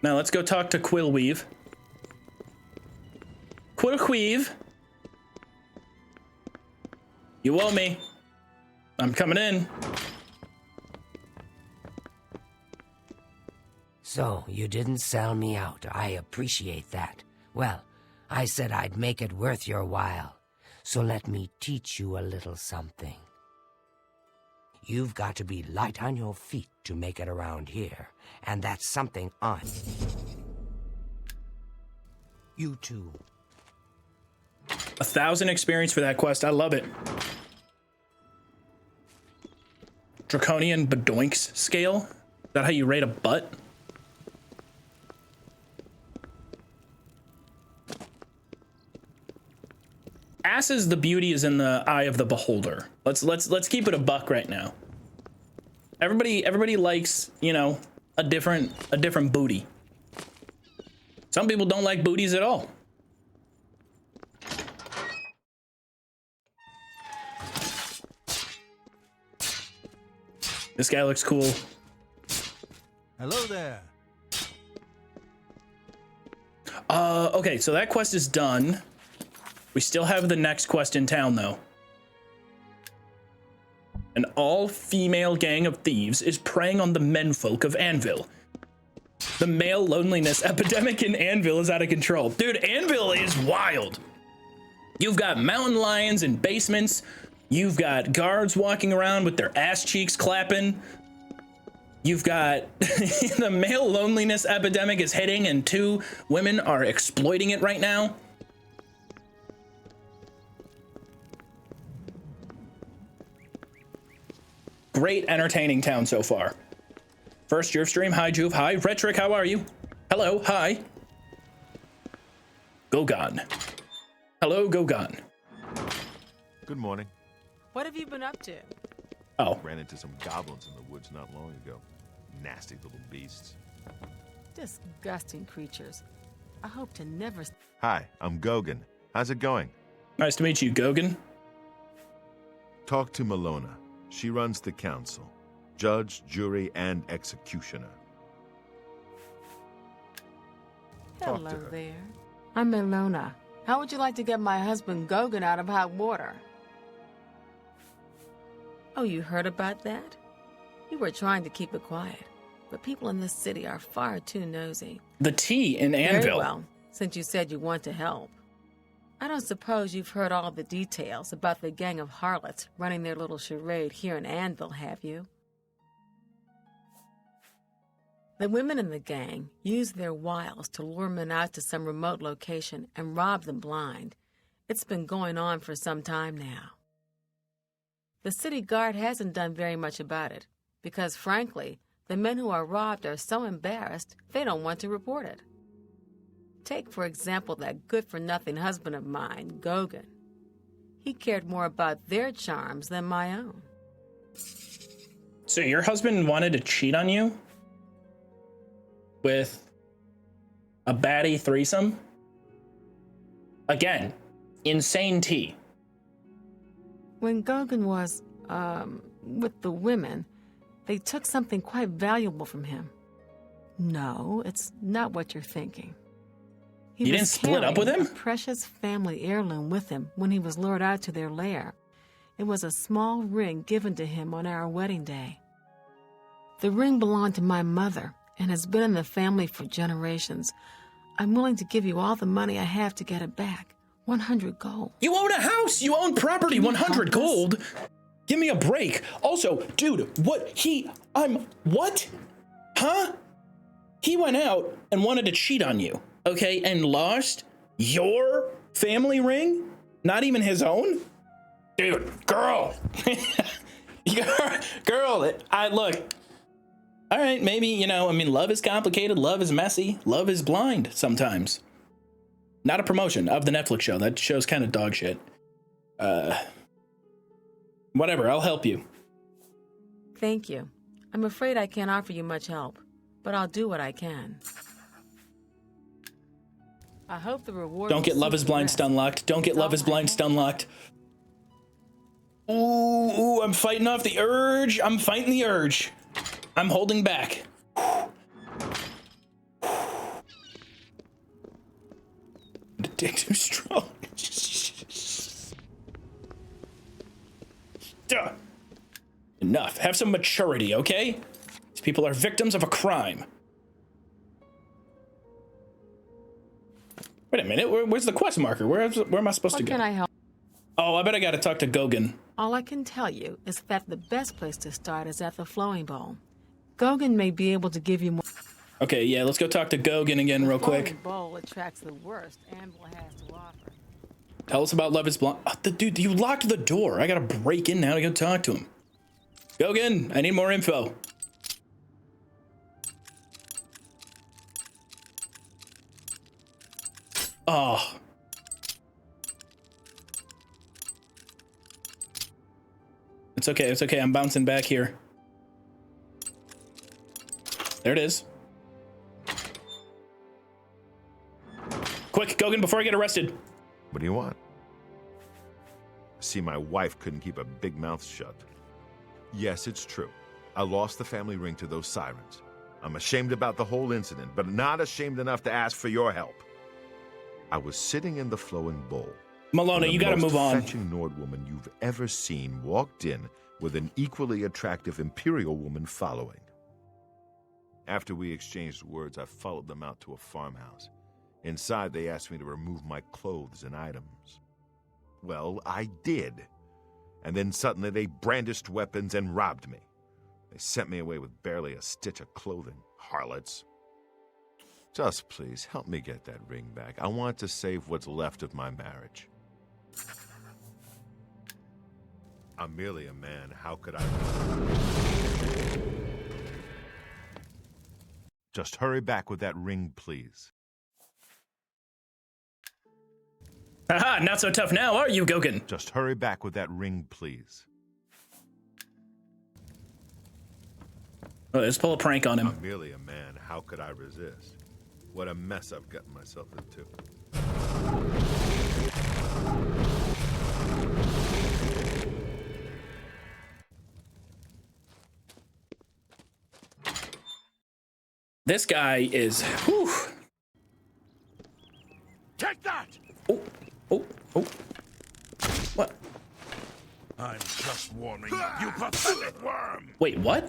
Now let's go talk to Quillweave. Quillweave. You owe me. I'm coming in. So, you didn't sell me out. I appreciate that. Well, I said I'd make it worth your while. So let me teach you a little something. You've got to be light on your feet to make it around here, and that's something I'm... You too. 1,000 experience for that quest. I love it. Draconian Badoinks scale? Is that how you rate a butt? Asses, the beauty is in the eye of the beholder. Let's keep it a buck right now. Everybody likes, you know, a different booty. Some people don't like booties at all. This guy looks cool. Hello there. Okay, so that quest is done. We still have the next quest in town, though. An all-female gang of thieves is preying on the menfolk of Anvil. The male loneliness epidemic in Anvil is out of control. Dude, Anvil is wild. You've got mountain lions in basements. You've got guards walking around with their ass cheeks clapping. You've got the male loneliness epidemic is hitting, and 2 women are exploiting it right now. Great entertaining town so far. First Joov stream. Hi Joov. Hi Retric. How are you? Hello. Hi. Gogon. Hello Gogon. Good morning. What have you been up to? Oh. Ran into some goblins in the woods not long ago. Nasty little beasts. Disgusting creatures. I hope to never... Hi, I'm Gogan. How's it going? Nice to meet you, Gogan. Talk to Malona. She runs the council. Judge, jury, and executioner. Talk Hello to her. there. I'm Ilona. How would you like to get my husband Gogan out of hot water? Oh, you heard about that? We were trying to keep it quiet, but people in this city are far too nosy. The tea in Anvil. Very well, since you said you want to help. I don't suppose you've heard all the details about the gang of harlots running their little charade here in Anvil, have you? The women in the gang use their wiles to lure men out to some remote location and rob them blind. It's been going on for some time now. The city guard hasn't done very much about it, because frankly, the men who are robbed are so embarrassed they don't want to report it. Take, for example, that good-for-nothing husband of mine, Gogan. He cared more about their charms than my own. So your husband wanted to cheat on you? With a baddie threesome? Again, insane tea. When Gogan was, with the women, they took something quite valuable from him. No, it's not what you're thinking. You didn't split up with him? A precious family heirloom with him when he was lured out to their lair. It was a small ring given to him on our wedding day. The ring belonged to my mother and has been in the family for generations. I'm willing to give you all the money I have to get it back. 100 gold. You own a house! You own property! 100 gold! Give me a break. Also, dude, what? What? Huh? He went out and wanted to cheat on you, okay, and lost your family ring? Not even his own? Dude, girl. Girl, look. All right, maybe, love is complicated, love is messy, love is blind sometimes. Not a promotion of the Netflix show. That show's kind of dog shit. Whatever, I'll help you. Thank you. I'm afraid I can't offer you much help, but I'll do what I can. I hope the reward... Don't get Love is Blind stun locked. Don't get Love is Blind stun locked. Ooh, I'm fighting off the urge. I'm fighting the urge. I'm holding back. The dick too strong. Duh. Enough. Have some maturity, okay? These people are victims of a crime. Wait a minute. Where's the quest marker? Where am I supposed to go? How can I help? Oh, I bet I gotta talk to Gogan. All I can tell you is that the best place to start is at the Flowing Bowl. Gogan may be able to give you more. Okay, yeah, let's go talk to Gogan again real quick. The Flowing Bowl attracts the worst Anvil has to offer. Tell us about Love is Blind. Oh, dude, you locked the door. I gotta break in now to go talk to him. Gogan, I need more info. Oh. It's okay, it's okay. I'm bouncing back here. There it is. Quick, Gogan, before I get arrested. What do you want? See, my wife couldn't keep a big mouth shut. Yes, it's true. I lost the family ring to those sirens. I'm ashamed about the whole incident, but not ashamed enough to ask for your help. I was sitting in the flowing bowl. Malona, you gotta move on. The most fetching Nord woman you've ever seen walked in with an equally attractive Imperial woman following. After we exchanged words, I followed them out to a farmhouse. Inside, they asked me to remove my clothes and items. Well, I did. And then suddenly they brandished weapons and robbed me. They sent me away with barely a stitch of clothing, harlots. Just please, help me get that ring back. I want to save what's left of my marriage. I'm merely a man. How could I... Just hurry back with that ring, please. Haha, not so tough now, are you, Gogan? Just hurry back with that ring, please. Oh, let's pull a prank on him. I'm merely a man. How could I resist? What a mess I've gotten myself into. This guy is... Whew. Take that! Oh, oh, oh. What? I'm just warning you, pathetic worm! Wait, what?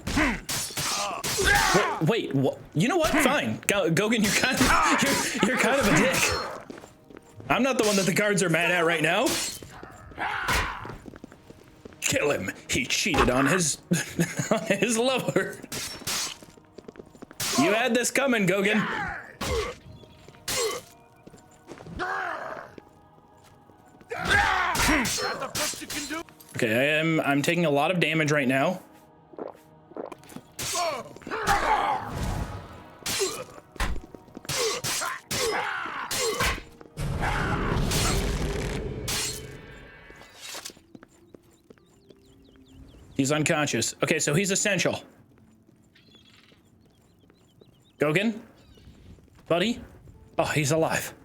Wait, what? You know what? Fine. Gogan, you're kind of a dick. I'm not the one that the guards are mad at right now. Kill him. He cheated on his on his lover. You had this coming, Gogan. Okay, I'm taking a lot of damage right now. He's unconscious. Okay, so he's essential. Gogan? Buddy? Oh, he's alive.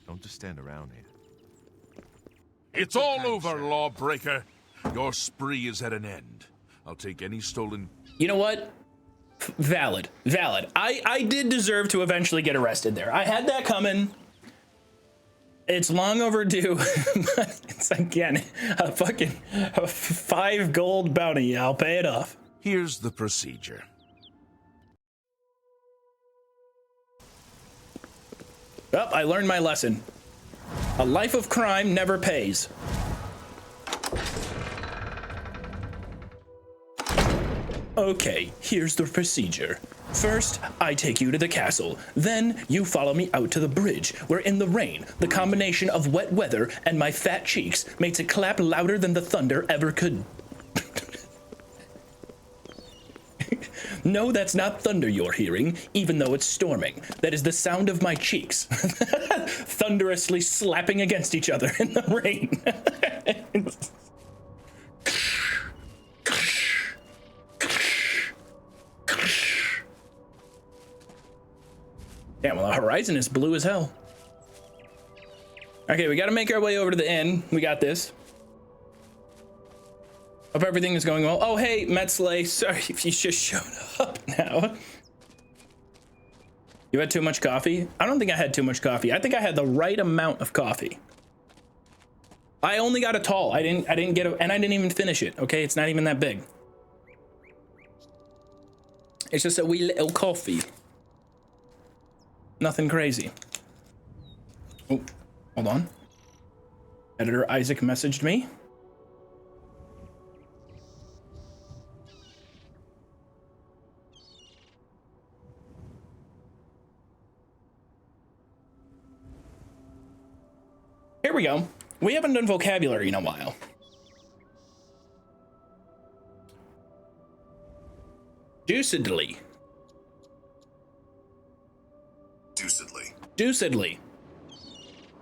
Don't just stand around here. It's all over, lawbreaker. Your spree is at an end. I'll take any stolen... You know what? Valid. Valid. I did deserve to eventually get arrested there. I had that coming. It's long overdue. But it's, again, a fucking 5 gold bounty. I'll pay it off. Here's the procedure. Oh, I learned my lesson. A life of crime never pays. Okay, here's the procedure. First, I take you to the castle. Then, you follow me out to the bridge, where in the rain, the combination of wet weather and my fat cheeks makes it clap louder than the thunder ever could. No, that's not thunder you're hearing, even though it's storming. That is the sound of my cheeks, thunderously slapping against each other in the rain. Yeah, well, the horizon is blue as hell. Okay, we gotta make our way over to the inn. We got this. Hope everything is going well. Oh, hey, Metzley. Sorry if you just showed up now. You had too much coffee? I don't think I had too much coffee. I think I had the right amount of coffee. I only got a tall. I didn't get a, and I didn't even finish it. Okay, it's not even that big. It's just a wee little coffee. Nothing crazy. Oh, hold on. Editor Isaac messaged me. Here we go. We haven't done vocabulary in a while. Deucedly. Deucedly. Deucedly.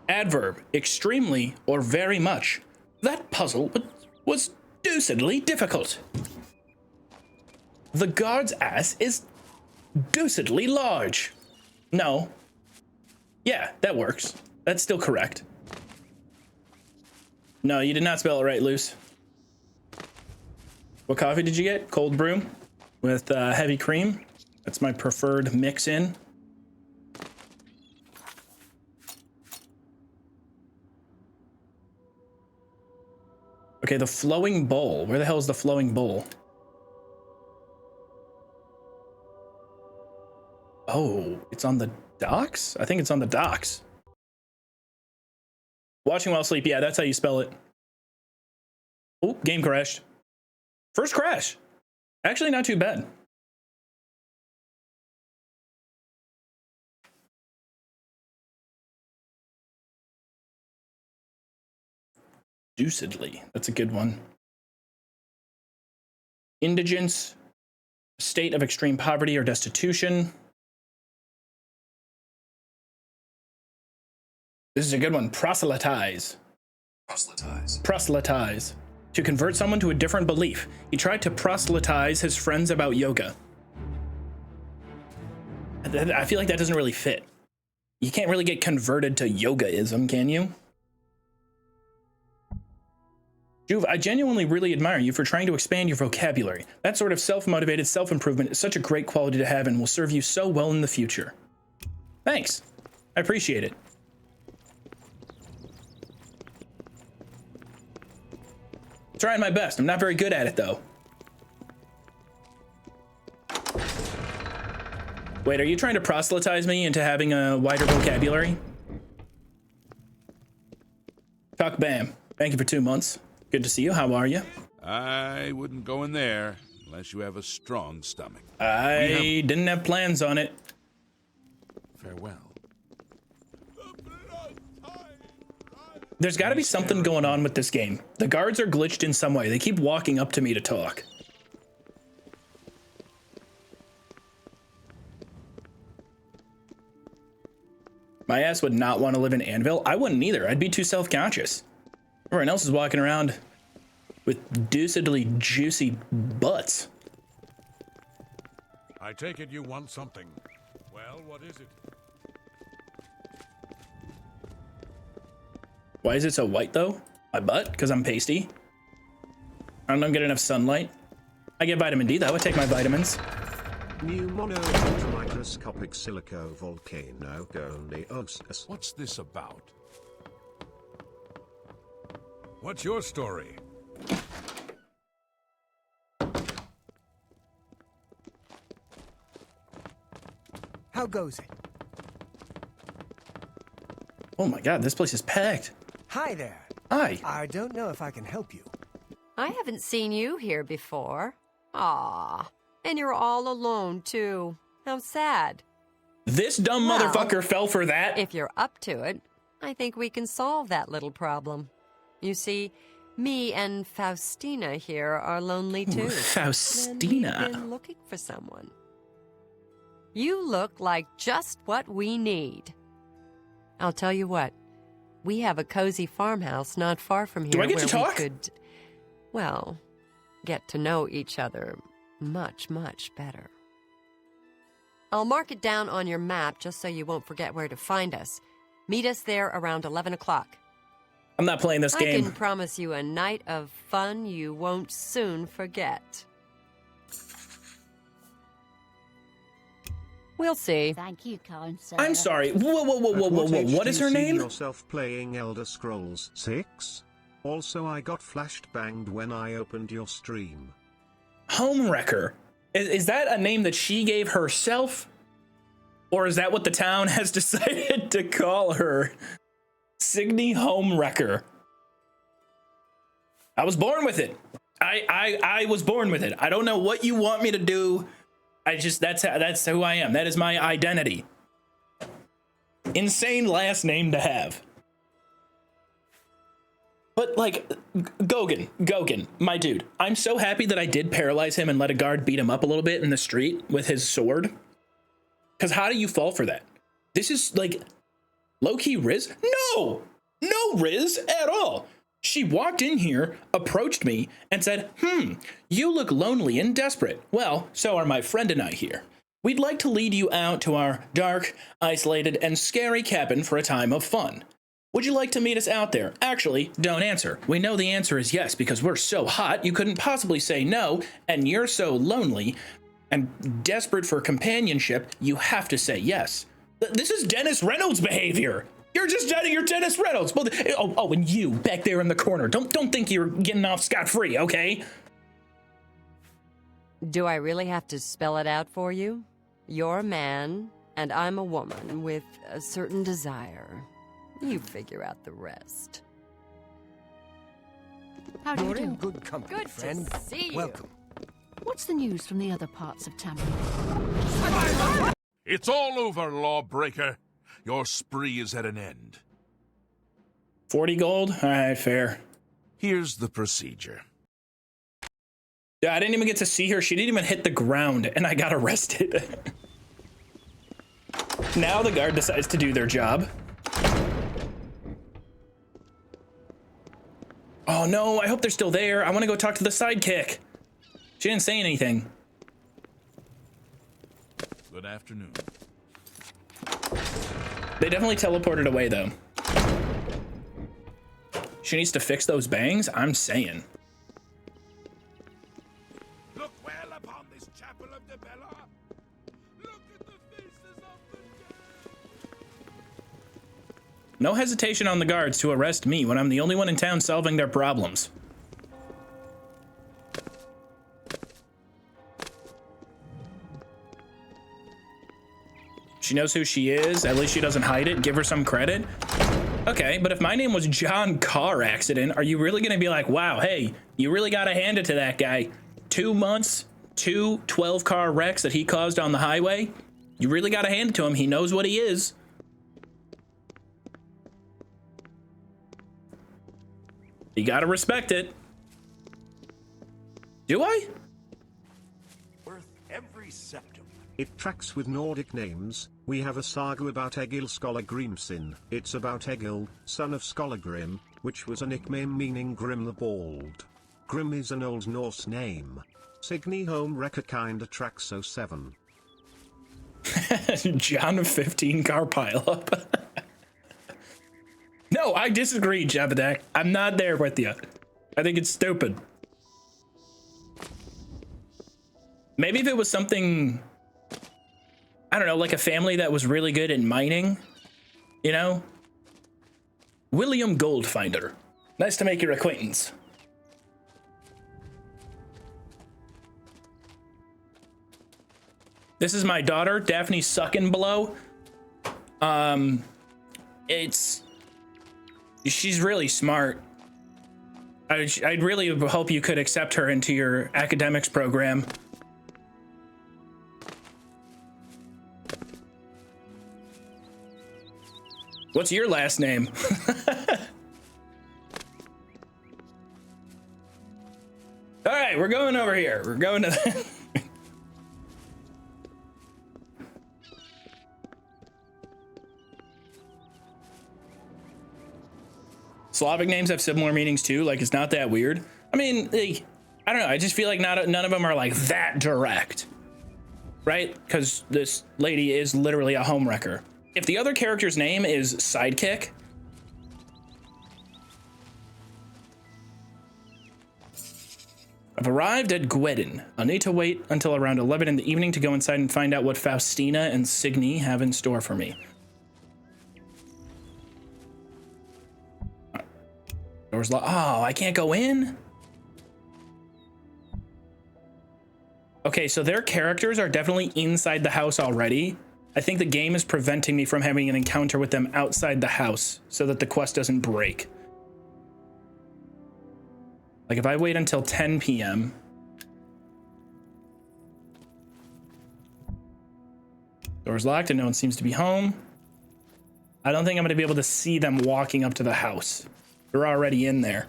Adverb, extremely or very much. That puzzle was deucedly difficult. The guard's ass is deucedly large. No. Yeah, that works. That's still correct. No, you did not spell it right, Luce. What coffee did you get? Cold brew with heavy cream. That's my preferred mix-in. Okay, the flowing bowl. Where the hell is the flowing bowl? Oh, it's on the docks? I think it's on the docks. Watching while asleep. Yeah, that's how you spell it. Oh, game crashed. First crash. Actually, not too bad. Deucedly. That's a good one. Indigence. State of extreme poverty or destitution. This is a good one. Proselytize. Proselytize. Proselytize. To convert someone to a different belief. He tried to proselytize his friends about yoga. I feel like that doesn't really fit. You can't really get converted to yogaism, can you? Joov, I genuinely really admire you for trying to expand your vocabulary. That sort of self-motivated self-improvement is such a great quality to have and will serve you so well in the future. Thanks. I appreciate it. Trying my best. I'm not very good at it, though. Wait, are you trying to proselytize me into having a wider vocabulary? Talk bam. Thank you for 2 months. Good to see you. How are you? I wouldn't go in there unless you have a strong stomach. I didn't have plans on it. Farewell. There's got to be something going on with this game. The guards are glitched in some way. They keep walking up to me to talk. My ass would not want to live in Anvil. I wouldn't either. I'd be too self-conscious. Everyone else is walking around with deucedly juicy butts. I take it you want something. Well, what is it? Why is it so white, though? My butt? Because I'm pasty? I don't get enough sunlight. I get vitamin D, though. I take my vitamins. New microscopic silico-volcano-goniosis. What's this about? What's your story? How goes it? Oh my god, this place is packed. Hi there. Hi. I don't know if I can help you. I haven't seen you here before. Aw. And you're all alone, too. How sad. This dumb motherfucker fell for that. If you're up to it, I think we can solve that little problem. You see, me and Faustina here are lonely, too. Faustina. And we've been looking for someone. You look like just what we need. I'll tell you what. We have a cozy farmhouse not far from here. Do I get where to talk? We could, well, get to know each other much, much better. I'll mark it down on your map just so you won't forget where to find us. Meet us there around 11 o'clock. I'm not playing this game. I can promise you a night of fun you won't soon forget. We'll see. Thank you, kind sir. I'm sorry. Whoa. What is her name? Yourself playing Elder Scrolls 6? Also, I got flashed banged when I opened your stream. Homewrecker. Is that a name that she gave herself? Or is that what the town has decided to call her? Signy Homewrecker. I was born with it. I was born with it. I don't know what you want me to do. That's who I am. That is my identity. Insane last name to have. But like, Goguen, my dude, I'm so happy that I did paralyze him and let a guard beat him up a little bit in the street with his sword. Because how do you fall for that? This is like low-key Riz? No Riz at all. She walked in here, approached me, and said, you look lonely and desperate. Well, so are my friend and I here. We'd like to lead you out to our dark, isolated, and scary cabin for a time of fun. Would you like to meet us out there? Actually, don't answer. We know the answer is yes because we're so hot you couldn't possibly say no, and you're so lonely and desperate for companionship, you have to say yes. This is Dennis Reynolds behavior. You're Dennis Reynolds. Well, and you back there in the corner. Don't think you're getting off scot-free, okay? Do I really have to spell it out for you? You're a man, and I'm a woman with a certain desire. You figure out the rest. How do you You're do? in good company, Good to friend. see you. Welcome. What's the news from the other parts of Tamriel? It's all over, lawbreaker. Your spree is at an end. 40 gold? All right, fair. Here's the procedure. Yeah, I didn't even get to see her. She didn't even hit the ground, and I got arrested. Now the guard decides to do their job. Oh no, I hope they're still there. I want to go talk to the sidekick. She didn't say anything. Good afternoon. They definitely teleported away, though. She needs to fix those bangs, I'm saying. Look well upon this chapel of the Bella. Look at the faces of the dead. No hesitation on the guards to arrest me when I'm the only one in town solving their problems. She knows who she is. At least she doesn't hide it. Give her some credit. Okay, but if my name was John Car Accident, are you really going to be like, wow, hey, you really got to hand it to that guy. 2 months, 2 12-car wrecks that he caused on the highway? You really got to hand it to him. He knows what he is. You got to respect it. Do I? Worth every septum. It tracks with Nordic names. We have a saga about Egil Skallagrimsson. It's about Egil, son of Skallagrim, which was a nickname meaning Grim the Bald. Grim is an Old Norse name. Signy home wrecker kinda tracks 07. John 15-car pileup. No, I disagree, Jabadak. I'm not there with you. I think it's stupid. Maybe if it was something, I don't know, like a family that was really good at mining, you know? William Goldfinder. Nice to make your acquaintance. This is my daughter, Daphne Suckinbelow. She's really smart. I'd really hope you could accept her into your academics program. What's your last name? All right, we're going over here. We're going to the Slavic names have similar meanings too. Like, it's not that weird. I mean, like, I don't know. I just feel like none of them are like that direct, right? Because this lady is literally a homewrecker. If the other character's name is Sidekick, I've arrived at Gwedin. I'll need to wait until around 11 in the evening to go inside and find out what Faustina and Signy have in store for me. Door's locked. Oh, I can't go in? Okay, so their characters are definitely inside the house already. I think the game is preventing me from having an encounter with them outside the house so that the quest doesn't break. Like if I wait until 10 p.m. Door's locked and no one seems to be home. I don't think I'm going to be able to see them walking up to the house. They're already in there.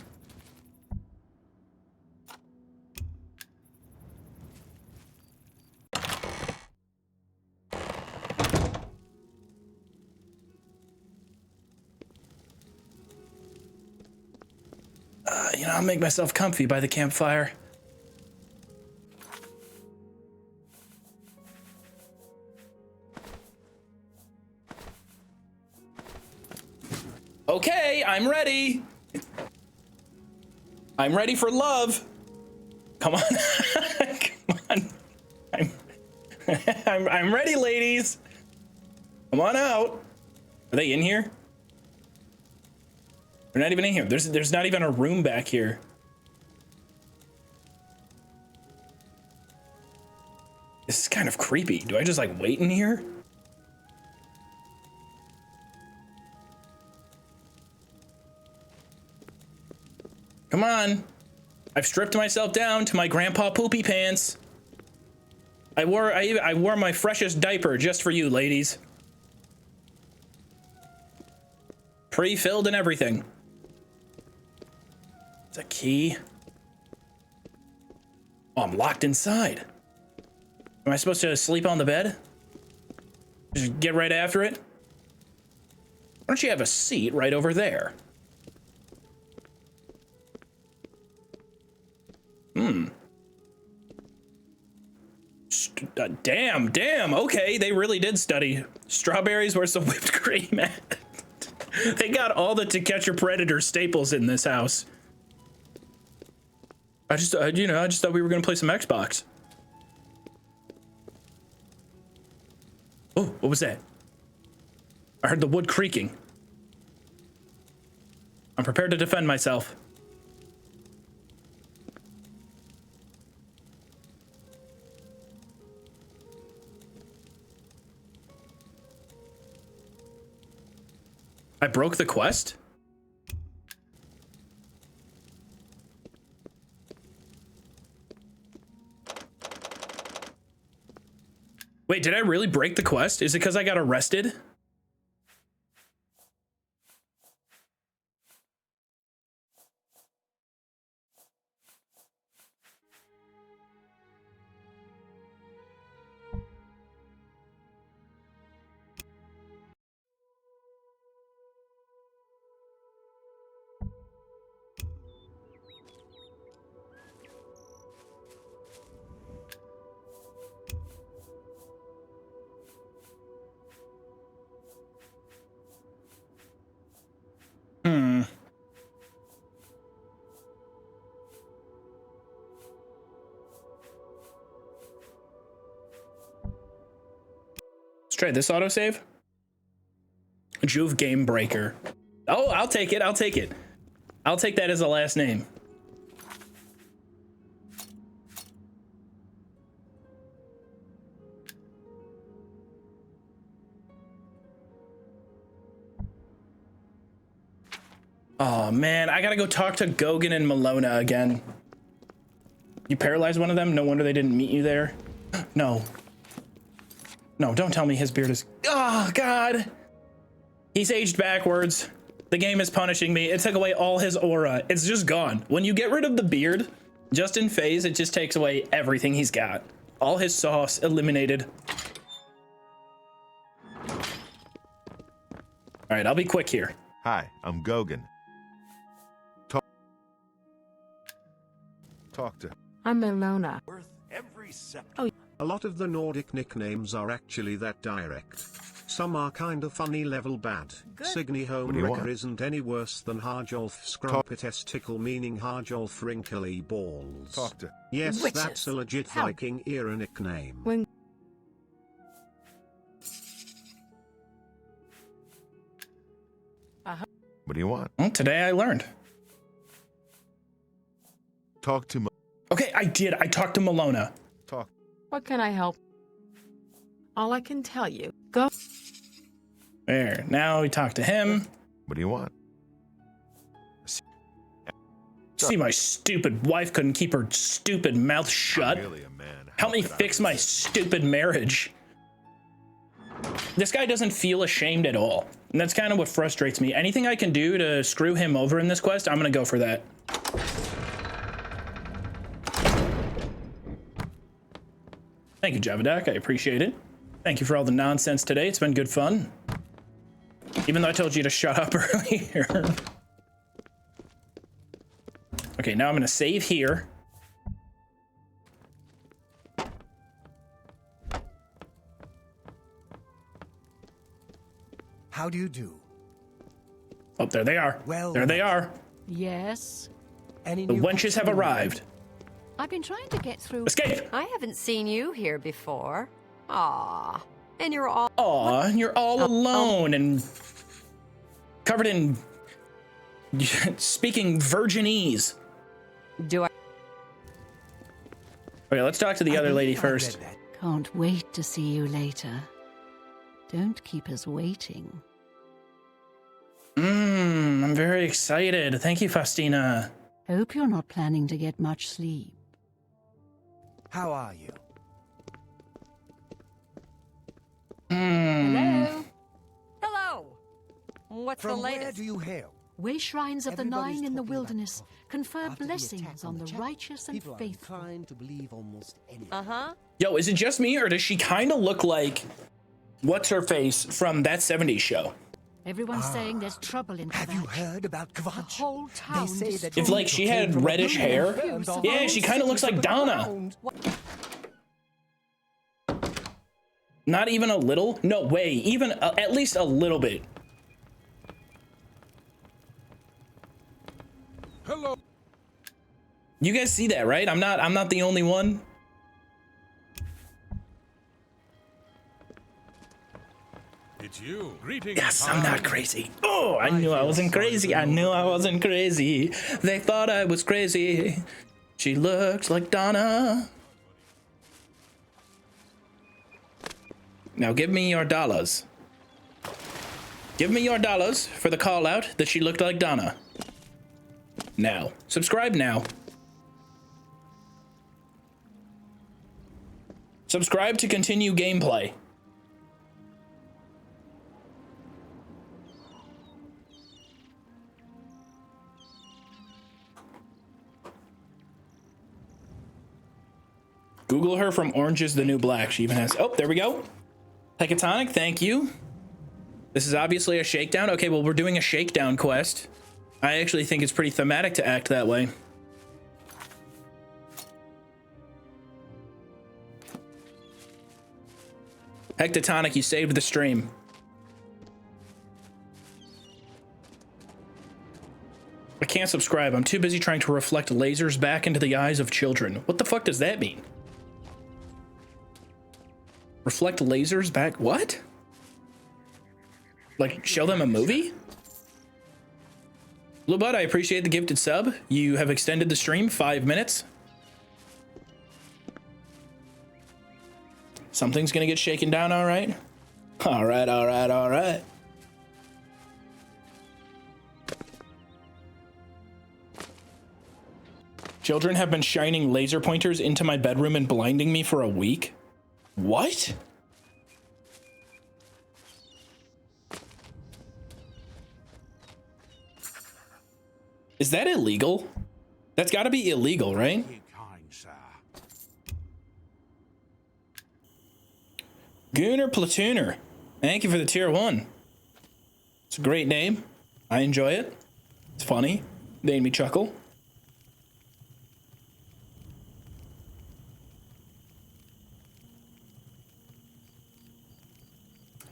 You know, I'll make myself comfy by the campfire. Okay, I'm ready. I'm ready for love. Come on. Come on. I'm ready, ladies. Come on out. Are they in here? They're not even in here. There's not even a room back here. This is kind of creepy. Do I just like wait in here? Come on. I've stripped myself down to my grandpa poopy pants. I wore my freshest diaper just for you, ladies. Pre-filled and everything. It's a key. Oh, I'm locked inside. Am I supposed to sleep on the bed? Just get right after it? Why don't you have a seat right over there? Damn. Okay, they really did study. Strawberries, where's the whipped cream at? They got all the To Catch a Predator staples in this house. I just thought we were gonna play some Xbox. Oh, what was that? I heard the wood creaking. I'm prepared to defend myself. I broke the quest? Wait, did I really break the quest? Is it because I got arrested? Let's try this autosave. Joov Game Breaker. Oh, I'll take it. I'll take it. I'll take that as a last name. Oh man, I gotta go talk to Gogan and Malona again. You paralyzed one of them? No wonder they didn't meet you there. No. No, don't tell me his beard is... Oh, God. He's aged backwards. The game is punishing me. It took away all his aura. It's just gone. When you get rid of the beard, just in phase, it just takes away everything he's got. All his sauce eliminated. All right, I'll be quick here. Hi, I'm Gogan. Talk to... I'm Melona. Oh. A lot of the Nordic nicknames are actually that direct. Some are kinda funny level bad. Signy Homewrecker isn't any worse than Harjolf Scrumpetesticle, meaning Harjolf Wrinkly Balls. Talk to... Yes, Witches. that's a legit How? Viking era nickname. When What do you want? Well, today I learned. Talk to... Okay, I did. I talked to Malona. Talk. what can I help? All I can tell you. Go. There. Now we talk to him. What do you want? See, my stupid wife couldn't keep her stupid mouth shut. Really a man. Help me fix my stupid marriage. This guy doesn't feel ashamed at all. And that's kind of what frustrates me. Anything I can do to screw him over in this quest, I'm going to go for that. Thank you, Javadak. I appreciate it. Thank you for all the nonsense today. It's been good fun. Even though I told you to shut up earlier. Okay, now I'm going to save here. How do you do? Oh, there they are. Well, there they are. Yes. Any The new wenches have arrived. I've been trying to get through. Escape! I haven't seen you here before. Aw. And you're all... Aw, you're all alone and covered in speaking virginese. Do I... Okay, let's talk to the other lady first. Can't wait to see you later. Don't keep us waiting. I'm very excited. Thank you, Faustina. Hope you're not planning to get much sleep. How are you? Hello? Hello! What's From the latest? where do you hail? Way shrines of the Everybody's Nine in the talking about wilderness coffee. confer After the blessings attack on the the chapel, righteous and people are faithful. inclined to believe almost anything. Uh-huh. Yo, is it just me, or does she kind of look like what's-her-face from That 70s Show? Everyone's saying there's trouble in Kvatch. Have you heard about The Kvatch? whole town They say that destroyed. If, like, she had reddish hair, yeah, she kind of looks like Donna. Not even a little? No way, even at least a little bit. Hello. You guys see that, right? I'm not the only one. It's you. Greetings. Yes, I'm not crazy. Oh, I knew I wasn't crazy. I knew I wasn't crazy. They thought I was crazy. She looks like Donna. Now give me your dollars. Give me your dollars for the call out that she looked like Donna. Now. Subscribe now. Subscribe to continue gameplay. Google her from Orange is the New Black. She even has... Oh, there we go. Hecatonic, thank you. This is obviously a shakedown. Okay, well, we're doing a shakedown quest. I actually think it's pretty thematic to act that way. Hecatonic, you saved the stream. I can't subscribe. I'm too busy trying to reflect lasers back into the eyes of children. What the fuck does that mean? Reflect lasers back? What? Like, show them a movie? Blue Bud, I appreciate the gifted sub. You have extended the stream 5 minutes. Something's gonna get shaken down, all right? All right, all right, all right. Children have been shining laser pointers into my bedroom and blinding me for a week. What? Is that illegal? That's got to be illegal, right? Gooner Platooner. Thank you for the tier 1. It's a great name. I enjoy it. It's funny. Made me chuckle.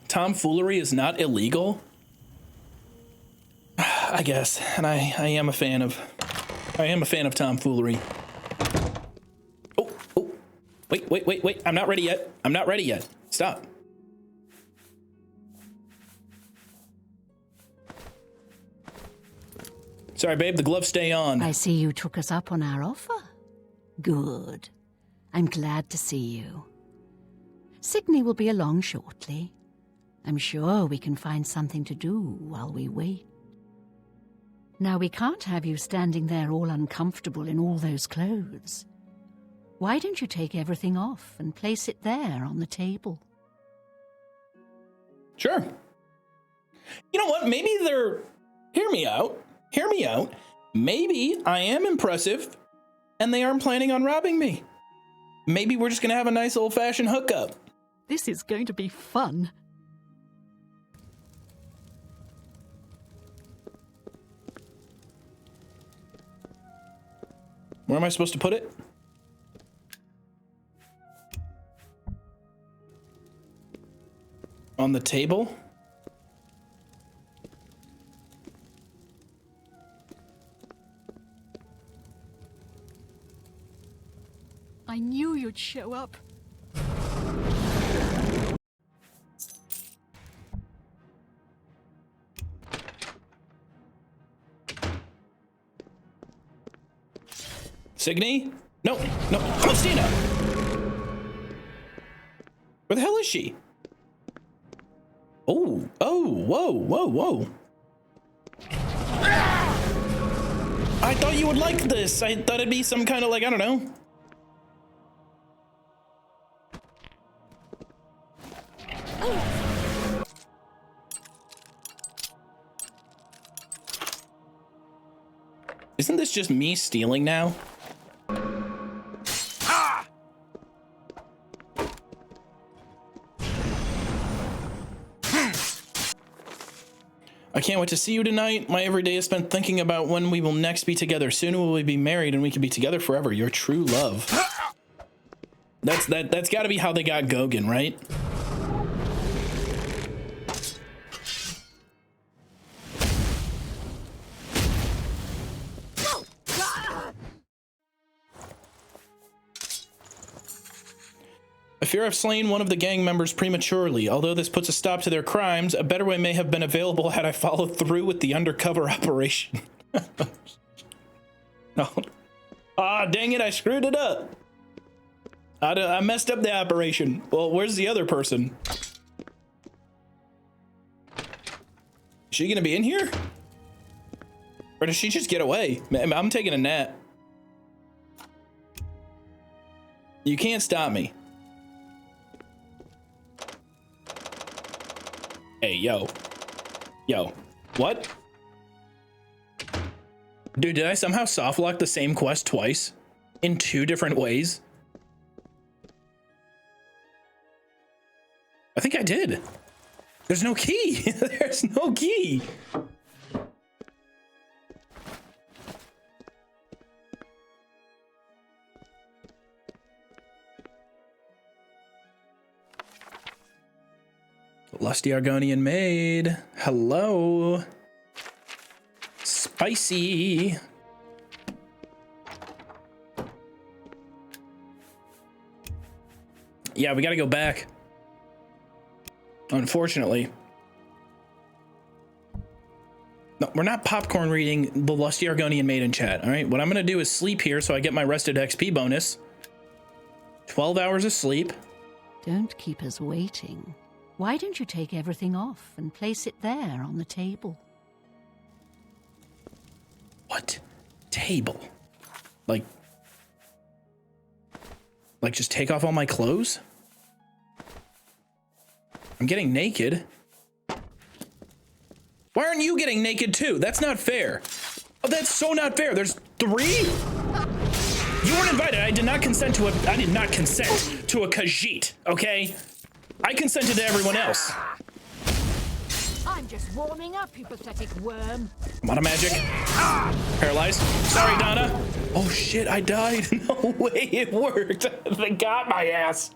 Tomfoolery is not illegal? I guess. And I am a fan of tomfoolery. Oh. Wait. I'm not ready yet. I'm not ready yet. Stop. Sorry, babe, the gloves stay on. I see you took us up on our offer. Good. I'm glad to see you. Signy will be along shortly. I'm sure we can find something to do while we wait. Now, we can't have you standing there all uncomfortable in all those clothes. Why don't you take everything off and place it there on the table? Sure. You know what? Maybe they're... Hear me out. Hear me out. Maybe I am impressive, and they aren't planning on robbing me. Maybe we're just going to have a nice old-fashioned hookup. This is going to be fun. Where am I supposed to put it? On the table? I knew you'd show up. Signy? No, no. Faustina! Where the hell is she? Oh, whoa, whoa, whoa. I thought you would like this. I thought it'd be some kind of like, I don't know. Isn't this just me stealing now? I can't wait to see you tonight. My every day is spent thinking about when we will next be together. Soon will we be married and we can be together forever. Your true love. That's got to be how they got Gaugen, right? I fear I've slain one of the gang members prematurely. Although this puts a stop to their crimes, a better way may have been available had I followed through with the undercover operation. No. Ah, dang it, I screwed it up. I messed up the operation. Well, where's the other person? Is she gonna be in here? Or does she just get away? I'm taking a nap. You can't stop me. Hey, yo. Yo. What? Dude, did I somehow softlock the same quest twice? In 2 different ways? I think I did. There's no key. There's no key. Lusty Argonian maid. Hello. Spicy. Yeah, we gotta go back. Unfortunately. No, we're not popcorn reading the Lusty Argonian maid in chat, all right? What I'm gonna do is sleep here so I get my rested XP bonus. 12 hours of sleep. Don't keep us waiting. Why don't you take everything off and place it there on the table? What? Table? Like just take off all my clothes? I'm getting naked. Why aren't you getting naked too? That's not fair. Oh, that's so not fair. There's 3? You weren't invited. I did not consent to a Khajiit, okay? I consented to everyone else. I'm just warming up, you pathetic worm. I'm out of magic. Paralyzed. Sorry, Donna. Oh shit, I died. No way, it worked. They got my ass.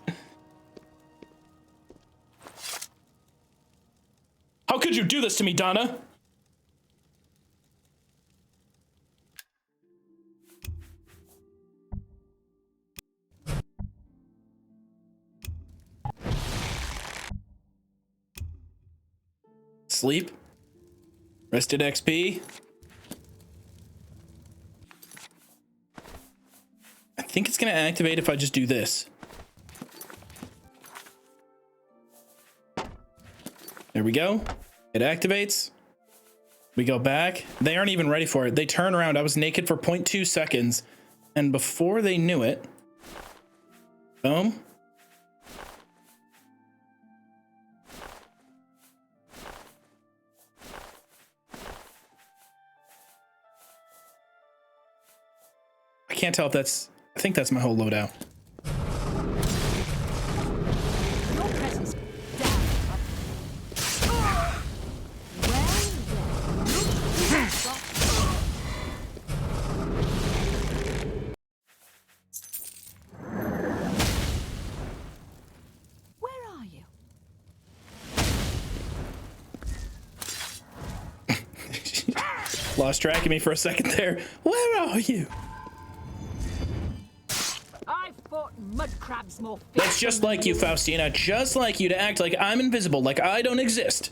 How could you do this to me, Donna? Sleep. Rested XP. I think it's gonna activate if I just do this. There we go. It activates. We go back. They aren't even ready for it. They turn around. I was naked for 0.2 seconds. And before they knew it, boom. I can't tell if that's... I think that's my whole loadout. Your presence down. Where are you? Lost track of me for a second there. Where are you? I've fought mud crabs more. That's just like you, Faustina. Just like you to act like I'm invisible, like I don't exist.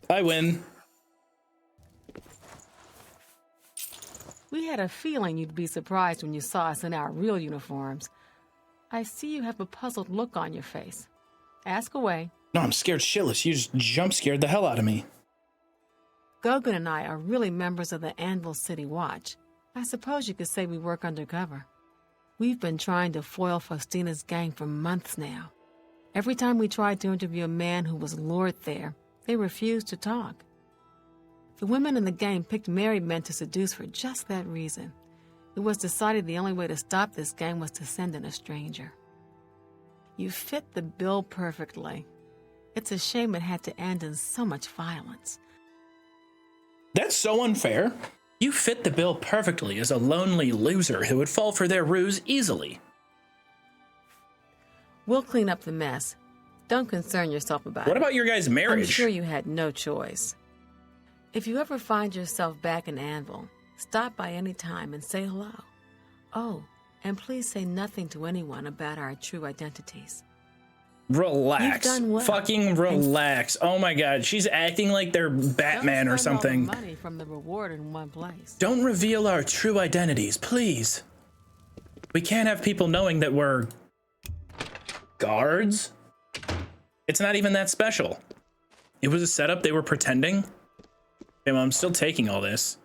I win. We had a feeling you'd be surprised when you saw us in our real uniforms. I see you have a puzzled look on your face. Ask away. No, I'm scared shitless. You just jump scared the hell out of me. Gogan and I are really members of the Anvil City Watch. I suppose you could say we work undercover. We've been trying to foil Faustina's gang for months now. Every time we tried to interview a man who was lured there, they refused to talk. The women in the gang picked married men to seduce for just that reason. It was decided the only way to stop this gang was to send in a stranger. You fit the bill perfectly. It's a shame it had to end in so much violence. That's so unfair. You fit the bill perfectly as a lonely loser who would fall for their ruse easily. We'll clean up the mess. Don't concern yourself about it. What about your guys' marriage? I'm sure you had no choice. If you ever find yourself back in Anvil, stop by any time and say hello. Oh, and please say nothing to anyone about our true identities. Relax. You've done well. Fucking relax. Oh my god, she's acting like they're Batman or something. Don't spend all the money from the reward in one place. Don't reveal our true identities, please. We can't have people knowing that we're guards. It's not even that special. It was a setup. They were pretending. Okay, well, I'm still taking all this.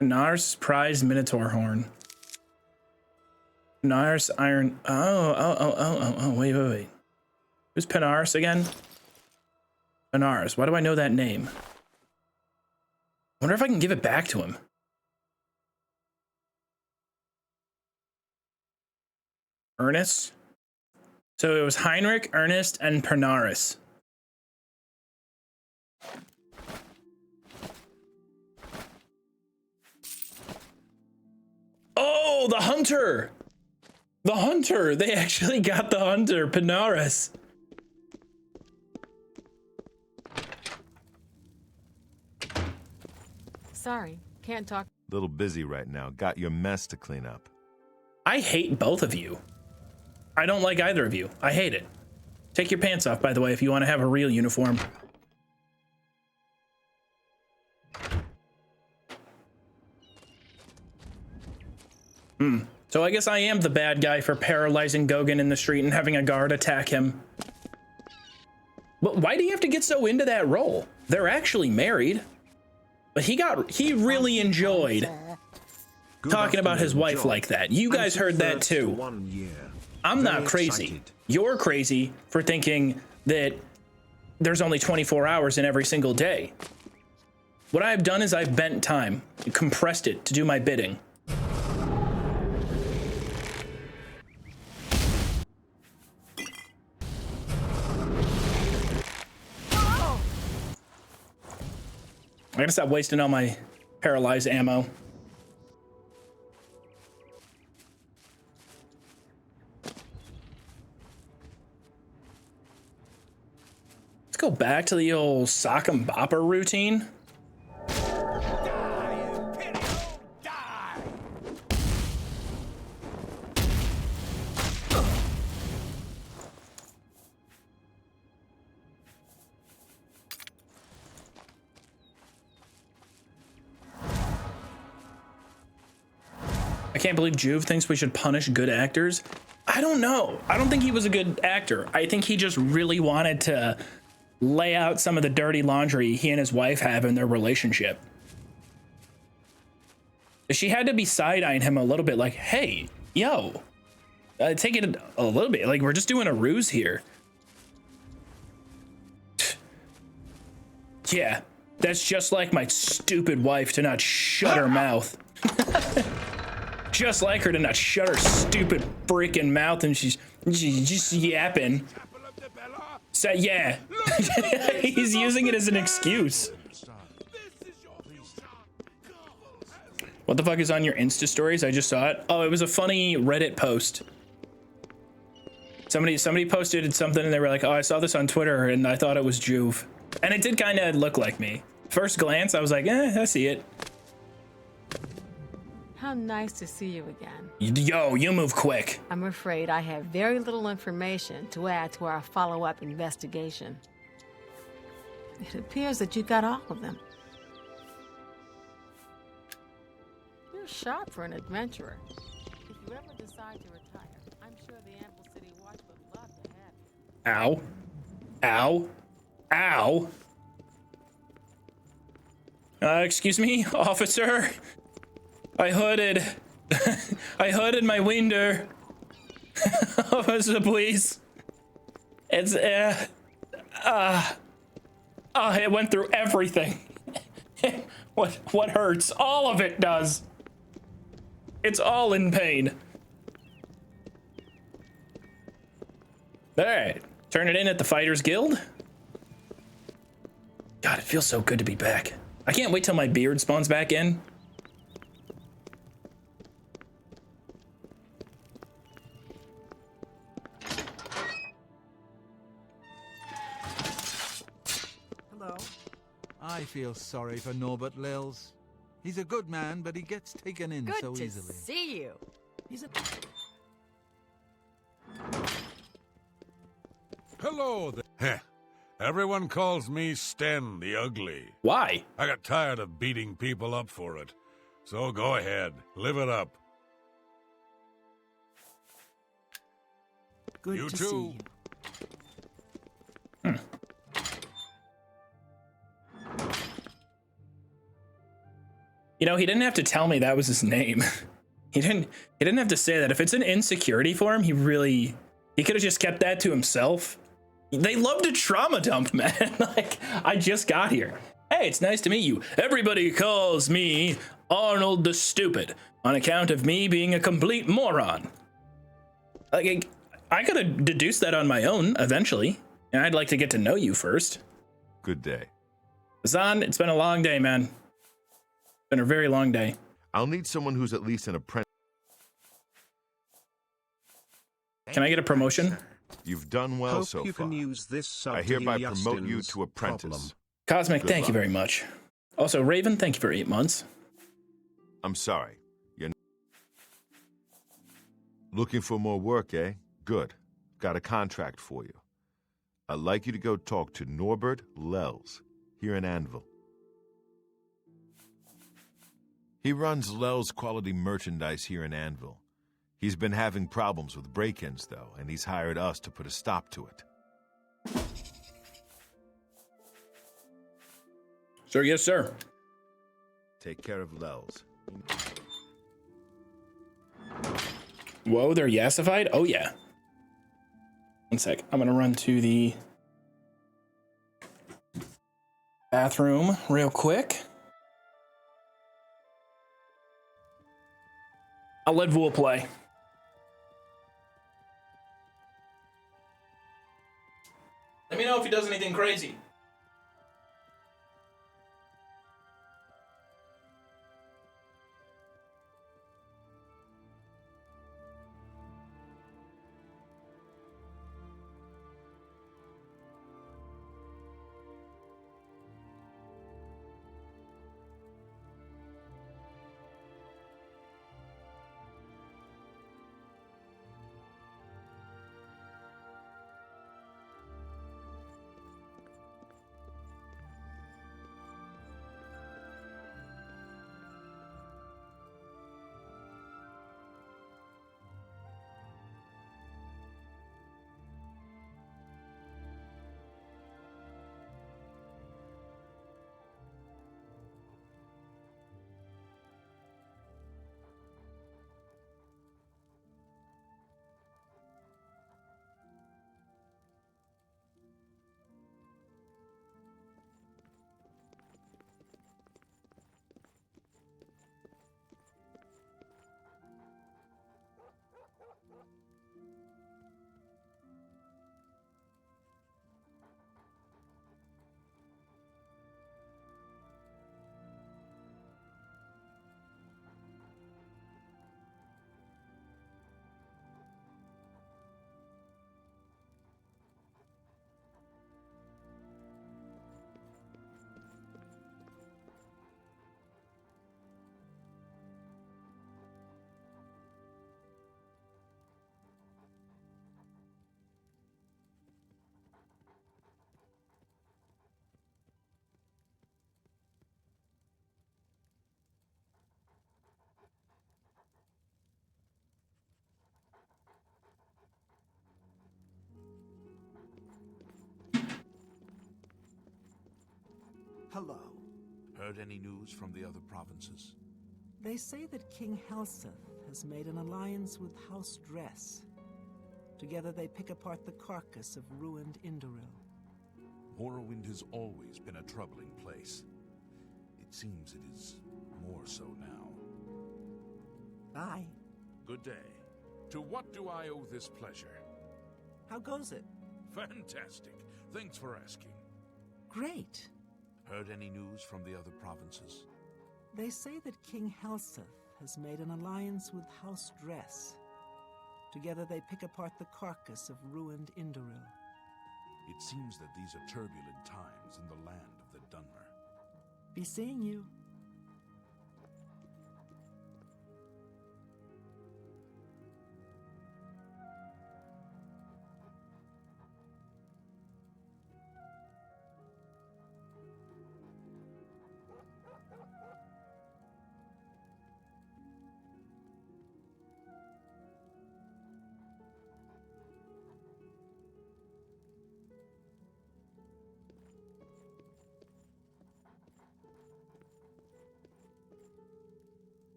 Nars prize Minotaur horn. Nars iron. Oh, wait. Who's Penaris again? Penaris. Why do I know that name? I wonder if I can give it back to him. Ernest? So it was Heinrich, Ernest, and Penaris. Oh, the hunter! The hunter! They actually got the hunter, Penaris. Sorry, can't talk. Little busy right now. Got your mess to clean up. I hate both of you. I don't like either of you. I hate it. Take your pants off, by the way, if you want to have a real uniform. So I guess I am the bad guy for paralyzing Gogan in the street and having a guard attack him. But why do you have to get so into that role? They're actually married. But he really enjoyed talking about his wife like that. You guys heard that too. I'm not crazy. You're crazy for thinking that there's only 24 hours in every single day. What I've done is I've bent time, compressed it to do my bidding. I gotta stop wasting all my paralyzed ammo. Let's go back to the old sock and bopper routine. I can't believe Joov thinks we should punish good actors. I don't know. I don't think he was a good actor. I think he just really wanted to lay out some of the dirty laundry he and his wife have in their relationship. She had to be side-eyeing him a little bit like, hey, yo, take it a little bit. Like, we're just doing a ruse here. Yeah, that's just like my stupid wife to not shut her mouth. Just like her to not shut her stupid freaking mouth, and she's just yapping. So yeah, he's using it as an excuse. What the fuck is on your Insta stories? I just saw it. Oh, it was a funny Reddit post. Somebody posted something and they were like, oh, I saw this on Twitter and I thought it was Joov. And it did kind of look like me. First glance, I was like, I see it. How nice to see you again. Yo, you move quick. I'm afraid I have very little information to add to our follow-up investigation. It appears that you got all of them. You're sharp for an adventurer. If you ever decide to retire, I'm sure the Anvil City Watch would love to have you. Ow. Ow. Ow. Excuse me, officer. I hooded my winder. Officer, please. It's, it went through everything. What hurts? All of it does. It's all in pain. All right, turn it in at the Fighters Guild. God, it feels so good to be back. I can't wait till my beard spawns back in. Hello. I feel sorry for Norbert Lils. He's a good man, but he gets taken in Good so to easily. see you. He's a... Hello there. Heh. Everyone calls me Sten the Ugly. Why? I got tired of beating people up for it. So go ahead, live it up. Good You to too. see you. You know, he didn't have to tell me that was his name. He didn't have to say that. If it's an insecurity for him, he could have just kept that to himself. They love to trauma dump, man. Like, I just got here. Hey, it's nice to meet you. Everybody calls me Arnold the Stupid on account of me being a complete moron. Like, I could have deduced that on my own eventually, and I'd like to get to know you first. Good day. Hassan, it's been a long day, man. Been a very long day. I'll need someone who's at least an apprentice. Can I get a promotion? You've done well Hope so you far. can use this sub I to hereby heal promote you Justin's to apprentice. problem. Cosmic, Good thank you luck. very much. Also, Raven, thank you for 8 months. I'm sorry. You're looking for more work, eh? Good. Got a contract for you. I'd like you to go talk to Norbert Lels here in Anvil. He runs Lels Quality Merchandise here in Anvil. He's been having problems with break-ins, though, and he's hired us to put a stop to it. Sir, yes, sir. Take care of Lels. Whoa, they're yassified? Oh, yeah. One sec. I'm going to run to the bathroom real quick. I'll let Vool play. Let me know if he does anything crazy. Hello. Heard any news from the other provinces? They say that King Helseth has made an alliance with House Dress. Together they pick apart the carcass of ruined Indoril. Morrowind has always been a troubling place. It seems it is more so now. Bye. Good day. To what do I owe this pleasure? How goes it? Fantastic. Thanks for asking. Great. Heard any news from the other provinces? They say that King Helseth has made an alliance with House Dress. Together they pick apart the carcass of ruined Indoril. It seems that these are turbulent times in the land of the Dunmer. Be seeing you.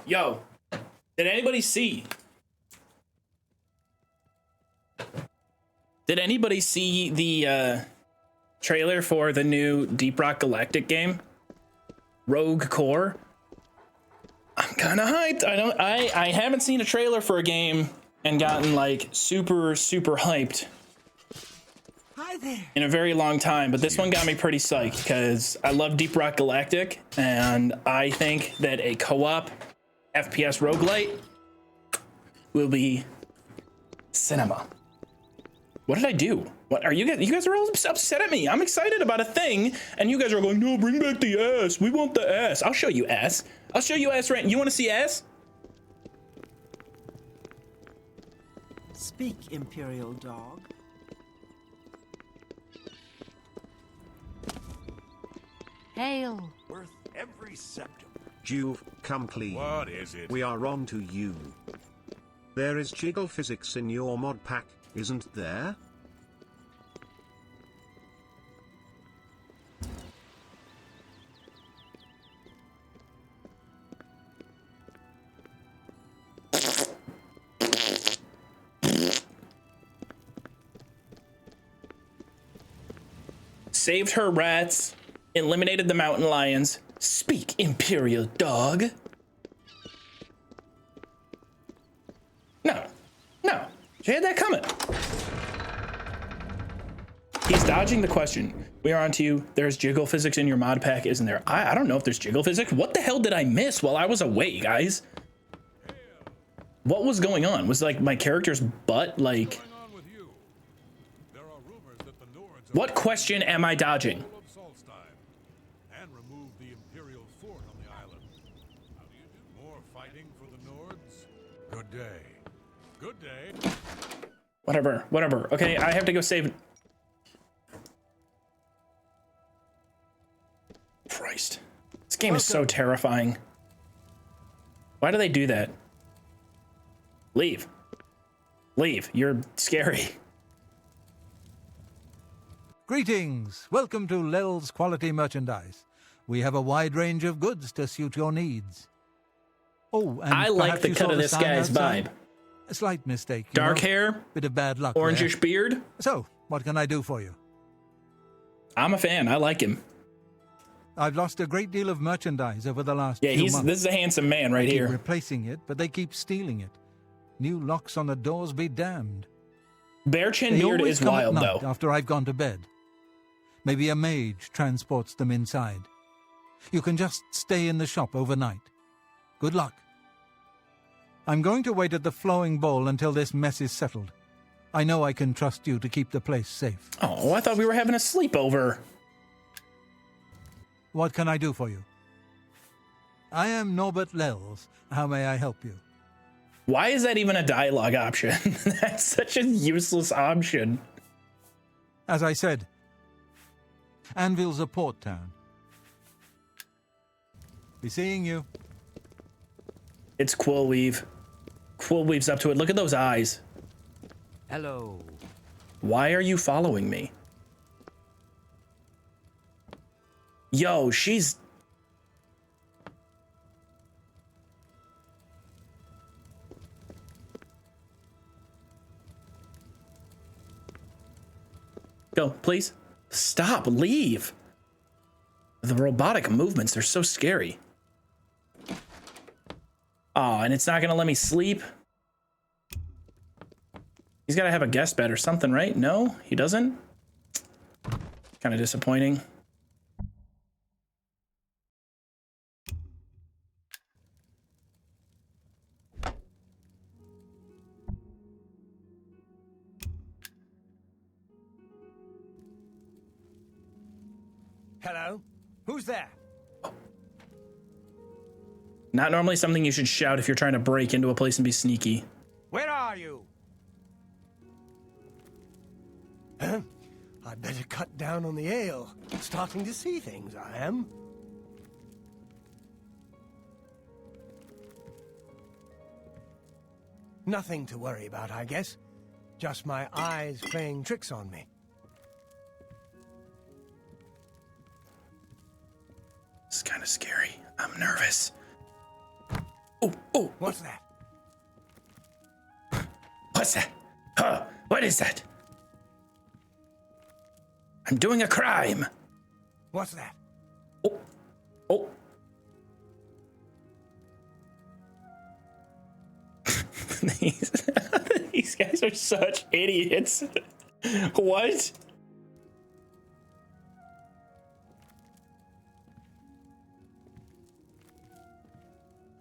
Yo. Did anybody see? Did anybody see the trailer for the new Deep Rock Galactic game? Rogue Core? I'm kind of hyped. I haven't seen a trailer for a game and gotten like super hyped Hi there. in a very long time, but this one got me pretty psyched because I love Deep Rock Galactic, and I think that a co-op FPS roguelite will be cinema. What did I do? What are you guys? You guys are all upset at me. I'm excited about a thing, and you guys are going, no, bring back the ass. We want the ass. I'll show you ass. I'll show you ass right. You want to see ass? Speak, Imperial Dog. Hail. Worth every septum. Joov, come please. What is it? We are on to you. There is jiggle physics in your mod pack, isn't there? Saved her rats, eliminated the mountain lions. Speak, Imperial Dog. No. She had that coming. He's dodging the question. We are on to you. There's jiggle physics in your mod pack, isn't there? I don't know if there's jiggle physics. What the hell did I miss while I was away, guys? What was going on? Was like my character's butt like... What question am I dodging? And remove the Imperial fort on the island. How do you do? More fighting for the Nords? Good day. Good day. Whatever. Okay, I have to go save... Christ. This game is so terrifying. Why do they do that? Leave. You're scary. Greetings! Welcome to Lel's Quality Merchandise. We have a wide range of goods to suit your needs. Oh, and I like perhaps the you cut saw of the this sign guy's outside? vibe. A slight mistake. Dark hair, bit of bad luck. orangish there. beard. So, what can I do for you? I'm a fan. I like him. I've lost a great deal of merchandise over the last Yeah, few months. this is a handsome man right I keep here. replacing it, but they keep stealing it. New locks on the doors be damned. Bear Chin They Beard always is come wild, at night though. after I've gone to bed. Maybe a mage transports them inside. You can just stay in the shop overnight. Good luck. I'm going to wait at the flowing bowl until this mess is settled. I know I can trust you to keep the place safe. Oh, I thought we were having a sleepover. What can I do for you? I am Norbert Lels. How may I help you? Why is that even a dialogue option? That's such a useless option. As I said, Anvil's a port town. Be seeing you. It's Quillweave. Quillweave's up to it. Look at those eyes. Hello. Why are you following me? Yo, she's... Go, please. Stop, leave. The robotic movements, they're so scary. Oh, and it's not gonna let me sleep? He's gotta have a guest bed or something, right? No, he doesn't? Kind of disappointing. Hello? Who's there? Not normally something you should shout if you're trying to break into a place and be sneaky. Where are you? Huh? I'd better cut down on the ale. Starting to see things, I am. Nothing to worry about, I guess. Just my eyes playing tricks on me. This is kind of scary. I'm nervous. Oh, oh. What's that? What's that? Huh? What is that? I'm doing a crime. What's that? Oh. Oh. These guys are such idiots. What?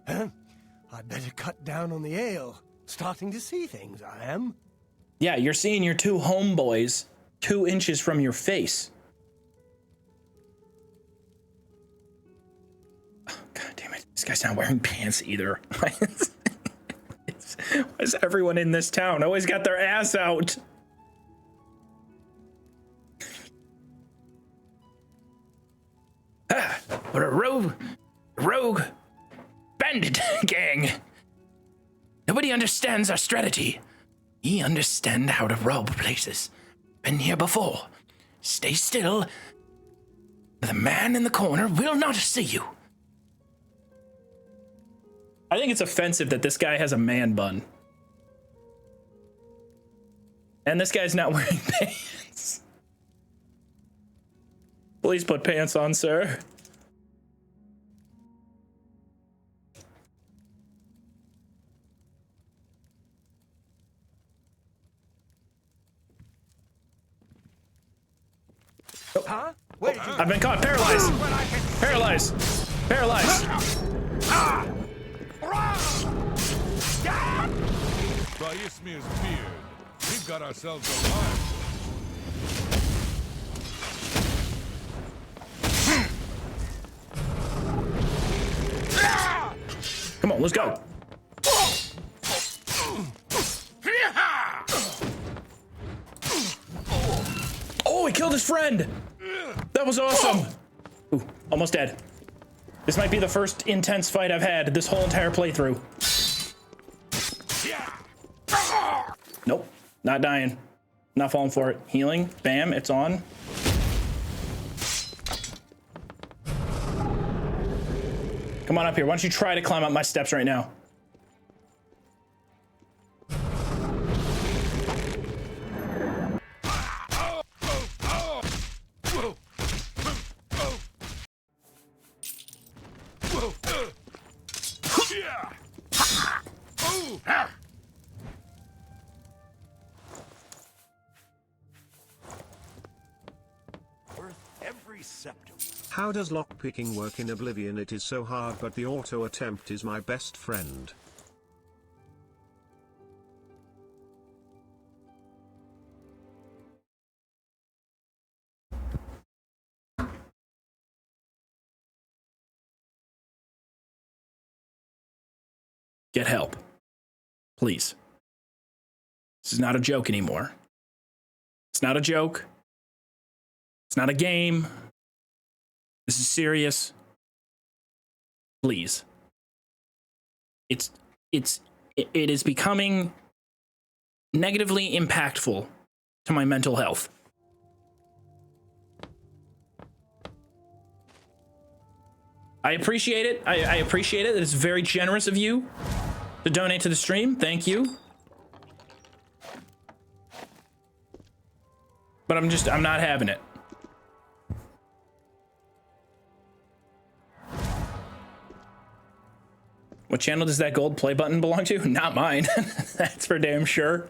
Huh? I'd better cut down on the ale. Starting to see things, I am. Yeah, you're seeing your two homeboys 2 inches from your face. Oh, God damn it. This guy's not wearing pants either. Why is everyone in this town always got their ass out? Ah, what a rogue bandit gang. Nobody understands our strategy. We understand how to rob places. Been here before. Stay still. The man in the corner will not see you. I think it's offensive that this guy has a man bun. And this guy's not wearing pants. Please put pants on, sir. Huh? Where did you... I've been caught. Paralyzed. Paralyzed. Paralyzed. By Ismir's beard, we've got ourselves a lion. Come on, let's go. Oh, he killed his friend. That was awesome. Ooh, almost dead. This might be the first intense fight I've had this whole entire playthrough. Nope, not dying. Not falling for it. Healing, bam, it's on. Come on up here. Why don't you try to climb up my steps right now? Move! Worth every septum. How does lockpicking work in Oblivion? It is so hard, but the auto attempt is my best friend. Get help. Please. This is not a joke anymore. It's not a joke. It's not a game. This is serious. Please. It is becoming negatively impactful to my mental health. I appreciate it. I appreciate it. It's very generous of you to donate to the stream. Thank you. But I'm not having it. What channel does that gold play button belong to? Not mine. That's for damn sure.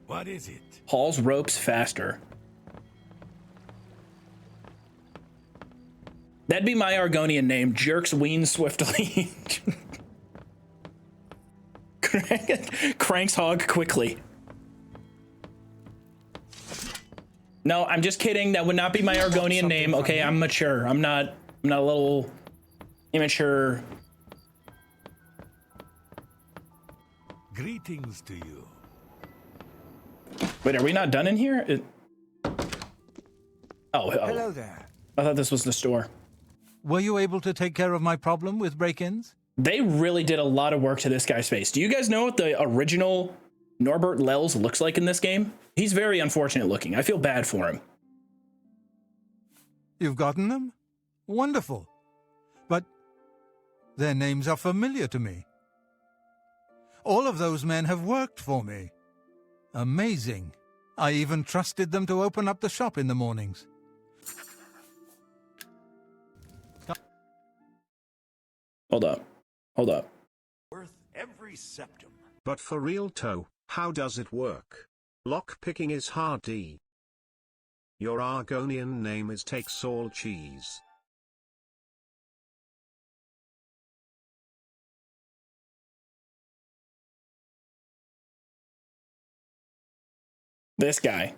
What is it? Hauls ropes faster. That'd be my Argonian name. Jerks wean swiftly. Cranks hog quickly. No, I'm just kidding. That would not be my Argonian name. Okay, I'm mature. I'm not a little immature. Greetings to you. Wait, are we not done in here? Oh. Hello there. I thought this was the store. Were you able to take care of my problem with break-ins? They really did a lot of work to this guy's face. Do you guys know what the original Norbert Lels looks like in this game? He's very unfortunate looking. I feel bad for him. You've gotten them? Wonderful. But their names are familiar to me. All of those men have worked for me. Amazing. I even trusted them to open up the shop in the mornings. Hold up. Worth every septum. But for real though, how does it work? Lockpicking is hard. Your Argonian name is Takes All Cheese. This guy.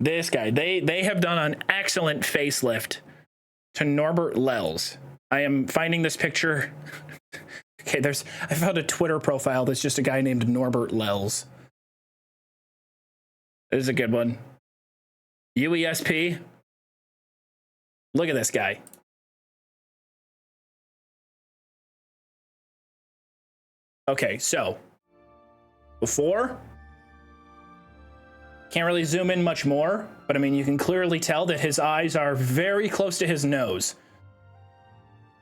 They have done an excellent facelift to Norbert Lels. I am finding this picture. Okay, I found a Twitter profile that's just a guy named Norbert Lels. This is a good one. UESP. Look at this guy. Okay, so before, can't really zoom in much more, but I mean, you can clearly tell that his eyes are very close to his nose.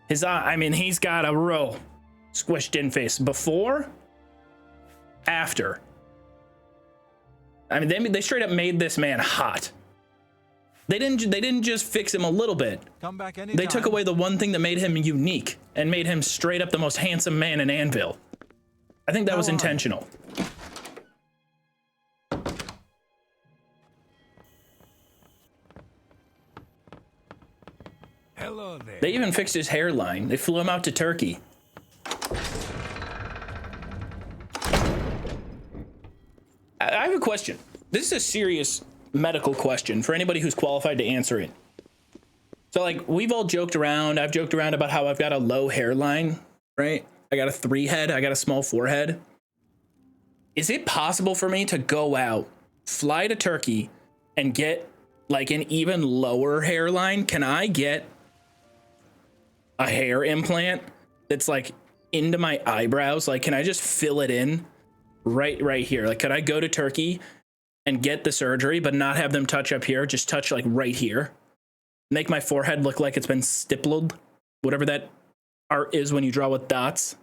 His eye, I mean, he's got a real squished in face. Before, after. I mean, they straight up made this man hot. They didn't just fix him a little bit. Come back anytime. They took away the one thing that made him unique and made him straight up the most handsome man in Anvil. I think that was intentional. Hello there. They even fixed his hairline. They flew him out to Turkey. I have a question. This is a serious medical question for anybody who's qualified to answer it. So, like, we've all joked around. I've joked around about how I've got a low hairline, right? I got a 3 head. I got a small 4 head. Is it possible for me to go out, fly to Turkey, and get, like, an even lower hairline? Can I get a hair implant that's, like, into my eyebrows? Like, can I just fill it in right here? Like, could I go to Turkey and get the surgery, but not have them touch up here? Just touch, like, right here. Make my forehead look like it's been stippled, whatever that art is when you draw with dots,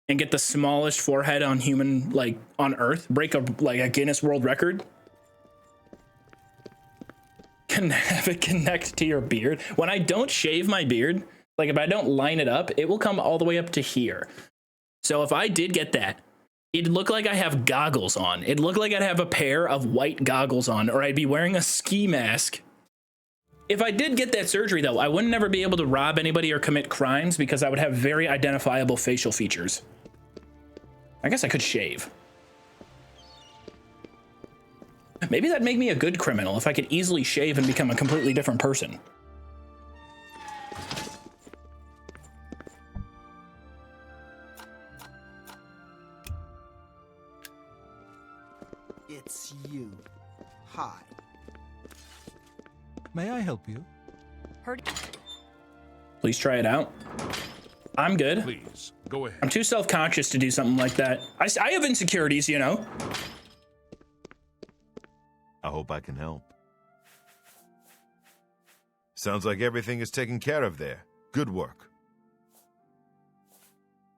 and get the smallest forehead on human, like, on Earth. Break a Guinness World Record. have it connect to your beard. When I don't shave my beard, like if I don't line it up, it will come all the way up to here. So if I did get that, it'd look like I have goggles on. It'd look like I'd have a pair of white goggles on, or I'd be wearing a ski mask. If I did get that surgery, though, I would never be able to rob anybody or commit crimes because I would have very identifiable facial features. I guess I could shave. Maybe that'd make me a good criminal if I could easily shave and become a completely different person. It's you. Hi. May I help you? Please try it out. I'm good. Please, go ahead. I'm too self-conscious to do something like that. I have insecurities, you know. I hope I can help. Sounds like everything is taken care of there. Good work.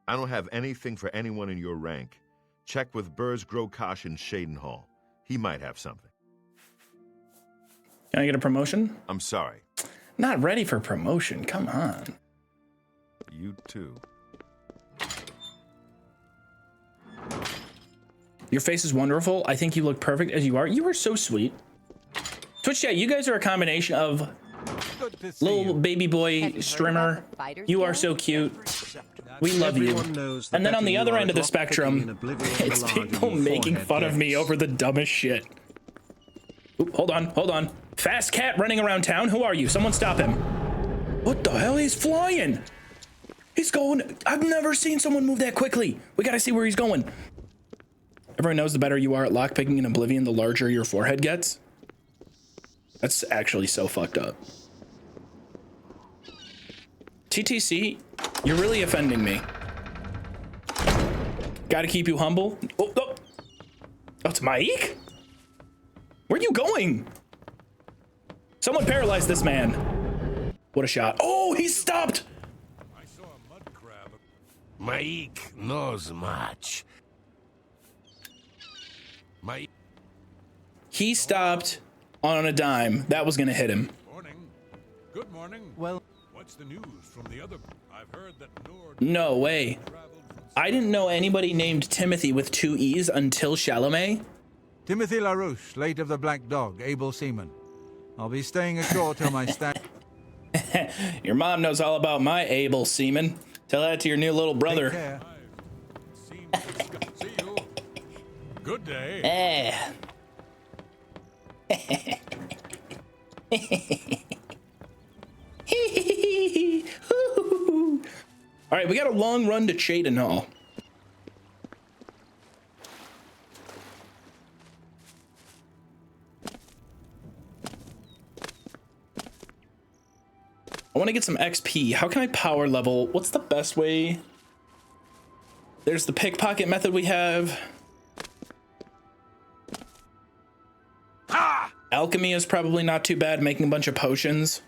I don't have anything for anyone in your rank. Check with Burz Grokash in Shadenhall. He might have something. Can I get a promotion? I'm sorry. Not ready for promotion. Come on. You too. Your face is wonderful. I think you look perfect as you are. You are so sweet. Twitch chat, you guys are a combination of little baby boy streamer. You are so cute. We love you. And then on the other end of the spectrum, it's people making fun of me over the dumbest shit. Oop, hold on. Fast cat running around town. Who are you? Someone stop him. What the hell? He's flying. He's going. I've never seen someone move that quickly. We gotta see where he's going. Everyone knows the better you are at lockpicking in Oblivion, the larger your forehead gets. That's actually so fucked up. TTC, you're really offending me. Gotta keep you humble. Oh, it's Mike? Where are you going? Someone paralyzed this man. What a shot. Oh, he stopped. I saw a mud crab. Mike knows much. He stopped on a dime. That was gonna hit him. Morning. Good morning. Well, what's the news from the other? I've heard that Nord. No way. I didn't know anybody named Timothy with 2 E's until Chalamet. Timothy LaRouche, late of the Black Dog, able seaman. I'll be staying ashore till my stack. Your mom knows all about my able seaman. Tell that to your new little brother. Take care. See you. Good day. All right, we got a long run to Shadenhall. I want to get some XP. How can I power level? What's the best way? There's the pickpocket method we have. Alchemy is probably not too bad, making a bunch of potions.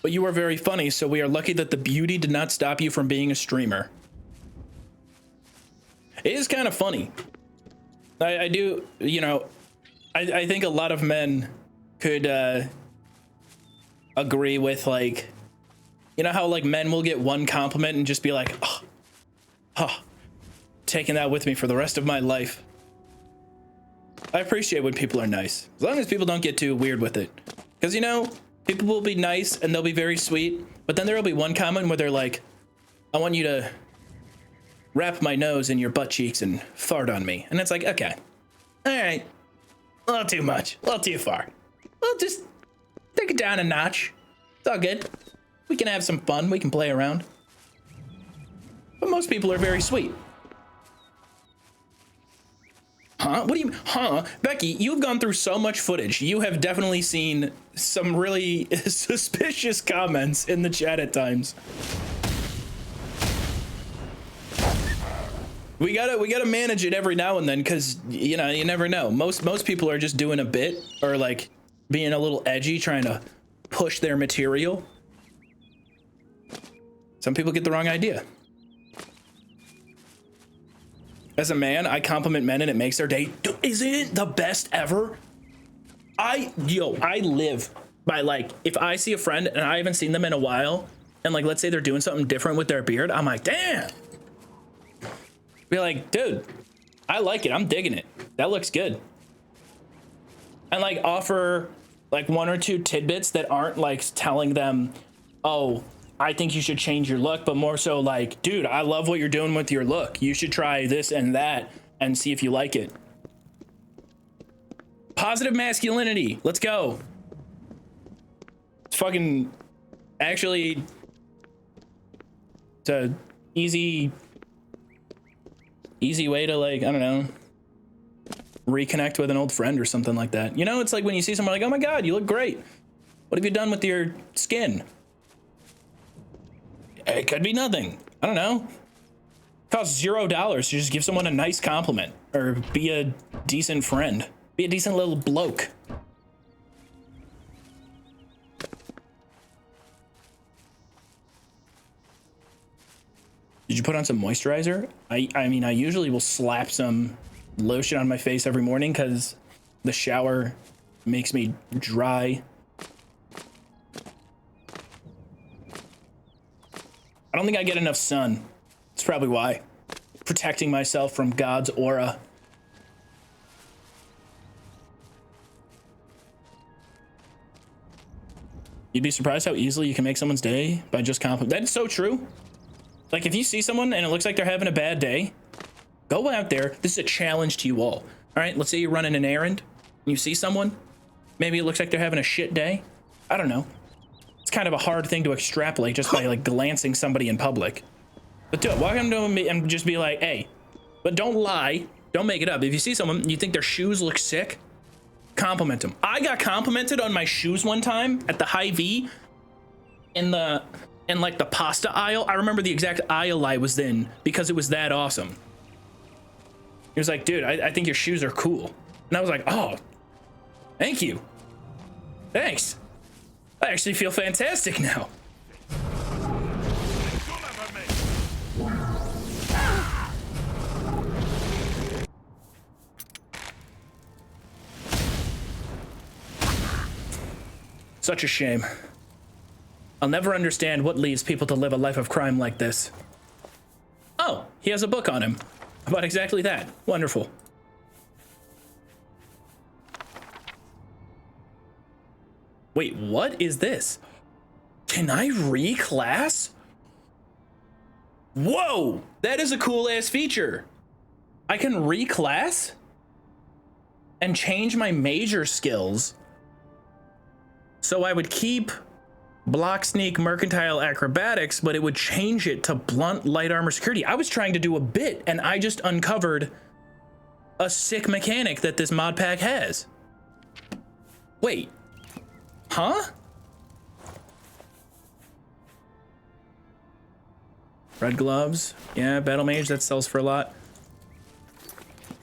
But you are very funny, so we are lucky that the beauty did not stop you from being a streamer. It is kind of funny. I do, you know, I think a lot of men could agree with, like, you know how like men will get one compliment and just be like, oh, taking that with me for the rest of my life. I appreciate when people are nice, as long as people don't get too weird with it. Because, you know, people will be nice and they'll be very sweet, but then there'll be one comment where they're like, I want you to wrap my nose in your butt cheeks and fart on me. And it's like, okay, all right, a little too much, a little too far. We'll just take it down a notch. It's all good. We can have some fun. We can play around. But most people are very sweet. Huh? What do you, huh? Becky, you've gone through so much footage. You have definitely seen some really suspicious comments in the chat at times. We gotta manage it every now and then, because, you know, you never know. Most people are just doing a bit, or like being a little edgy, trying to push their material. Some people get the wrong idea. As a man, I compliment men and it makes their day. Isn't it the best ever? I live by, like, if I see a friend and I haven't seen them in a while, and, like, let's say they're doing something different with their beard, I'm like, damn. Be like, dude, I like it. I'm digging it. That looks good. And, like, offer, like, 1 or 2 tidbits that aren't, like, telling them, oh, I think you should change your look, but more so like, dude, I love what you're doing with your look. You should try this and that and see if you like it. Positive masculinity. Let's go. It's fucking, actually, it's a easy way to, like, I don't know, reconnect with an old friend or something like that. You know, it's like when you see someone like, oh my God, you look great. What have you done with your skin? It could be nothing. I don't know. It costs $0 to just give someone a nice compliment or be a decent friend. Be a decent little bloke. Did you put on some moisturizer? I mean, I usually will slap some lotion on my face every morning because the shower makes me dry. I don't think I get enough sun. That's probably why. Protecting myself from God's aura. You'd be surprised how easily you can make someone's day by just compliment. That's so true. Like, if you see someone and it looks like they're having a bad day, go out there. This is a challenge to you all. All right, let's say you're running an errand and you see someone. Maybe it looks like they're having a shit day. I don't know. It's kind of a hard thing to extrapolate just by, like, glancing somebody in public. But do it. Walk up to them and just be like, hey. But don't lie. Don't make it up. If you see someone, you think their shoes look sick, compliment them. I got complimented on my shoes one time at the Hy-Vee in like the pasta aisle. I remember the exact aisle I was in because it was that awesome. He was like, dude, I think your shoes are cool. And I was like, oh, thank you. Thanks. I actually feel fantastic now. Such a shame. I'll never understand what leads people to live a life of crime like this. Oh, he has a book on him about exactly that. Wonderful. Wait, what is this? Can I reclass? Whoa, that is a cool ass feature. I can reclass and change my major skills. So I would keep block, sneak, mercantile, acrobatics, but it would change it to blunt, light armor, security. I was trying to do a bit and I just uncovered a sick mechanic that this mod pack has. Wait. Huh? Red gloves. Yeah, battle mage, that sells for a lot.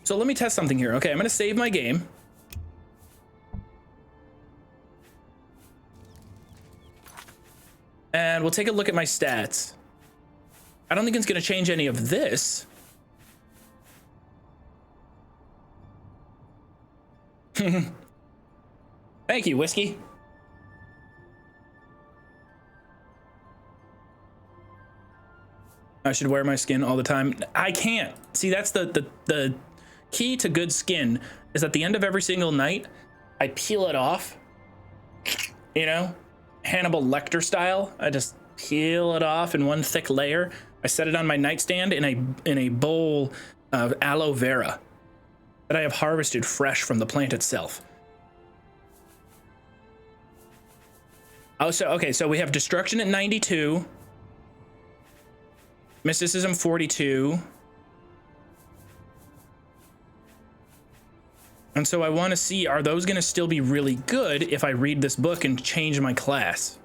So let me test something here. Okay, I'm gonna save my game. And we'll take a look at my stats. I don't think it's gonna change any of this. Thank you, Whiskey. I should wear my skin all the time. I can't. See, that's the key to good skin is at the end of every single night, I peel it off. You know, Hannibal Lecter style. I just peel it off in one thick layer. I set it on my nightstand in a bowl of aloe vera that I have harvested fresh from the plant itself. Oh, so okay, so we have destruction at 92. Mysticism 42. And so I want to see, are those going to still be really good if I read this book and change my class?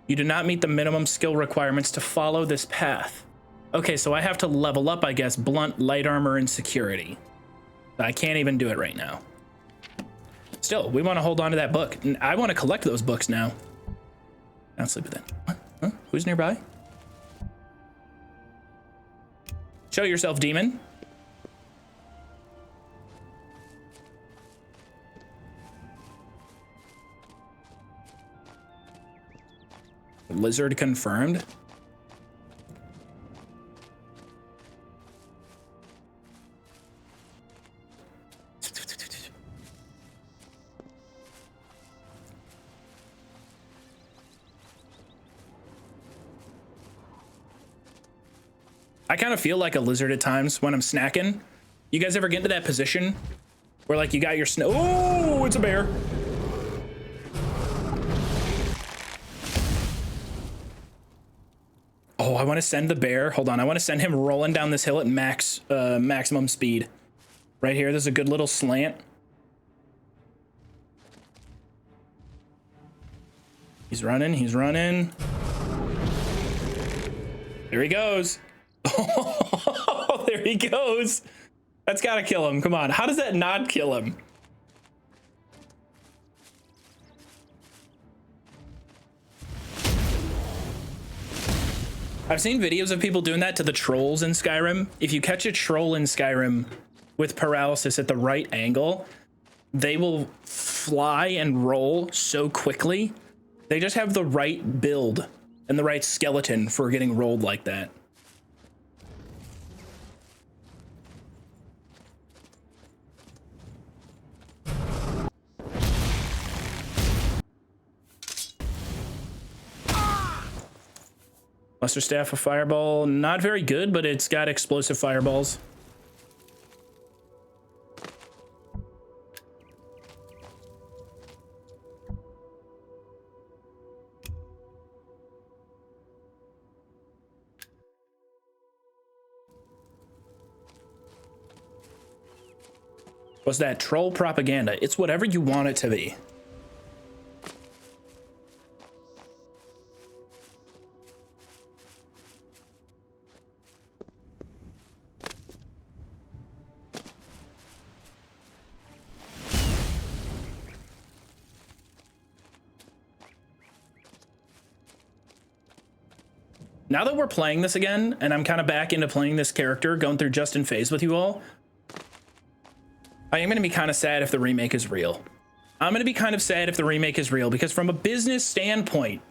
You do not meet the minimum skill requirements to follow this path. Okay, so I have to level up, I guess, blunt, light armor, and security. I can't even do it right now. Still, we want to hold on to that book. And I want to collect those books now. Not sleep with it. What? Huh? Who's nearby? Show yourself, demon. Lizard confirmed. I kind of feel like a lizard at times when I'm snacking. You guys ever get into that position where like you got your oh, it's a bear. Oh, I want to send the bear. Hold on. I want to send him rolling down this hill at maximum speed. Right here. There's a good little slant. He's running. He's running. There he goes. Oh, there he goes. That's got to kill him. Come on. How does that not kill him? I've seen videos of people doing that to the trolls in Skyrim. If you catch a troll in Skyrim with paralysis at the right angle, they will fly and roll so quickly. They just have the right build and the right skeleton for getting rolled like that. Luster Staff of Fireball, not very good, but it's got explosive fireballs. What's that? Troll propaganda. It's whatever you want it to be. Now that we're playing this again, and I'm kind of back into playing this character, going through Just in Phase with you all, I am going to be kind of sad if the remake is real. I'm going to be kind of sad if the remake is real, because from a business standpoint,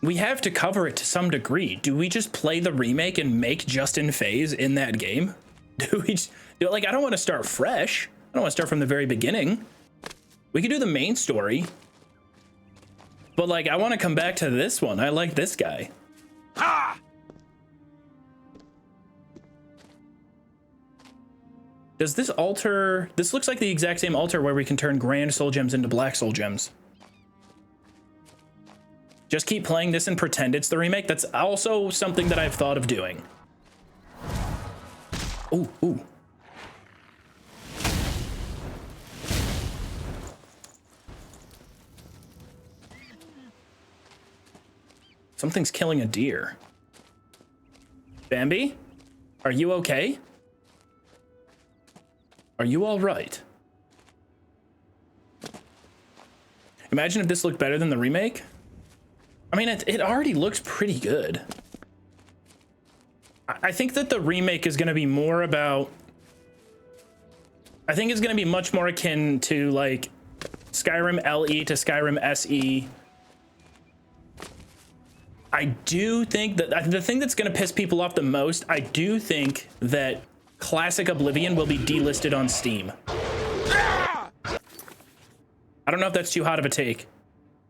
we have to cover it to some degree. Do we just play the remake and make Just in Phase in that game? Do we just, like, I don't want to start fresh. I don't want to start from the very beginning. We could do the main story. But, like, I want to come back to this one. I like this guy. Ha! Does this altar... This looks like the exact same altar where we can turn grand soul gems into black soul gems. Just keep playing this and pretend it's the remake. That's also something that I've thought of doing. Ooh, ooh. Something's killing a deer. Bambi? Are you okay? Are you all right? Imagine if this looked better than the remake. I mean, it already looks pretty good. I think that the remake is going to be more about... I think it's going to be much more akin to, like, Skyrim LE to Skyrim SE. I do think that the thing that's going to piss people off the most, I do think that Classic Oblivion will be delisted on Steam. I don't know if that's too hot of a take.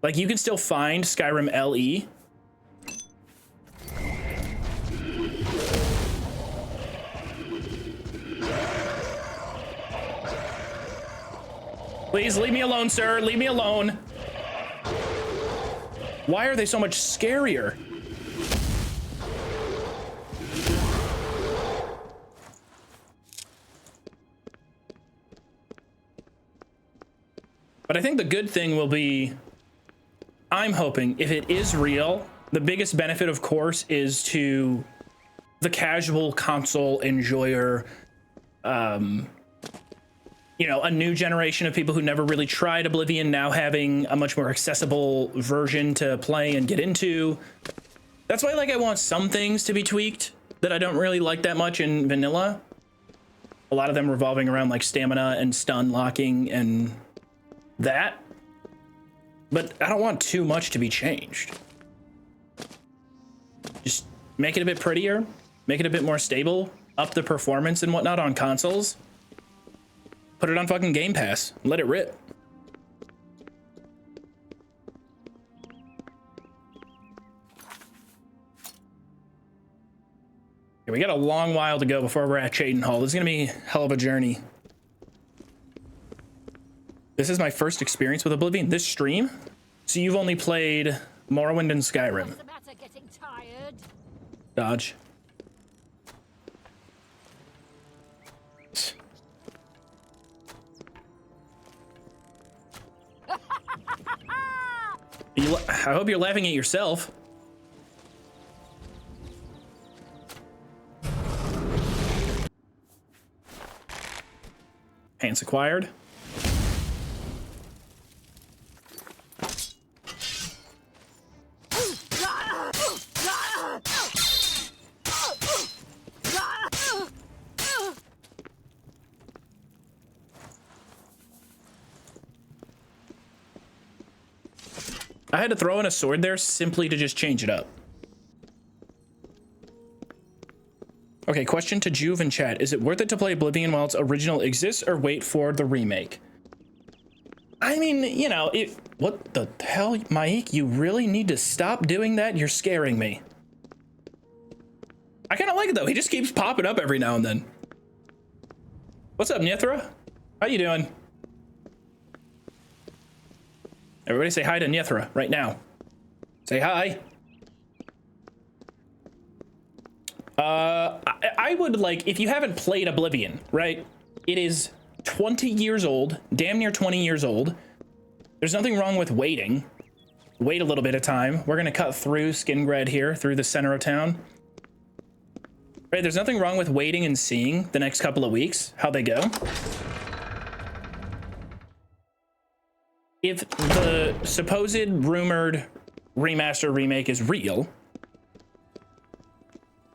Like, you can still find Skyrim LE. Please leave me alone, sir. Leave me alone. Why are they so much scarier? But I think the good thing will be, I'm hoping, if it is real, the biggest benefit, of course, is to the casual console enjoyer, you know, a new generation of people who never really tried Oblivion now having a much more accessible version to play and get into. That's why, like, I want some things to be tweaked. that I don't really like that much in vanilla. A lot of them revolving around like stamina and stun locking and that. But I don't want too much to be changed. Just make it a bit prettier, make it a bit more stable, up the performance and whatnot on consoles. Put it on fucking Game Pass, let it rip. We got a long while to go before we're at Cheydinhal. This is gonna be a hell of a journey. This is my first experience with Oblivion. This stream? So you've only played Morrowind and Skyrim. Dodge. I hope you're laughing at yourself. Hands acquired. I had to throw in a sword there simply to just change it up. Okay, question to Joov in chat. Is it worth it to play Oblivion while its original exists or wait for the remake? I mean, you know, what the hell, Mike? You really need to stop doing that? You're scaring me. I kind of like it though. He just keeps popping up every now and then. What's up, Nyethra? How you doing? Everybody say hi to Nyethra right now. Say hi. I would like, if you haven't played Oblivion, right? It is 20 years old, damn near 20 years old. There's nothing wrong with waiting. Wait a little bit of time. We're gonna cut through Skingrad here, through the center of town. Right, there's nothing wrong with waiting and seeing the next couple of weeks, how they go. If the supposed rumored remaster remake is real,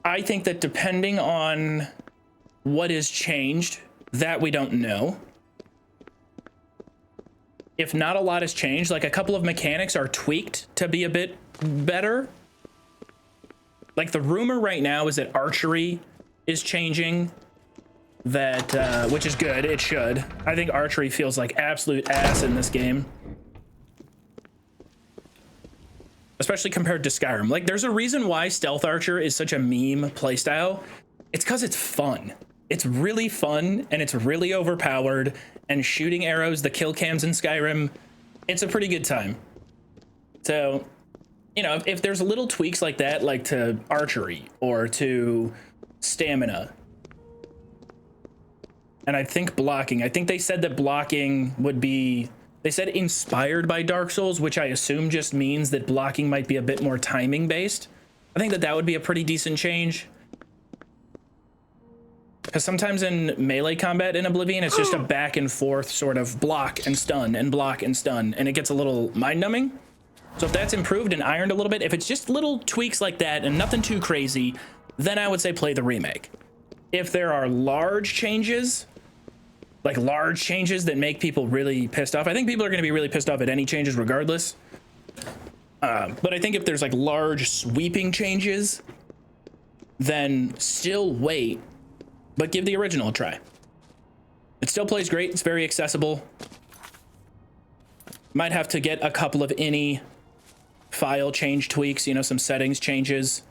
I think that depending on what is changed, that we don't know. If not a lot has changed, like a couple of mechanics are tweaked to be a bit better. Like the rumor right now is that archery is changing, that which is good, it should. I think archery feels like absolute ass in this game. Especially compared to Skyrim. Like, there's a reason why Stealth Archer is such a meme playstyle. It's because it's fun. It's really fun, and it's really overpowered, and shooting arrows, the kill cams in Skyrim, it's a pretty good time. So, you know, if there's little tweaks like that, like to archery, or to stamina, and I think blocking. I think they said that blocking would be... They said inspired by Dark Souls, which I assume just means that blocking might be a bit more timing based. I think that that would be a pretty decent change. Because sometimes in melee combat in Oblivion, it's just a back and forth sort of block and stun and block and stun, and it gets a little mind numbing. So if that's improved and ironed a little bit, if it's just little tweaks like that and nothing too crazy, then I would say play the remake. If there are large changes, like large changes that make people really pissed off. I think people are going to be really pissed off at any changes regardless. But I think if there's like large sweeping changes, then still wait, but give the original a try. It still plays great. It's very accessible. Might have to get a couple of any file change tweaks, you know, some settings changes.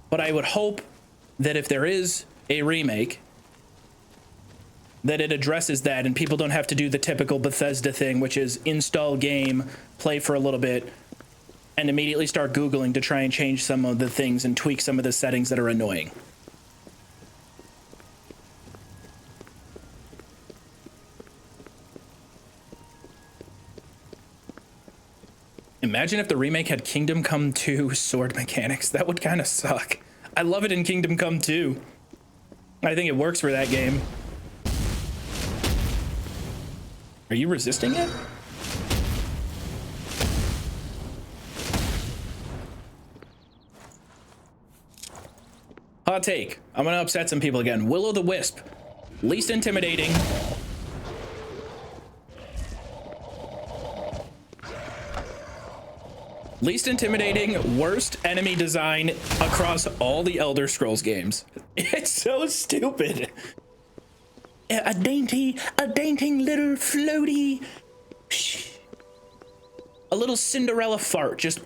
But I would hope that if there is a remake, that it addresses that and people don't have to do the typical Bethesda thing, which is install game, play for a little bit, and immediately start Googling to try and change some of the things and tweak some of the settings that are annoying. Imagine if the remake had Kingdom Come 2 sword mechanics. That would kind of suck. I love it in Kingdom Come 2. I think it works for that game. Are you resisting it? Hot take. I'm gonna upset some people again. Will-o'-the-wisp. Least intimidating. Least intimidating, worst enemy design across all the Elder Scrolls games. It's so stupid. A dainty little floaty. A little Cinderella fart just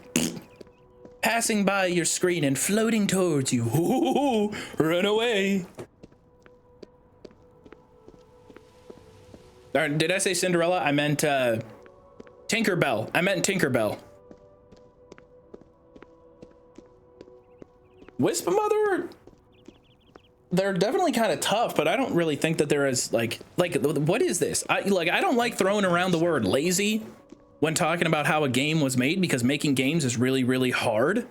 passing by your screen and floating towards you. Ooh, run away. Or did I say Cinderella? I meant Tinkerbell. I meant Tinkerbell. Wisp Mother, they're definitely kind of tough, but I don't really think that they're as like what is this? I don't like throwing around the word lazy when talking about how a game was made, because making games is really, really hard.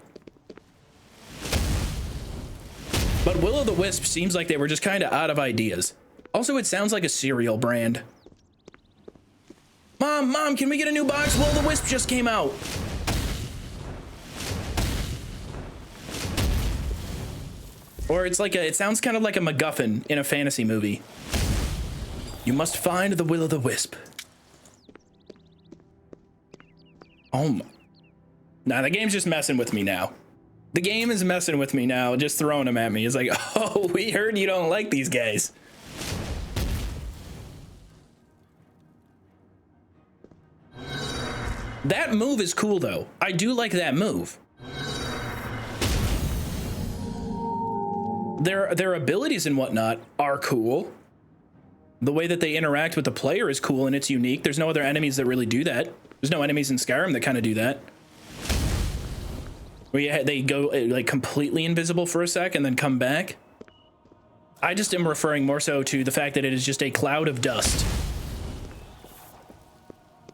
But Will-o'-the-Wisp seems like they were just kind of out of ideas. Also, it sounds like a cereal brand. Mom, can we get a new box? Will-o'-the-Wisp just came out. Or it's like it sounds kind of like a MacGuffin in a fantasy movie. You must find the Will-o'-the-Wisp. Oh my. Nah, the game's just messing with me now. The game is messing with me now, just throwing them at me. It's like, oh, we heard you don't like these guys. That move is cool, though. I do like that move. Their abilities and whatnot are cool. The way that they interact with the player is cool and it's unique. There's no other enemies that really do that. There's no enemies in Skyrim that kind of do that. Where they go like completely invisible for a sec and then come back. I just am referring more so to the fact that it is just a cloud of dust.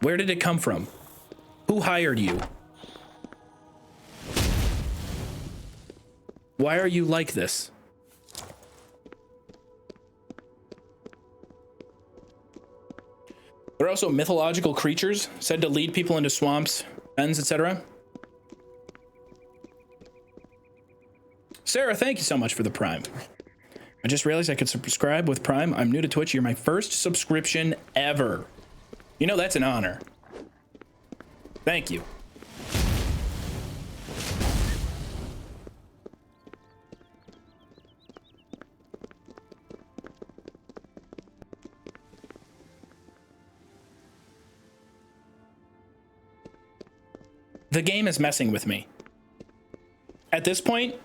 Where did it come from? Who hired you? Why are you like this? There are also mythological creatures said to lead people into swamps, fens, etc. Sarah, thank you so much for the Prime. I just realized I could subscribe with Prime. I'm new to Twitch. You're my first subscription ever. You know, that's an honor. Thank you. The game is messing with me. At this point,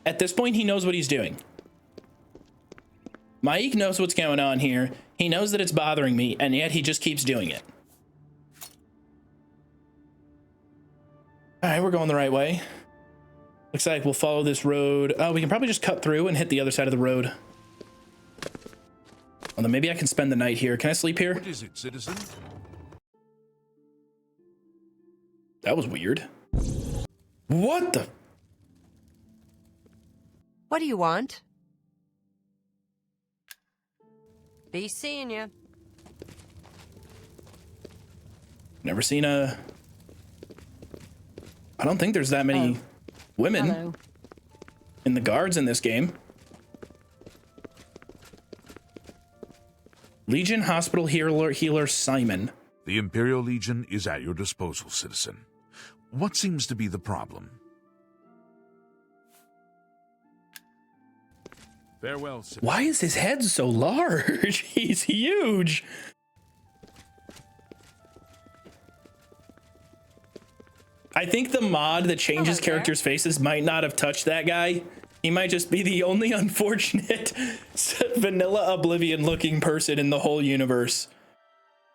he knows what he's doing. Mike knows what's going on here. He knows that it's bothering me, and yet he just keeps doing it. All right, we're going the right way. Looks like we'll follow this road. Oh, we can probably just cut through and hit the other side of the road. Well, then maybe I can spend the night here. Can I sleep here? What is it, citizen? That was weird. What the? What do you want? Be seeing you. Never seen a... I don't think there's that many women in the guards in this game. Legion Hospital Healer Simon. The Imperial Legion is at your disposal, citizen. What seems to be the problem? Farewell, citizen. Why is his head so large? He's huge. I think the mod that changes characters' faces might not have touched that guy. He might just be the only unfortunate vanilla Oblivion looking person in the whole universe.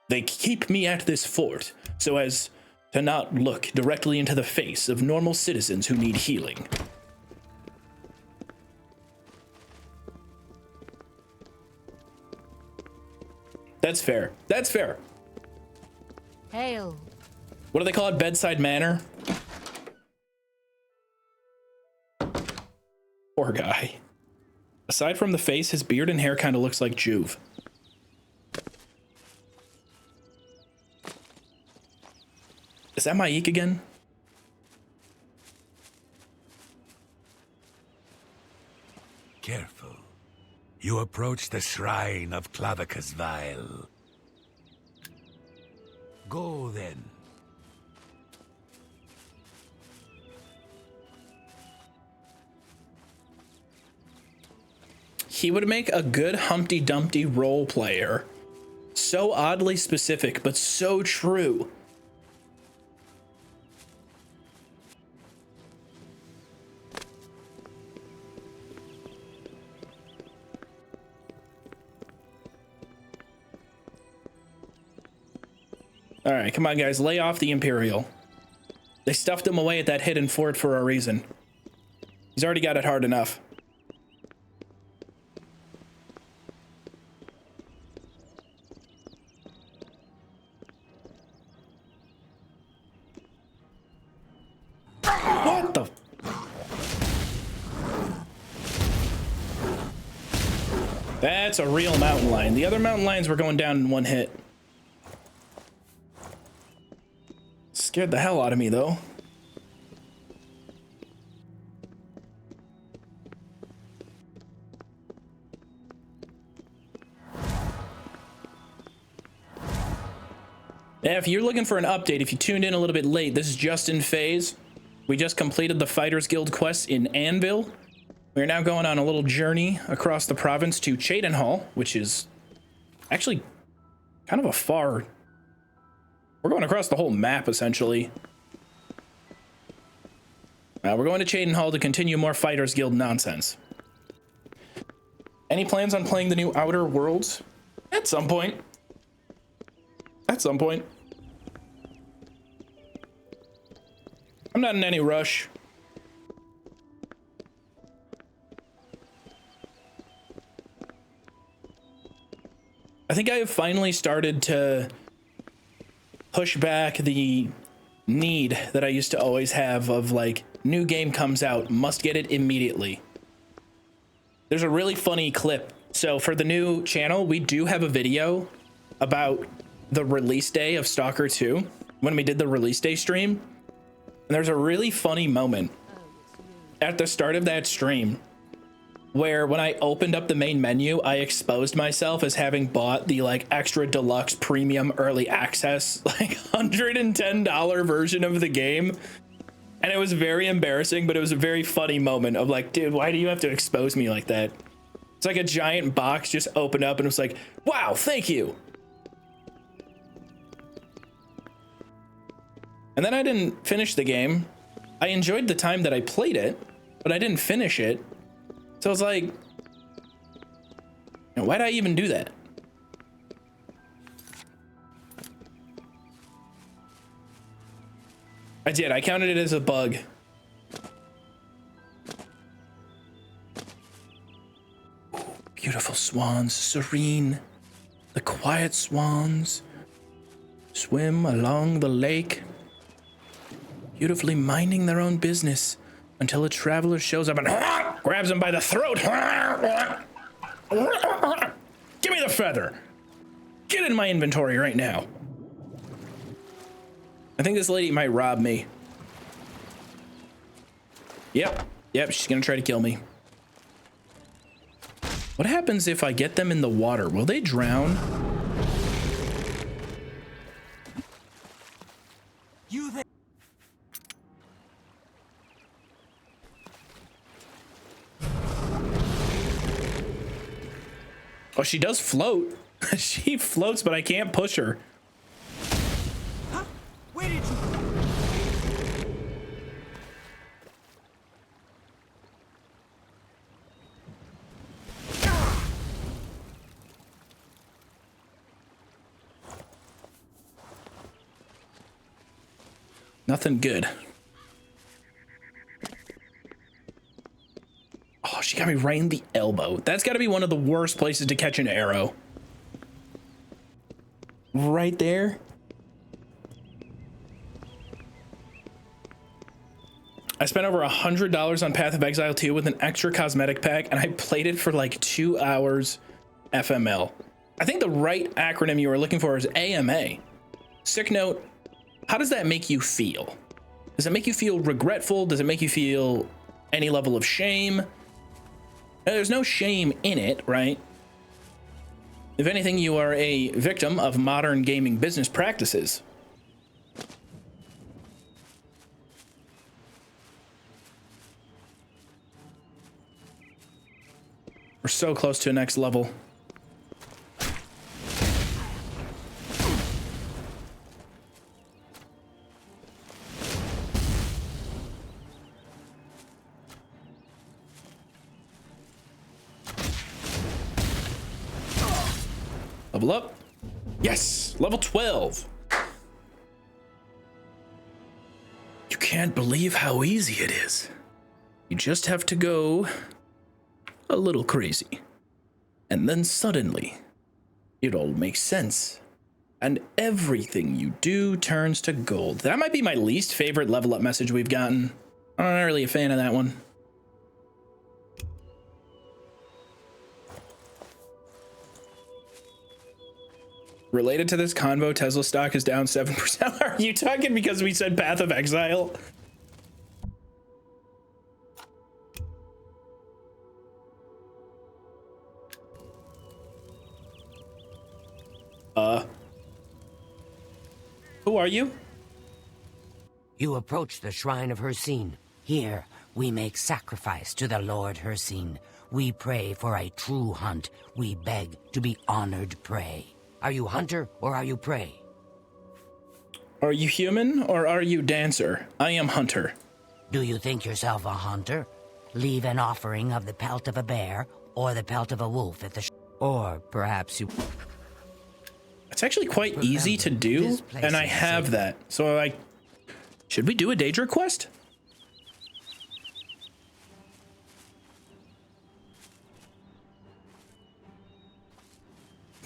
They keep me at this fort so as to not look directly into the face of normal citizens who need healing. That's fair. That's fair. Hail. What do they call it? Bedside manner? Poor guy. Aside from the face, his beard and hair kind of looks like Joov. Is that Maik again? Careful. You approach the shrine of Clavicus Vile. Go then. He would make a good Humpty Dumpty role player. So oddly specific, but so true. All right, come on, guys. Lay off the Imperial. They stuffed him away at that hidden fort for a reason. He's already got it hard enough. What the? That's a real mountain lion. The other mountain lions were going down in one hit. Scared the hell out of me, though. Yeah, if you're looking for an update, if you tuned in a little bit late, this is Justin FaZe. We just completed the Fighters Guild Quests in Anvil. We're now going on a little journey across the province to Cheydinhal, which is actually kind of a far... We're going across the whole map, essentially. We're going to Cheydinhal to continue more Fighters Guild nonsense. Any plans on playing the new Outer Worlds? At some point. At some point. I'm not in any rush. I think I have finally started to push back the need that I used to always have of like, new game comes out, must get it immediately. There's a really funny clip. So for the new channel, we do have a video about the release day of Stalker 2 when we did the release day stream. And there's a really funny moment at the start of that stream where when I opened up the main menu, I exposed myself as having bought the like extra deluxe premium early access, like $110 version of the game. And it was very embarrassing, but it was a very funny moment of like, dude, why do you have to expose me like that? It's like a giant box just opened up and it was like, wow, thank you. And then I didn't finish the game. I enjoyed the time that I played it, but I didn't finish it. So I was like, why'd I even do that? I did. I counted it as a bug. Beautiful swans, serene. The quiet swans swim along the lake, beautifully minding their own business until a traveler shows up and grabs them by the throat. Give me the feather. Get in my inventory right now. I think this lady might rob me. Yep, she's gonna try to kill me. What happens if I get them in the water? Will they drown? You there? Oh, she does float. She floats, but I can't push her. Huh? Where did you... Nothing good. Oh, she got me right in the elbow. That's got to be one of the worst places to catch an arrow. Right there. I spent over $100 on Path of Exile 2 with an extra cosmetic pack, and I played it for like 2 hours FML. I think the right acronym you were looking for is AMA. Sick note, how does that make you feel? Does it make you feel regretful? Does it make you feel any level of shame? Now, there's no shame in it, right? If anything, you are a victim of modern gaming business practices. We're so close to a next level. Level up. Yes, level 12. You can't believe how easy it is. You just have to go a little crazy. And then suddenly, it all makes sense. And everything you do turns to gold. That might be my least favorite level up message we've gotten. I'm not really a fan of that one. Related to this convo, Tesla stock is down 7%. Are you talking because we said Path of Exile? Who are you? You approach the shrine of Hircine. Here, we make sacrifice to the Lord Hircine. We pray for a true hunt. We beg to be honored prey. Are you hunter or are you prey? Are you human or are you dancer? I am hunter. Do you think yourself a hunter? Leave an offering of the pelt of a bear or the pelt of a wolf at the or perhaps you... It's actually quite easy to do, and I have that. So should we do a Daedra quest?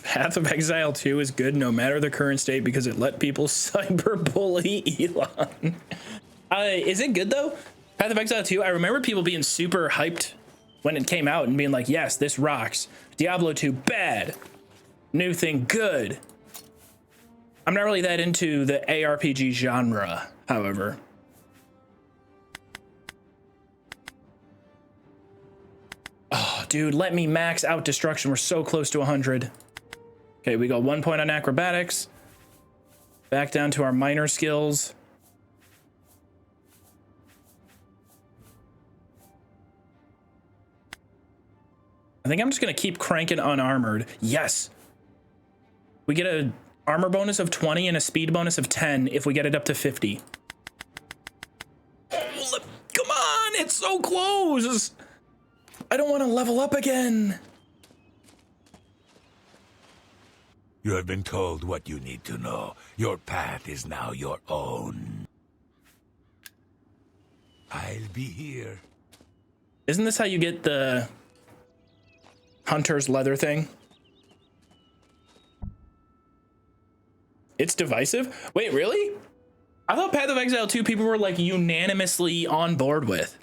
Path of Exile 2 is good no matter the current state because it let people cyberbully Elon. Is it good though? Path of Exile 2, I remember people being super hyped when it came out and being like, yes, this rocks. Diablo 2, bad. New thing, good. I'm not really that into the ARPG genre, however. Oh, dude, let me max out destruction. We're so close to 100. Okay, we got 1 point on acrobatics. Back down to our minor skills. I think I'm just gonna keep cranking unarmored. Yes. We get a armor bonus of 20 and a speed bonus of 10 if we get it up to 50. Oh, come on, it's so close. I don't want to level up again. You have been told what you need to know. Your path is now your own. I'll be here. Isn't this how you get the hunter's leather thing? It's divisive? Wait, really? I thought Path of Exile 2 people were like unanimously on board with.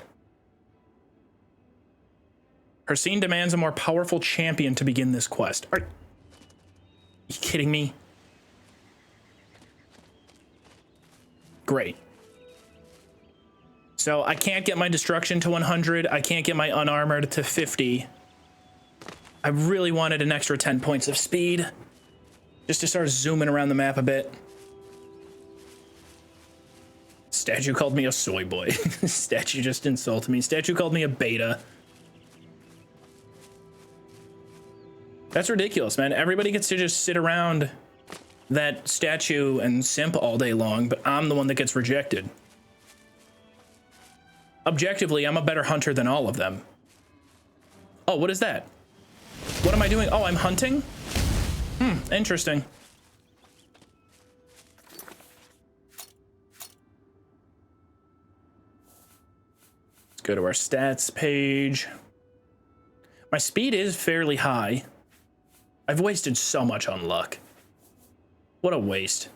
Hircine demands a more powerful champion to begin this quest. Are you kidding me? Great. So I can't get my destruction to 100. I can't get my unarmored to 50. I really wanted an extra 10 points of speed. Just to start zooming around the map a bit. Statue called me a soy boy. Statue just insulted me. Statue called me a beta. That's ridiculous, man. Everybody gets to just sit around that statue and simp all day long, but I'm the one that gets rejected. Objectively, I'm a better hunter than all of them. Oh, what is that? What am I doing? Oh, I'm hunting? Interesting. Let's go to our stats page. My speed is fairly high. I've wasted so much on luck. What a waste.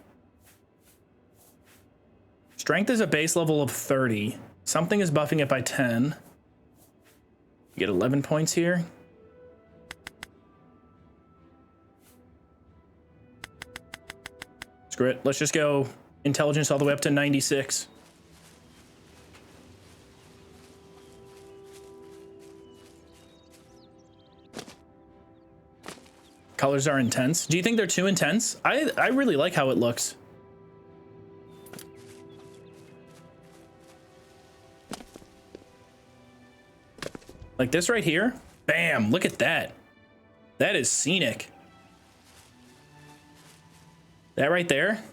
Strength is a base level of 30. Something is buffing it by 10. You get 11 points here. Screw it. Let's just go intelligence all the way up to 96. colors are intense. Do you think they're too intense? I really like how it looks. Like this right here. Bam, look at that. That is scenic. That right there.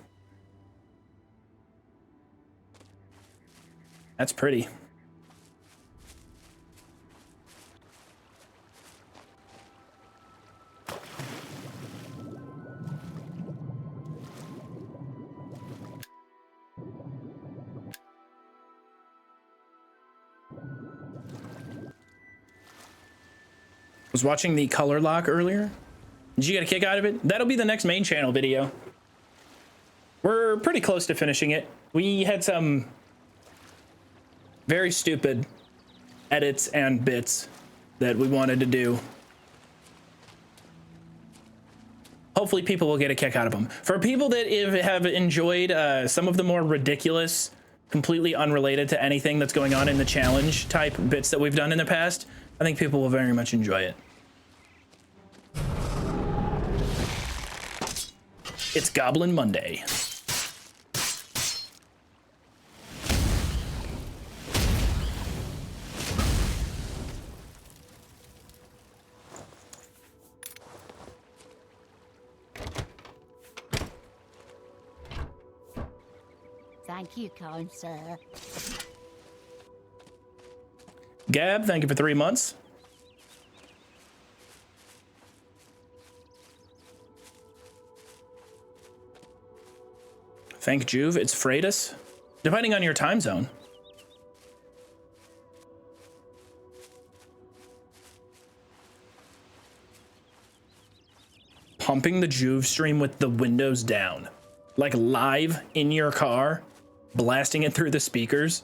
That's pretty. Was watching the color lock earlier. Did you get a kick out of it? That'll be the next main channel video. We're pretty close to finishing it. We had some very stupid edits and bits that we wanted to do. Hopefully people will get a kick out of them. For people that have enjoyed some of the more ridiculous, completely unrelated to anything that's going on in the challenge type bits that we've done in the past, I think people will very much enjoy it. It's Goblin Monday. Thank you, kind sir. Gab, thank you for 3 months. Thank Joov, it's Freitas. Depending on your time zone. Pumping the Joov stream with the windows down. Like live in your car, blasting it through the speakers.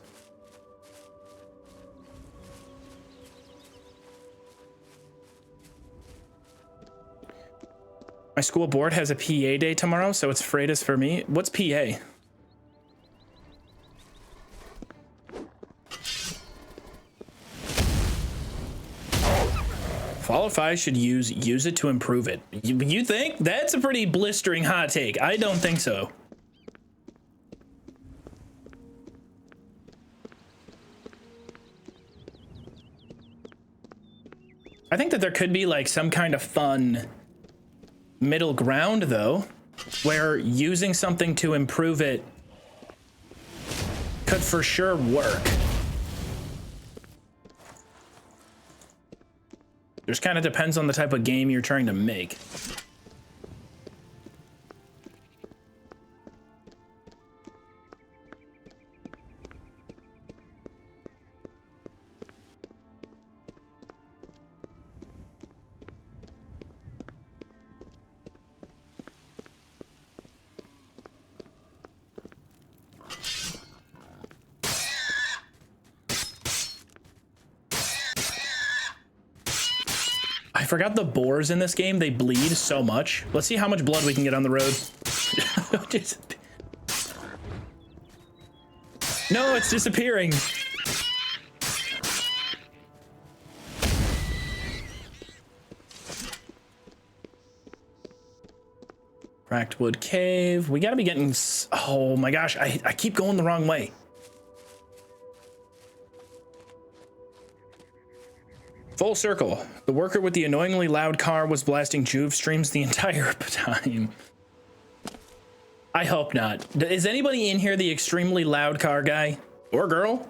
My school board has a PA day tomorrow, so it's Freitas for me. What's PA? Followify should use it to improve it. You think? That's a pretty blistering hot take. I don't think so. I think that there could be like some kind of fun middle ground though, where using something to improve it could for sure work. Just kind of depends on the type of game you're trying to make. I forgot the boars in this game, they bleed so much. Let's see how much blood we can get on the road. No, it's disappearing. Cracked wood cave. We gotta be getting... Oh my gosh, I keep going the wrong way. Full circle. The worker with the annoyingly loud car was blasting Joov streams the entire time. I hope not. Is anybody in here the extremely loud car guy? Or girl?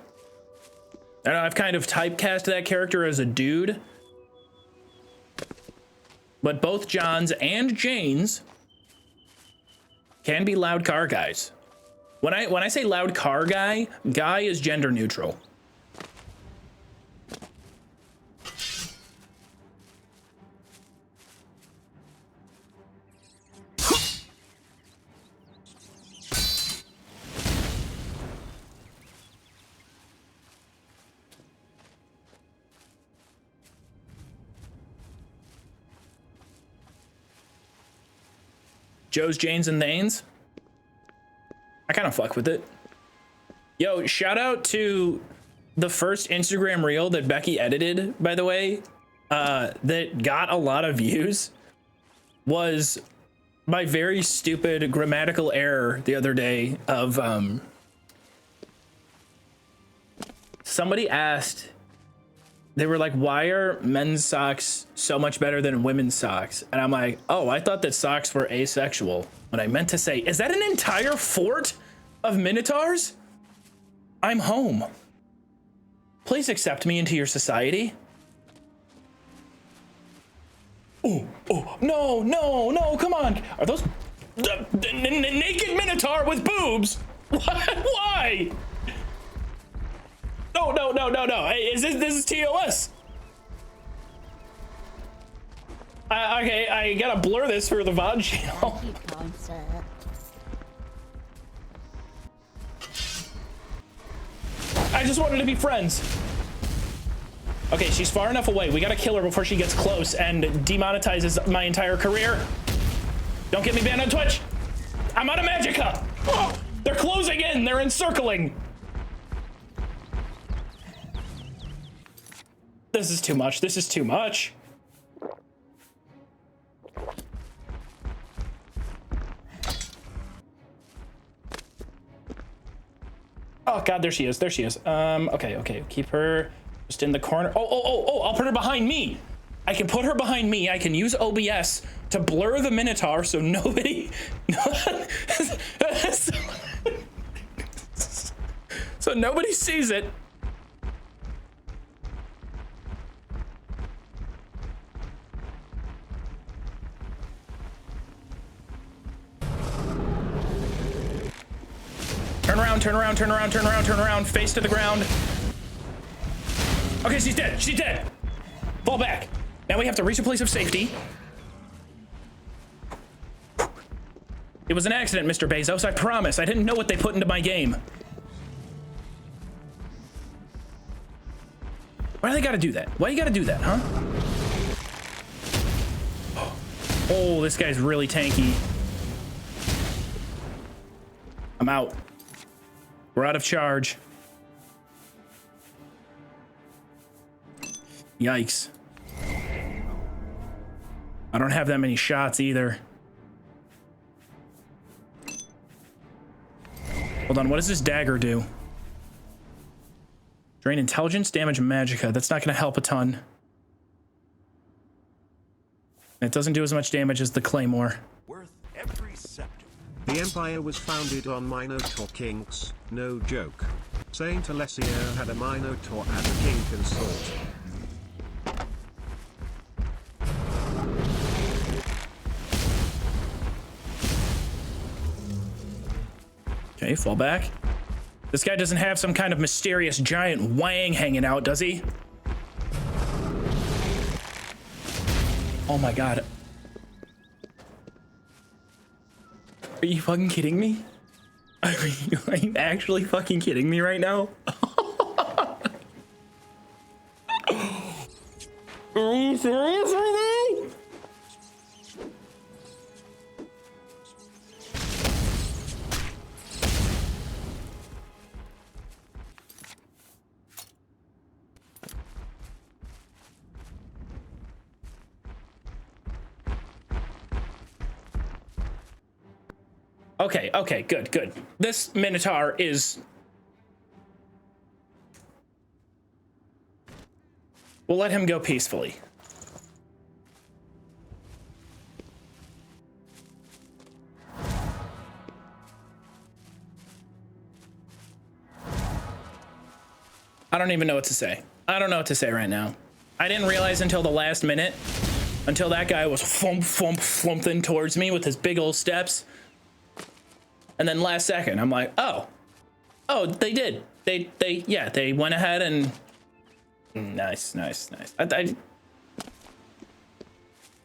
I don't know, I've kind of typecast that character as a dude. But both Johns and Janes can be loud car guys. When I say loud car guy, guy is gender neutral. Joe's, Janes, and Thanes. I kind of fuck with it. Yo, shout out to the first Instagram reel that Becky edited, by the way, that got a lot of views. was my very stupid grammatical error the other day of somebody asked, they were like, why are men's socks so much better than women's socks? And I'm like, oh, I thought that socks were asexual. When I meant to say, is that an entire fort of minotaurs? I'm home. Please accept me into your society. Oh, no, come on. Are those naked minotaur with boobs? Why? No. Hey, this is TOS. Okay, I gotta blur this for the VOD channel. I just wanted to be friends. Okay, she's far enough away. We gotta kill her before she gets close and demonetizes my entire career. Don't get me banned on Twitch. I'm out of Magicka. Oh, they're closing in. They're encircling. This is too much. This is too much. Oh God, there she is. There she is. Okay. Keep her just in the corner. Oh, I'll put her behind me. I can put her behind me. I can use OBS to blur the Minotaur so nobody, so nobody sees it. Turn around, face to the ground. Okay, she's dead. Fall back. Now we have to reach a place of safety. It was an accident, Mr. Bezos, I promise. I didn't know what they put into my game. Why do they gotta do that? Why you gotta do that, huh? Oh, this guy's really tanky. I'm out. We're out of charge. Yikes. I don't have that many shots either. Hold on, what does this dagger do? Drain intelligence, damage, magicka. That's not gonna help a ton. It doesn't do as much damage as the claymore. Worth every second. The Empire was founded on Minotaur kinks, no joke. Saint Alessio had a Minotaur as a king consort. Okay, fall back. This guy doesn't have some kind of mysterious giant wang hanging out, does he? Oh my God. Are you fucking kidding me? Are you actually fucking kidding me right now? Are you serious right now? Okay, good. This Minotaur is... We'll let him go peacefully. I don't even know what to say. I don't know what to say right now. I didn't realize until the last minute, until that guy was flumping towards me with his big old steps. And then last second, I'm like, oh, they did. They went ahead and nice.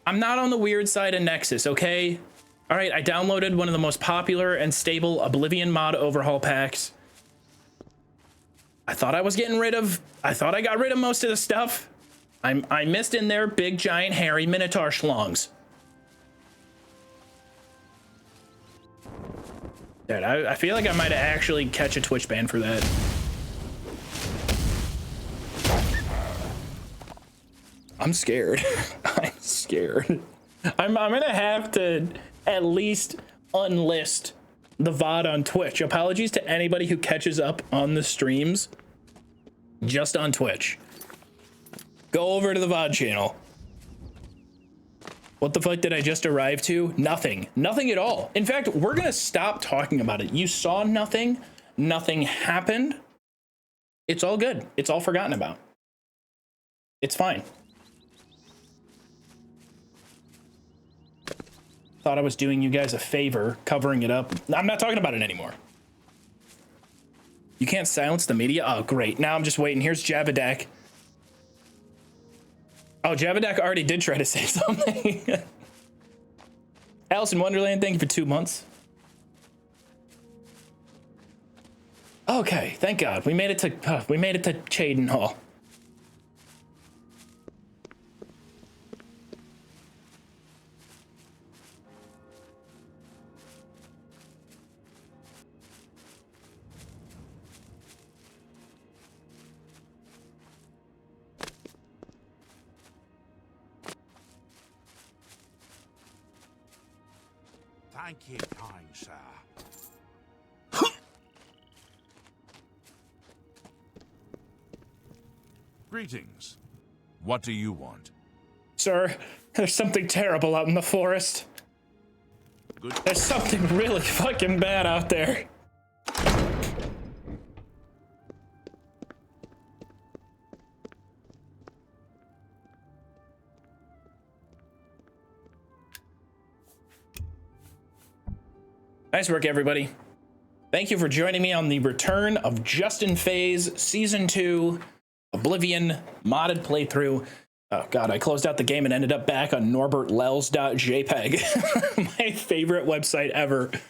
I'm not on the weird side of Nexus, okay? All right, I downloaded one of the most popular and stable Oblivion mod overhaul packs. I thought I got rid of most of the stuff. I missed in there big, giant, hairy Minotaur schlongs. Dude, I feel like I might actually catch a Twitch ban for that. I'm scared. I'm scared. I'm gonna have to at least unlist the VOD on Twitch. Apologies to anybody who catches up on the streams just on Twitch. Go over to the VOD channel. What the fuck did I just arrive to? Nothing. Nothing at all. In fact, we're gonna stop talking about it. You saw nothing. Nothing happened. It's all good. It's all forgotten about. It's fine. Thought I was doing you guys a favor, covering it up. I'm not talking about it anymore. You can't silence the media? Oh, great. Now I'm just waiting. Here's Javadak. Oh, Javadak already did try to say something. Alice in Wonderland, thank you for 2 months. Okay, thank God. We made it to Chaden Hall. Thank you, kind sir. Greetings. What do you want? Sir, there's something terrible out in the forest. Good. There's something really fucking bad out there. Nice work, everybody. Thank you for joining me on the return of Justin Faye's Season 2 Oblivion modded playthrough. Oh god, I closed out the game and ended up back on norbertlels.jpg. My favorite website ever.